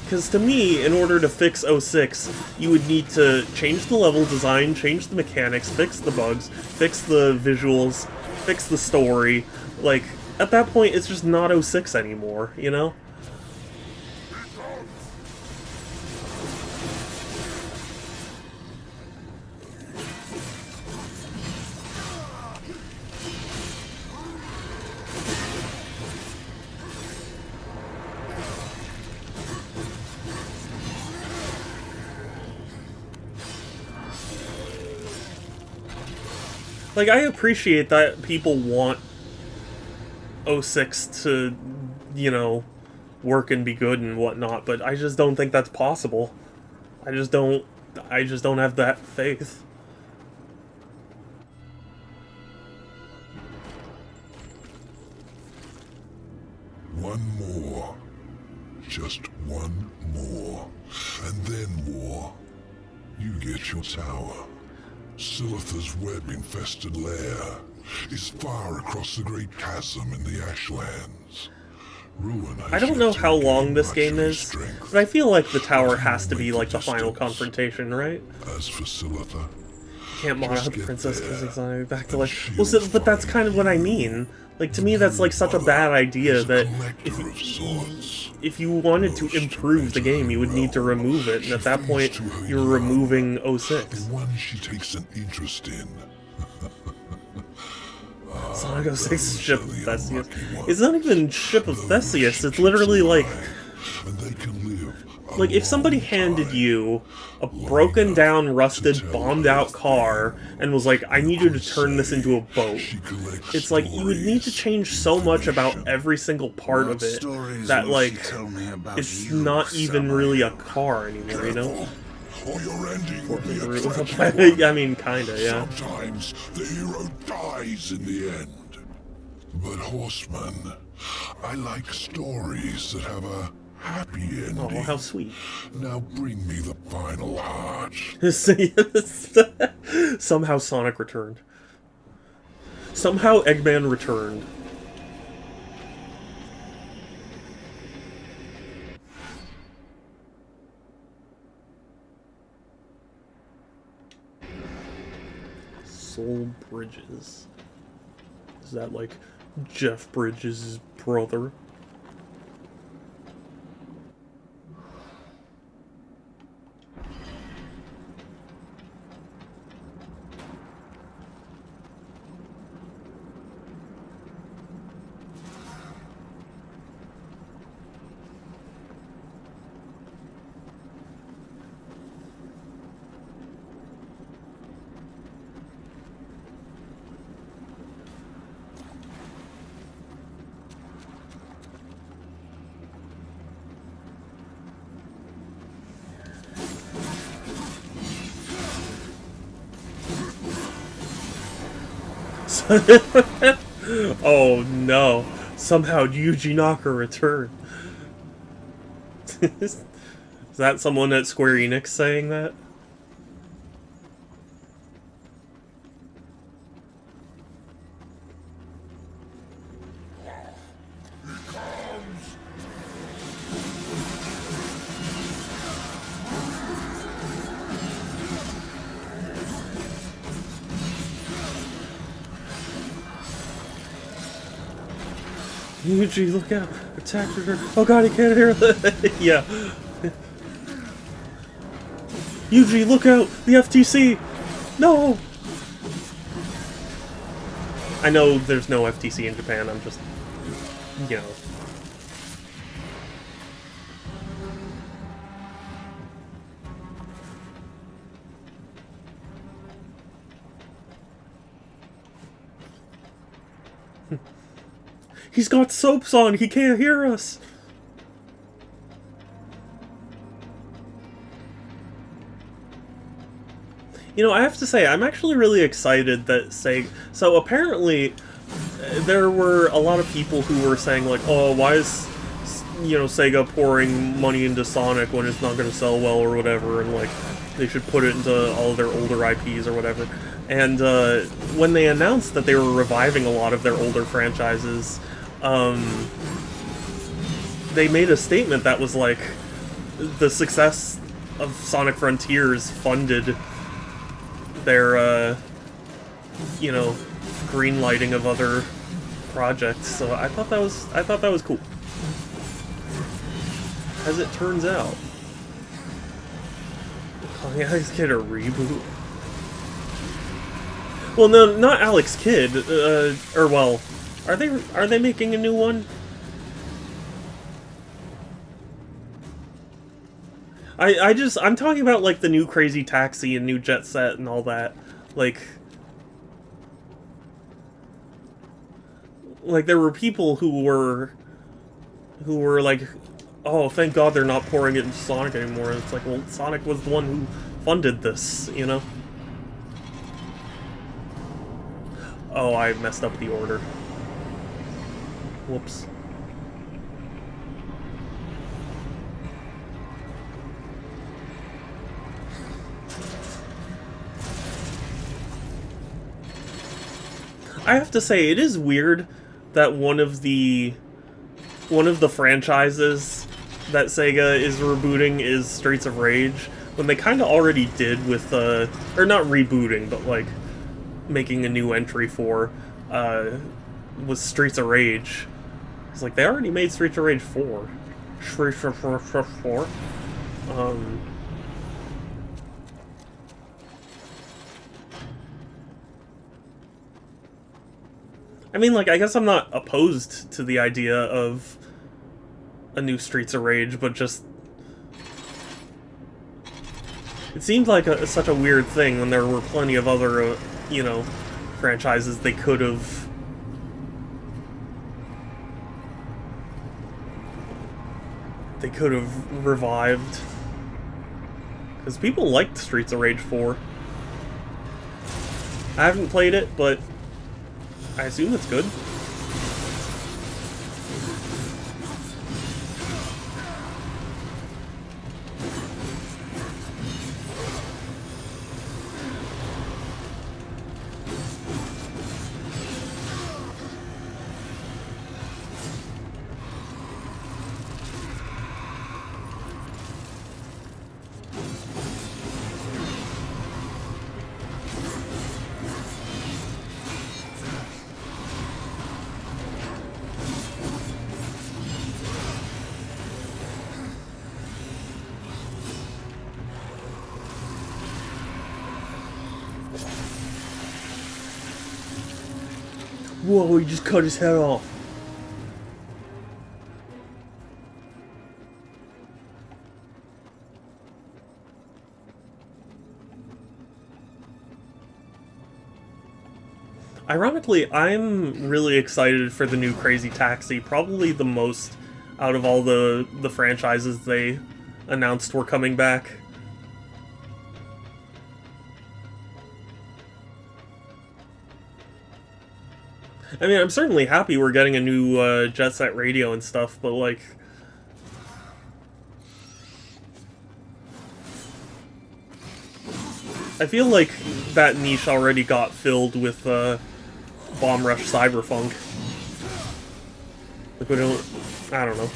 Because to me, in order to fix 06, you would need to change the level design, change the mechanics, fix the bugs, fix the visuals, fix the story. Like, at that point, it's just not 06 anymore, you know? Like, I appreciate that people want 06 to, you know, work and be good and whatnot, but I just don't think that's possible. I just don't have that faith. One more. Just one more. And then more. You get your tower. Silith's web-infested lair is far across the great chasm in the Ashlands. Ruin I don't know how long this game is, but I feel like the tower has to be like the final confrontation, right? As for Silitha, Can't mod out the princess because it's not back to life. Well, so, but that's kind of what I mean. Like, to me, that's like such a bad idea that if you wanted to improve the game, you would need to remove it, and at that point, you're removing 06. the one she takes an interest in. Sonic 06 is Ship of Theseus. It's not even Ship of Theseus, it's literally like... And they can live Like, if somebody handed you a broken down, rusted, bombed out car and was like, I need you to turn this into a boat, it's like, you would need to change so much about every single part of it that, like, it's not even really a car anymore, you know? or your ending will be a tragedy. I mean, kinda, yeah. Sometimes the hero dies in the end. But Horseman, I like stories that have a happy ending. Oh, how sweet. Now bring me the final heart. Somehow Sonic returned. Somehow Eggman returned. Soul Bridges. Is that like Jeff Bridges' brother? Oh no! Somehow Yuji Naka returned. Is that someone at Square Enix saying that? Yuji, look out! Attack her! Oh god, he can't hear that! Yeah. Yuji, look out! The FTC! No! I know there's no FTC in Japan, I'm just, you know. He's got soaps on, he can't hear us! You know, I have to say, I'm actually really excited that Sega... So apparently, there were a lot of people who were saying, like, oh, why is, you know, Sega pouring money into Sonic when it's not going to sell well or whatever, and, like, they should put it into all their older IPs or whatever. And when they announced that they were reviving a lot of their older franchises, they made a statement that was like, the success of Sonic Frontiers funded their, you know, green lighting of other projects. So I thought that was cool. As it turns out, calling Alex Kidd a reboot. Well, no, not Alex Kidd. Or well, are they making a new one? I'm talking about, like, the new Crazy Taxi and new Jet Set and all that. Like, there were people who were like, oh, thank God they're not pouring it into Sonic anymore. It's like, well, Sonic was the one who funded this, you know? Oh, I messed up the order. Whoops. I have to say, it is weird that one of the franchises that Sega is rebooting is Streets of Rage, when they kind of already did with, or not rebooting, but, like, making a new entry for, was Streets of Rage. It's like, they already made Streets of Rage 4. Streets of Rage 4. I mean, like, I guess I'm not opposed to the idea of a new Streets of Rage, but just... It seemed like such a weird thing when there were plenty of other, you know, franchises they could have... revived. Because people liked Streets of Rage 4. I haven't played it, but I assume it's good. Whoa, he just cut his head off. Ironically, I'm really excited for the new Crazy Taxi, probably the most out of all the franchises they announced were coming back. I mean, I'm certainly happy we're getting a new Jet Set Radio and stuff, but, like... I feel like that niche already got filled with Bomb Rush Cyberpunk. Like, we don't... I don't know.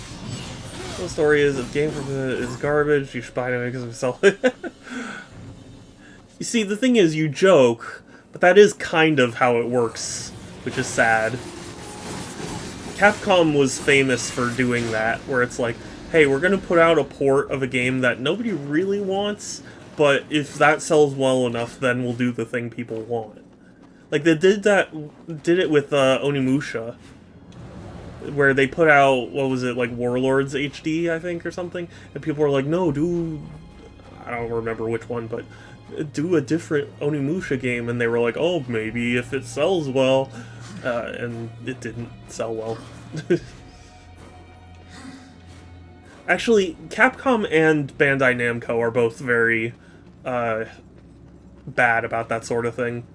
The story is, if the game is garbage, you should buy it because we sell it. You see, the thing is, you joke, but that is kind of how it works, which is sad. Capcom was famous for doing that, where it's like, hey, we're gonna put out a port of a game that nobody really wants, but if that sells well enough, then we'll do the thing people want. Like they did it with Onimusha, where they put out, what was it, like Warlords HD, I think, or something, and people were like, no, I don't remember which one, but do a different Onimusha game, and they were like, oh, maybe if it sells well, and it didn't sell well. Actually, Capcom and Bandai Namco are both very bad about that sort of thing.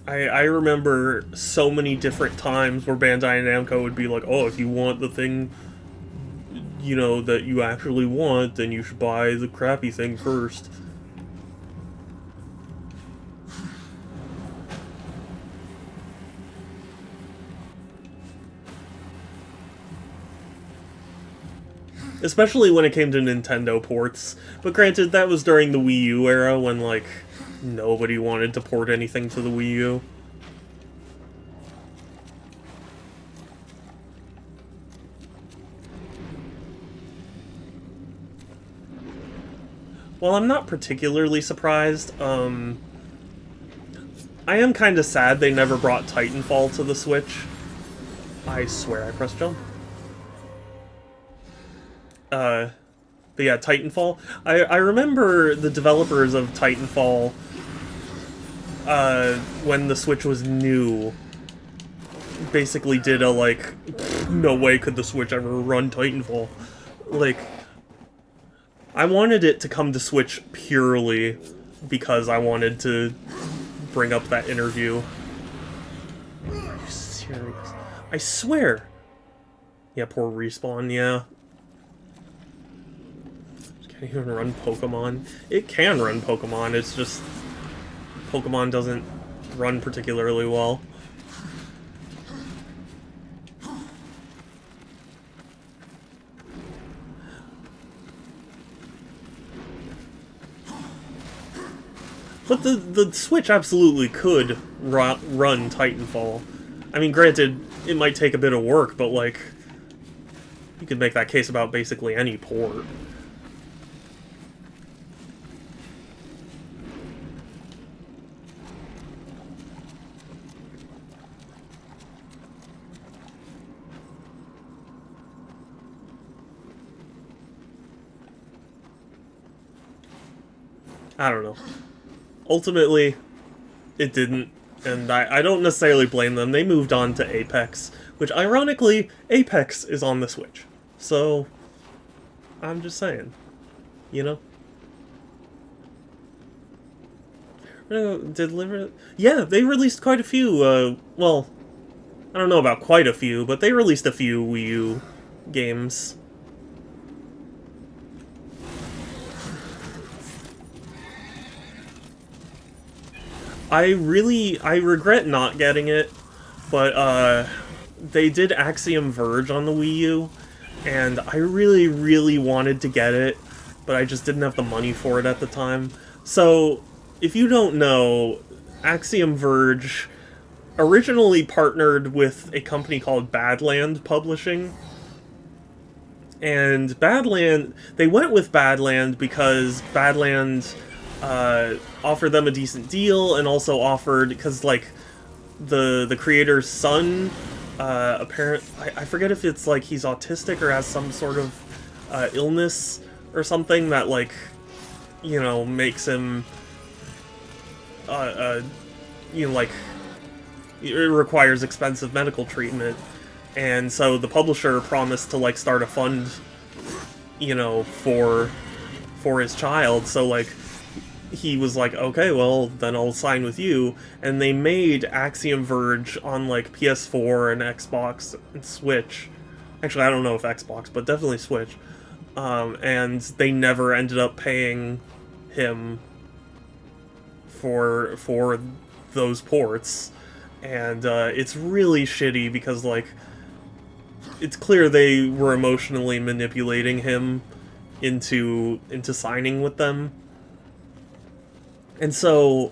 I remember so many different times where Bandai Namco would be like, oh, if you want the thing, you know, that you actually want, then you should buy the crappy thing first. Especially when it came to Nintendo ports. But granted, that was during the Wii U era when, like, nobody wanted to port anything to the Wii U. Well, I'm not particularly surprised. I am kind of sad they never brought Titanfall to the Switch. I swear I pressed jump. But yeah, Titanfall. I remember the developers of Titanfall, when the Switch was new, basically did a, like, no way could the Switch ever run Titanfall. Like, I wanted it to come to Switch purely because I wanted to bring up that interview. Are you serious? I swear! Yeah, poor Respawn, yeah. Can't even run Pokemon. It can run Pokemon, it's just Pokemon doesn't run particularly well. But the Switch absolutely could run Titanfall. I mean, granted, it might take a bit of work, but, like, you could make that case about basically any port. I don't know. Ultimately, it didn't, and I don't necessarily blame them. They moved on to Apex, which, ironically, Apex is on the Switch. So, I'm just saying, you know? Yeah, they released quite a few, well, I don't know about quite a few, but they released a few Wii U games. I regret not getting it, but, they did Axiom Verge on the Wii U, and I really, really wanted to get it, but I just didn't have the money for it at the time. So, if you don't know, Axiom Verge originally partnered with a company called Badland Publishing, and they went with Badland because Badland offered them a decent deal, and also offered, because, like, the creator's son, I forget if it's, like, he's autistic or has some sort of illness or something that, like, you know, makes him, you know, like, it requires expensive medical treatment, and so the publisher promised to, like, start a fund, you know, for his child, so, like, he was like, okay, well, then I'll sign with you, and they made Axiom Verge on, like, PS4 and Xbox and Switch. Actually, I don't know if Xbox, but definitely Switch. And they never ended up paying him for those ports, and it's really shitty because, like, it's clear they were emotionally manipulating him into signing with them. And so,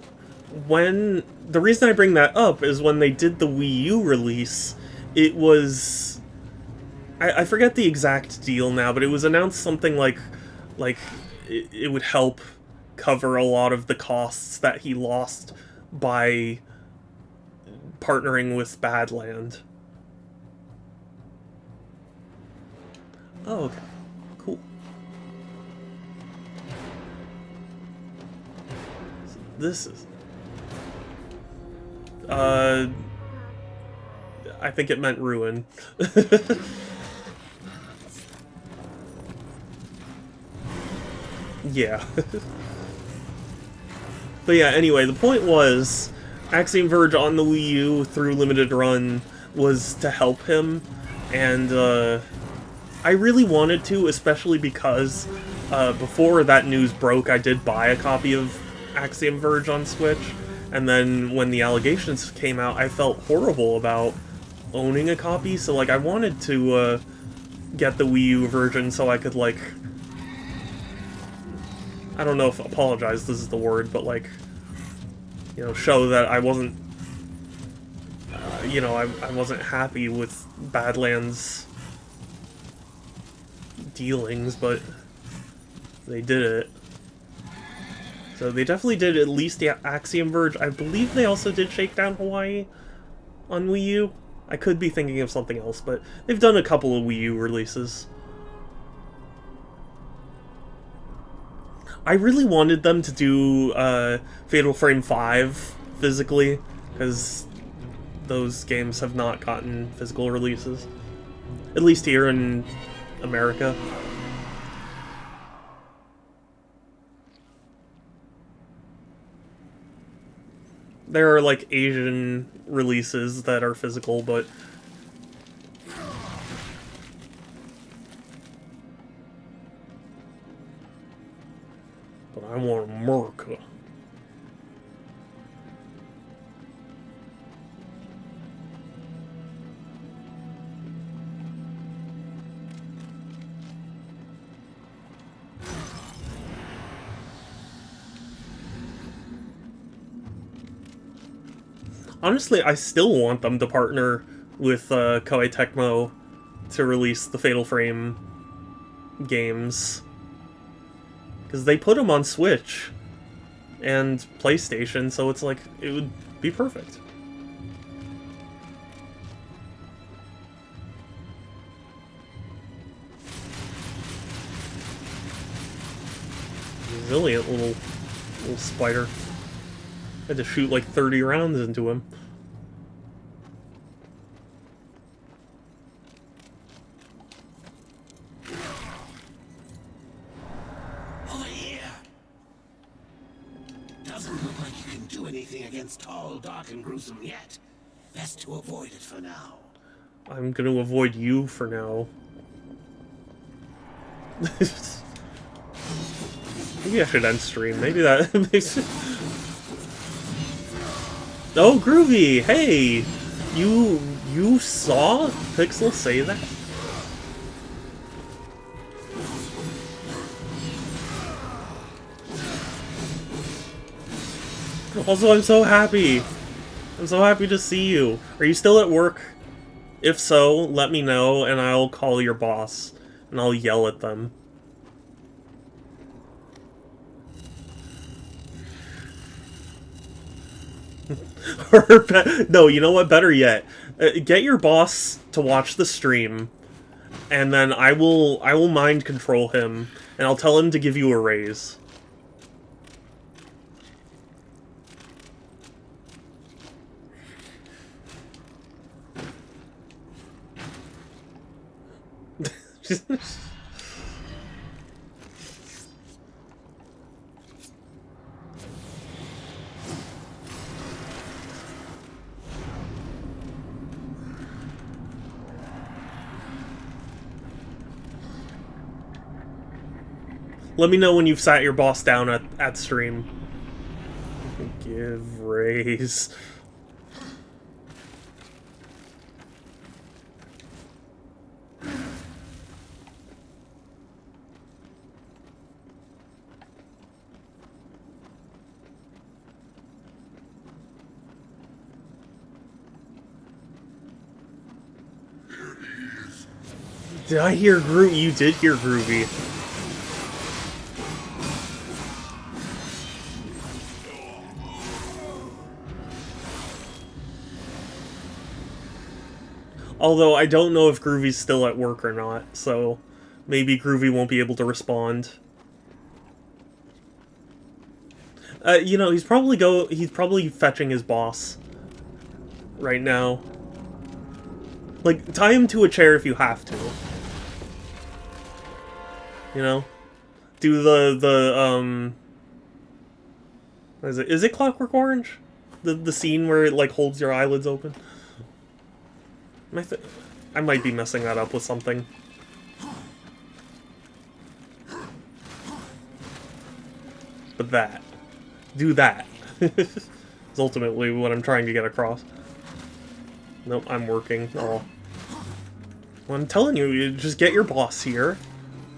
when the reason I bring that up is when they did the Wii U release, it was I forget the exact deal now, but it was announced something like it would help cover a lot of the costs that he lost by partnering with Badland. Oh, okay. Cool. So this is... I think it meant ruin. Yeah. But yeah, anyway, the point was, Axiom Verge on the Wii U through Limited Run was to help him, and I really wanted to, especially because before that news broke, I did buy a copy of Axiom Verge on Switch, and then when the allegations came out, I felt horrible about owning a copy, so like I wanted to get the Wii U version so I could, like, I don't know if apologize this is the word, but like, you know, show that I wasn't, you know, I wasn't happy with Badlands' dealings, but they did it. So they definitely did at least the Axiom Verge. I believe they also did Shakedown Hawaii on Wii U. I could be thinking of something else, but they've done a couple of Wii U releases. I really wanted them to do Fatal Frame 5 physically, because those games have not gotten physical releases. At least here in America. There are, like, Asian releases that are physical, but... But I want America. Honestly, I still want them to partner with Koei Tecmo to release the Fatal Frame games. Because they put them on Switch and PlayStation, so it's like, it would be perfect. Resilient little spider. Had to shoot like 30 rounds into him. Over here! Doesn't look like you can do anything against tall, dark, and gruesome yet. Best to avoid it for now. I'm gonna avoid you for now. Maybe I should end stream. Maybe that makes it... Oh, Groovy! Hey! You saw Pixel say that? Also, I'm so happy! I'm so happy to see you. Are you still at work? If so, let me know, and I'll call your boss, and I'll yell at them. No, you know what? Better yet, get your boss to watch the stream, and then I will mind control him, and I'll tell him to give you a raise. Let me know when you've sat your boss down at stream. Give raise. Did I hear Groovy? You did hear Groovy. Although I don't know if Groovy's still at work or not, so maybe Groovy won't be able to respond. You know, he's probably fetching his boss right now. Like, tie him to a chair if you have to. You know? Do is it Clockwork Orange? The scene where it, like, holds your eyelids open? I might be messing that up with something. But that. Do that. Is ultimately what I'm trying to get across. Nope, I'm working. Oh. Well, I'm telling you, you just get your boss here,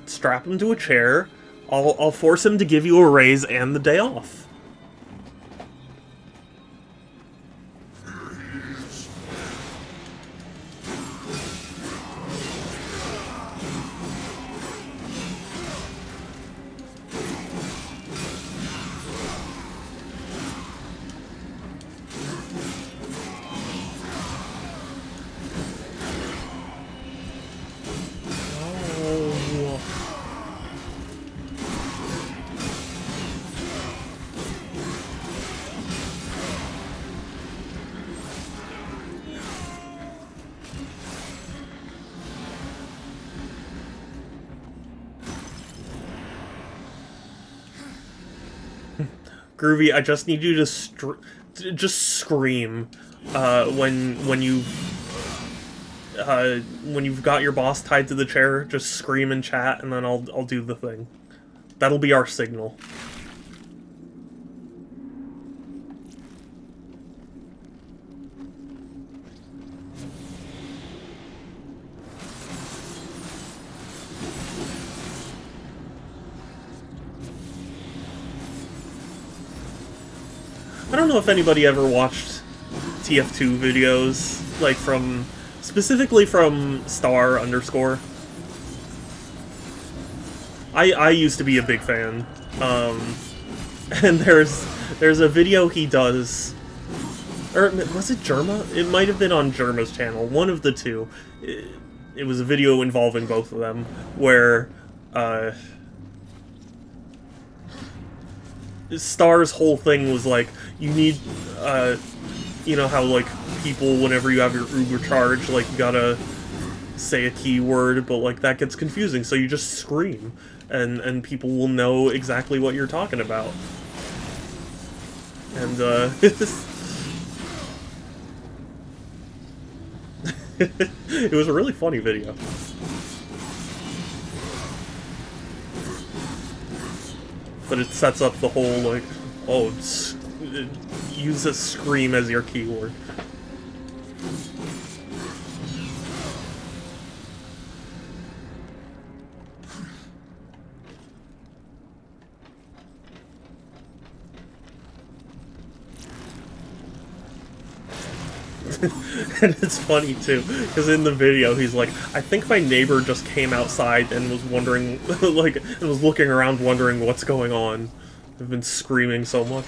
strap him to a chair, I'll force him to give you a raise and the day off. Groovy, I just need you to just scream when you've got your boss tied to the chair. Just scream and chat, and then I'll do the thing. That'll be our signal. I don't know if anybody ever watched TF2 videos, like specifically from Star _. I used to be a big fan, and there's a video he does, or was it Germa? It might have been on Germa's channel, one of the two. It was a video involving both of them, where Star's whole thing was like, you need, you know how, like, people, whenever you have your Uber charge, like, you gotta say a keyword, but, like, that gets confusing, so you just scream, and people will know exactly what you're talking about. And, it was a really funny video. But it sets up the whole, like, oh, use a scream as your keyword. And it's funny too, because in the video he's like, I think my neighbor just came outside and was wondering, like, and was looking around wondering what's going on. I've been screaming so much.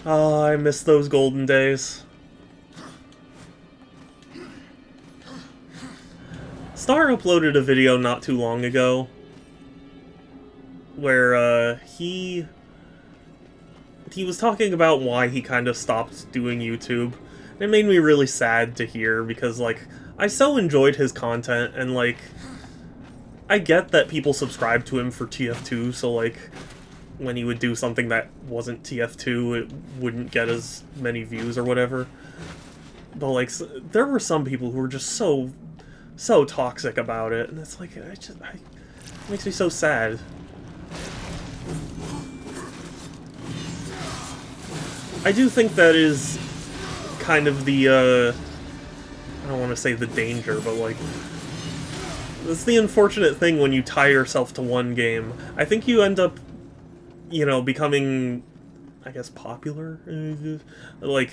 Oh, I miss those golden days. Star uploaded a video not too long ago where he was talking about why he kind of stopped doing YouTube. It made me really sad to hear because, like, I so enjoyed his content, and, like, I get that people subscribe to him for TF2, so, like, when he would do something that wasn't TF2, it wouldn't get as many views or whatever. But, like, there were some people who were just so toxic about it, and it's like, it makes me so sad. I do think that is kind of the, I don't want to say the danger, but, like, that's the unfortunate thing when you tie yourself to one game. I think you end up, you know, becoming, I guess, popular? Like,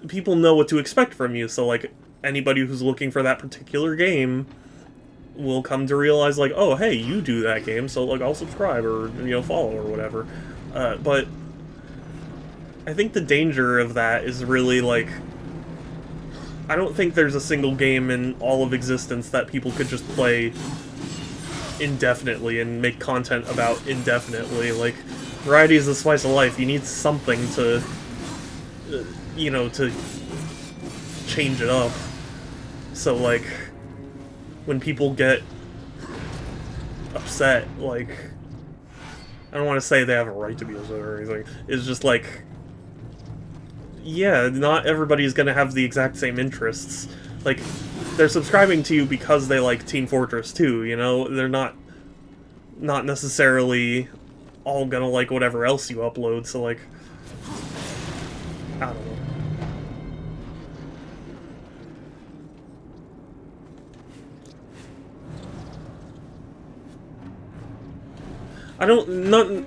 people know what to expect from you, so, like, anybody who's looking for that particular game will come to realize, like, oh, hey, you do that game, so, like, I'll subscribe, or, you know, follow, or whatever. But I think the danger of that is really, like, I don't think there's a single game in all of existence that people could just play indefinitely and make content about indefinitely. Like, variety is the spice of life. You need something to, you know, to change it up. So, like, when people get upset, like, I don't want to say they have a right to be upset or anything. It's just like, yeah, not everybody's gonna have the exact same interests. Like, they're subscribing to you because they like Team Fortress 2, you know? They're not necessarily all gonna like whatever else you upload, so, like, I don't know.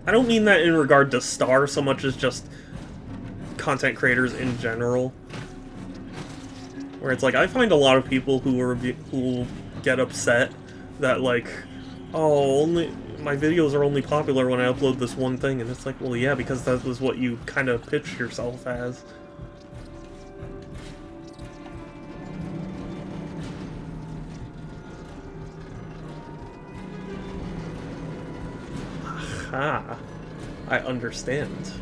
I don't mean that in regard to Star so much as just content creators in general. Where it's like, I find a lot of people who get upset that, like, oh, only my videos are only popular when I upload this one thing, and it's like, well, yeah, because that was what you kind of pitched yourself as. Aha, I understand.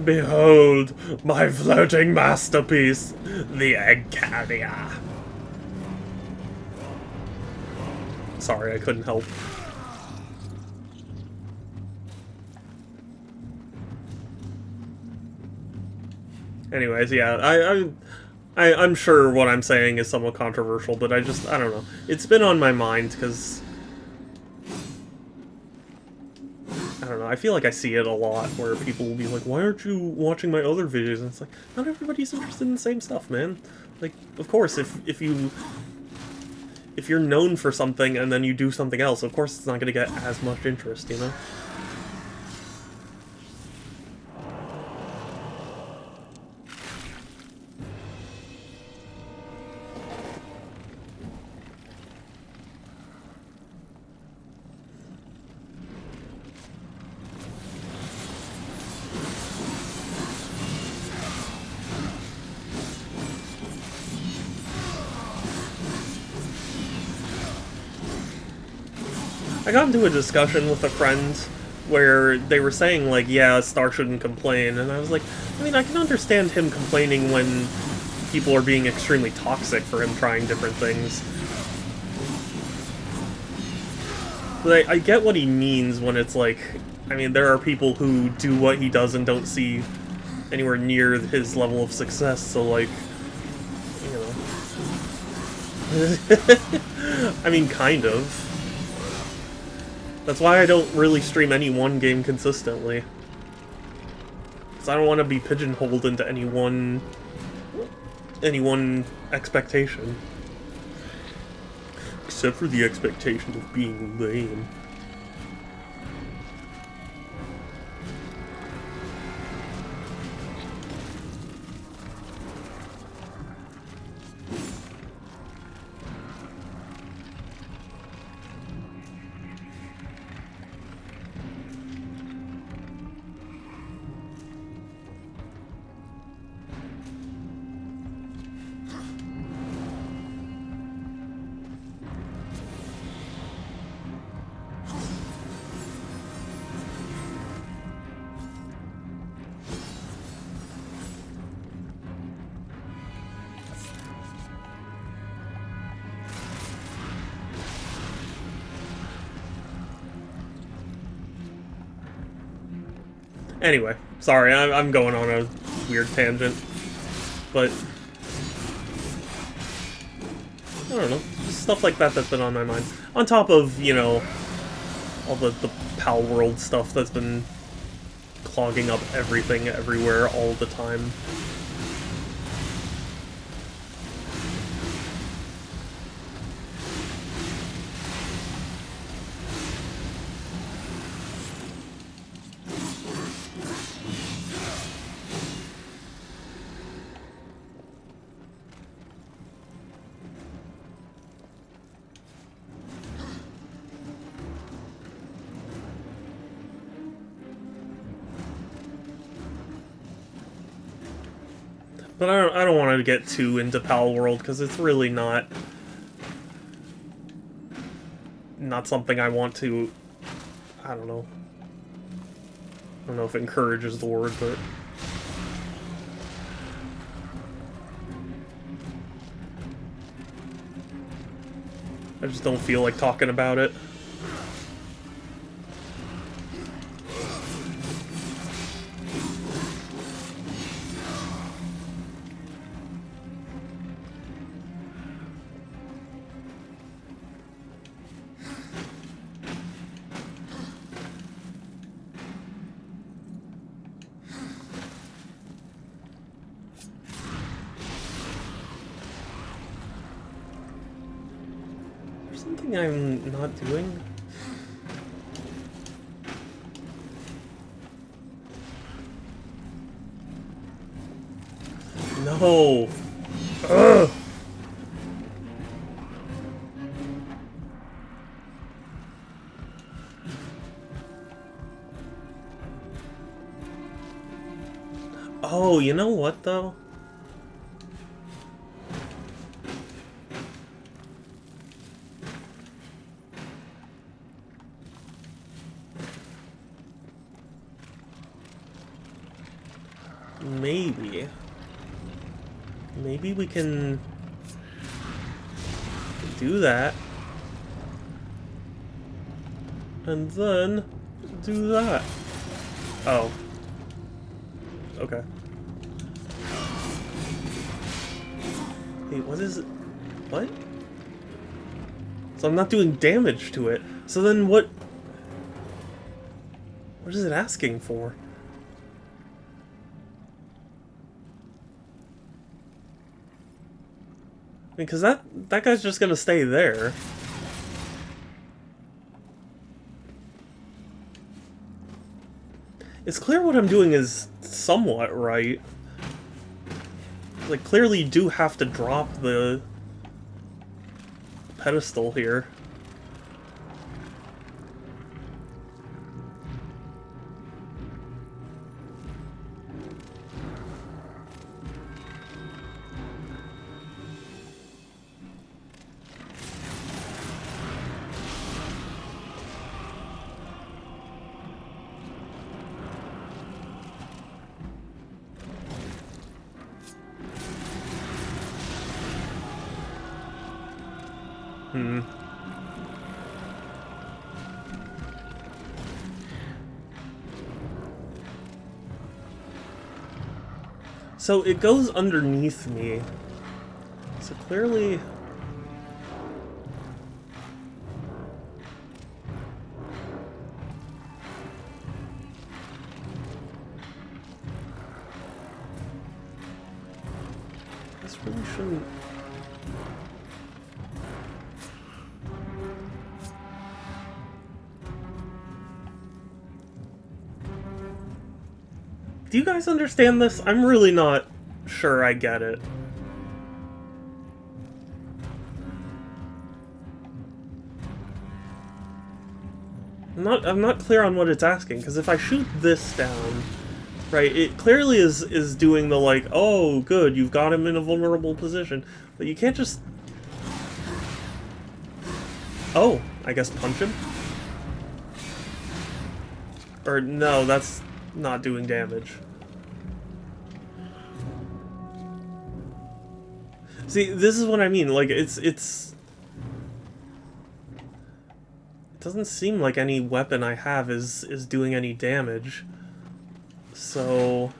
Behold, my floating masterpiece, the egg carrier. Sorry, I couldn't help. Anyways, yeah, I'm sure what I'm saying is somewhat controversial, but I don't know. It's been on my mind, because I don't know, I feel like I see it a lot where people will be like, why aren't you watching my other videos? And it's like, not everybody's interested in the same stuff, man. Like, of course, if you're known for something and then you do something else, of course it's not going to get as much interest, you know? I got into a discussion with a friend where they were saying, like, yeah, Star shouldn't complain, and I was like, I mean, I can understand him complaining when people are being extremely toxic for him trying different things. But I get what he means when it's like, I mean, there are people who do what he does and don't see anywhere near his level of success, so, like, you know. I mean, kind of. That's why I don't really stream any one game consistently. Because I don't want to be pigeonholed into any one expectation. Except for the expectation of being lame. Anyway, sorry, I'm going on a weird tangent. But I don't know, stuff like that that's been on my mind. On top of, you know, all the Pal World stuff that's been clogging up everything, everywhere, all the time. But I don't want to get too into Pal World, because it's really not something I want to, I don't know if encourage is the word, but I just don't feel like talking about it. Something I'm not doing? No! Ugh! Oh, you know what though? Maybe we can do that. And then do that. Oh. Okay. Wait, what is it? What? So I'm not doing damage to it. So then what is it asking for? Because that guy's just gonna stay there. It's clear what I'm doing is somewhat right. Like, clearly you do have to drop the pedestal here. So it goes underneath me. So clearly... This really shouldn't... Do you guys understand this? I'm really not sure I get it. I'm not clear on what it's asking, because if I shoot this down, right, it clearly is doing the like, oh, good, you've got him in a vulnerable position, but you can't just... Oh, I guess punch him? Or no, that's not doing damage. See, this is what I mean, like, it doesn't seem like any weapon I have is doing any damage. So...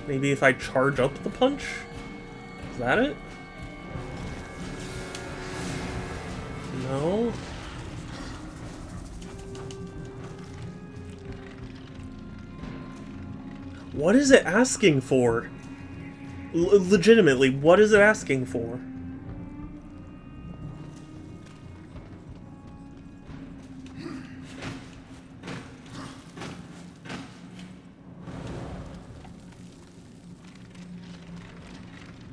maybe if I charge up the punch? Is that it? No? What is it asking for? Legitimately, what is it asking for?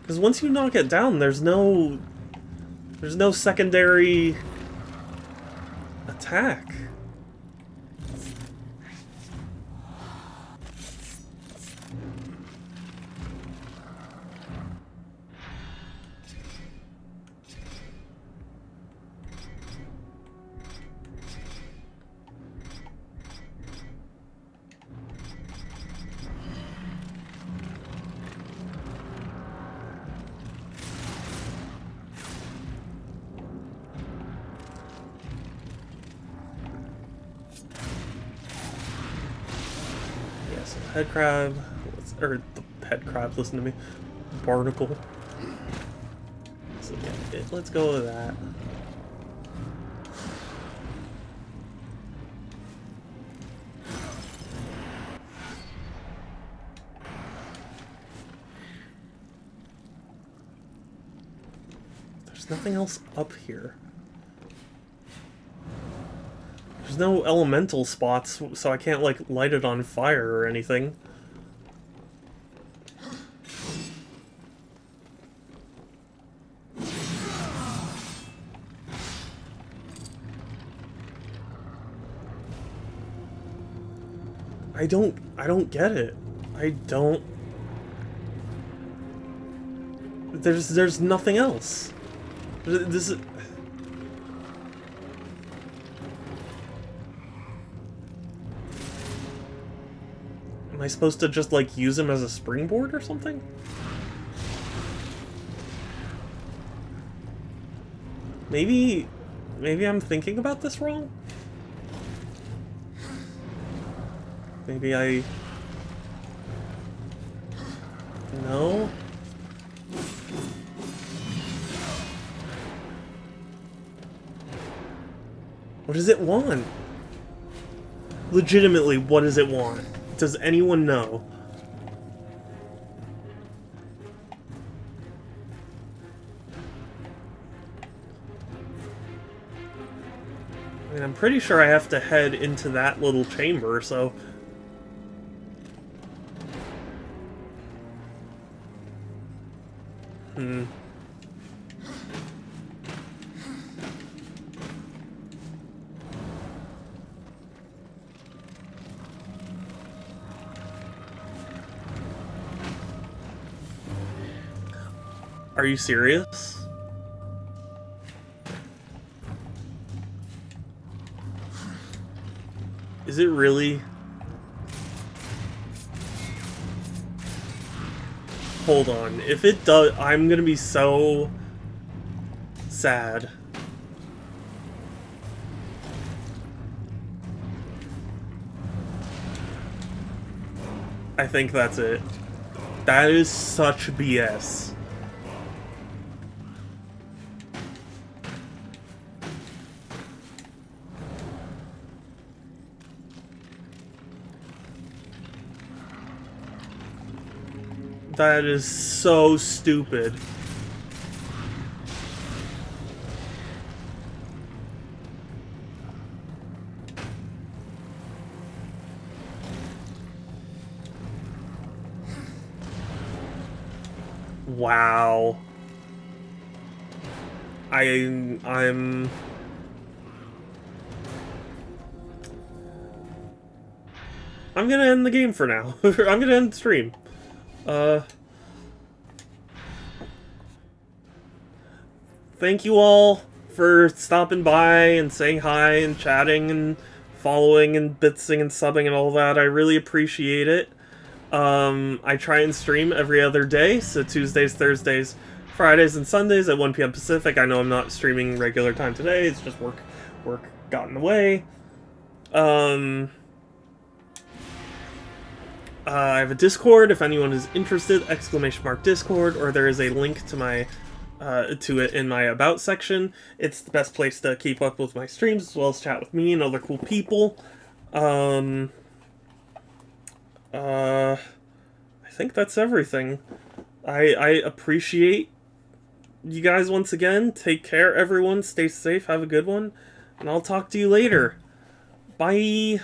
Because once you knock it down, there's no secondary attack. Head crab, or the head crab, listen to me. Barnacle. So yeah, let's go with that. There's nothing else up here. There's no elemental spots, so I can't, like, light it on fire or anything. I don't get it. I don't... There's nothing else. This is... Am I supposed to just, like, use him as a springboard or something? Maybe I'm thinking about this wrong? Maybe I... No? What does it want? Legitimately, what does it want? Does anyone know? I mean, I'm pretty sure I have to head into that little chamber, so... Are you serious? Is it really? Hold on. If it does, I'm gonna be so sad. I think that's it. That is such BS. That is so stupid. Wow. I'm gonna end the game for now. I'm gonna end the stream. Thank you all for stopping by and saying hi and chatting and following and bitsing and subbing and all that. I really appreciate it. I try and stream every other day, so Tuesdays, Thursdays, Fridays, and Sundays at 1 p.m. Pacific. I know I'm not streaming regular time today, it's just work got in the way. I have a Discord if anyone is interested, !Discord, or there is a link to my to it in my About section. It's the best place to keep up with my streams, as well as chat with me and other cool people. I think that's everything. I appreciate you guys once again. Take care, everyone. Stay safe. Have a good one. And I'll talk to you later. Bye.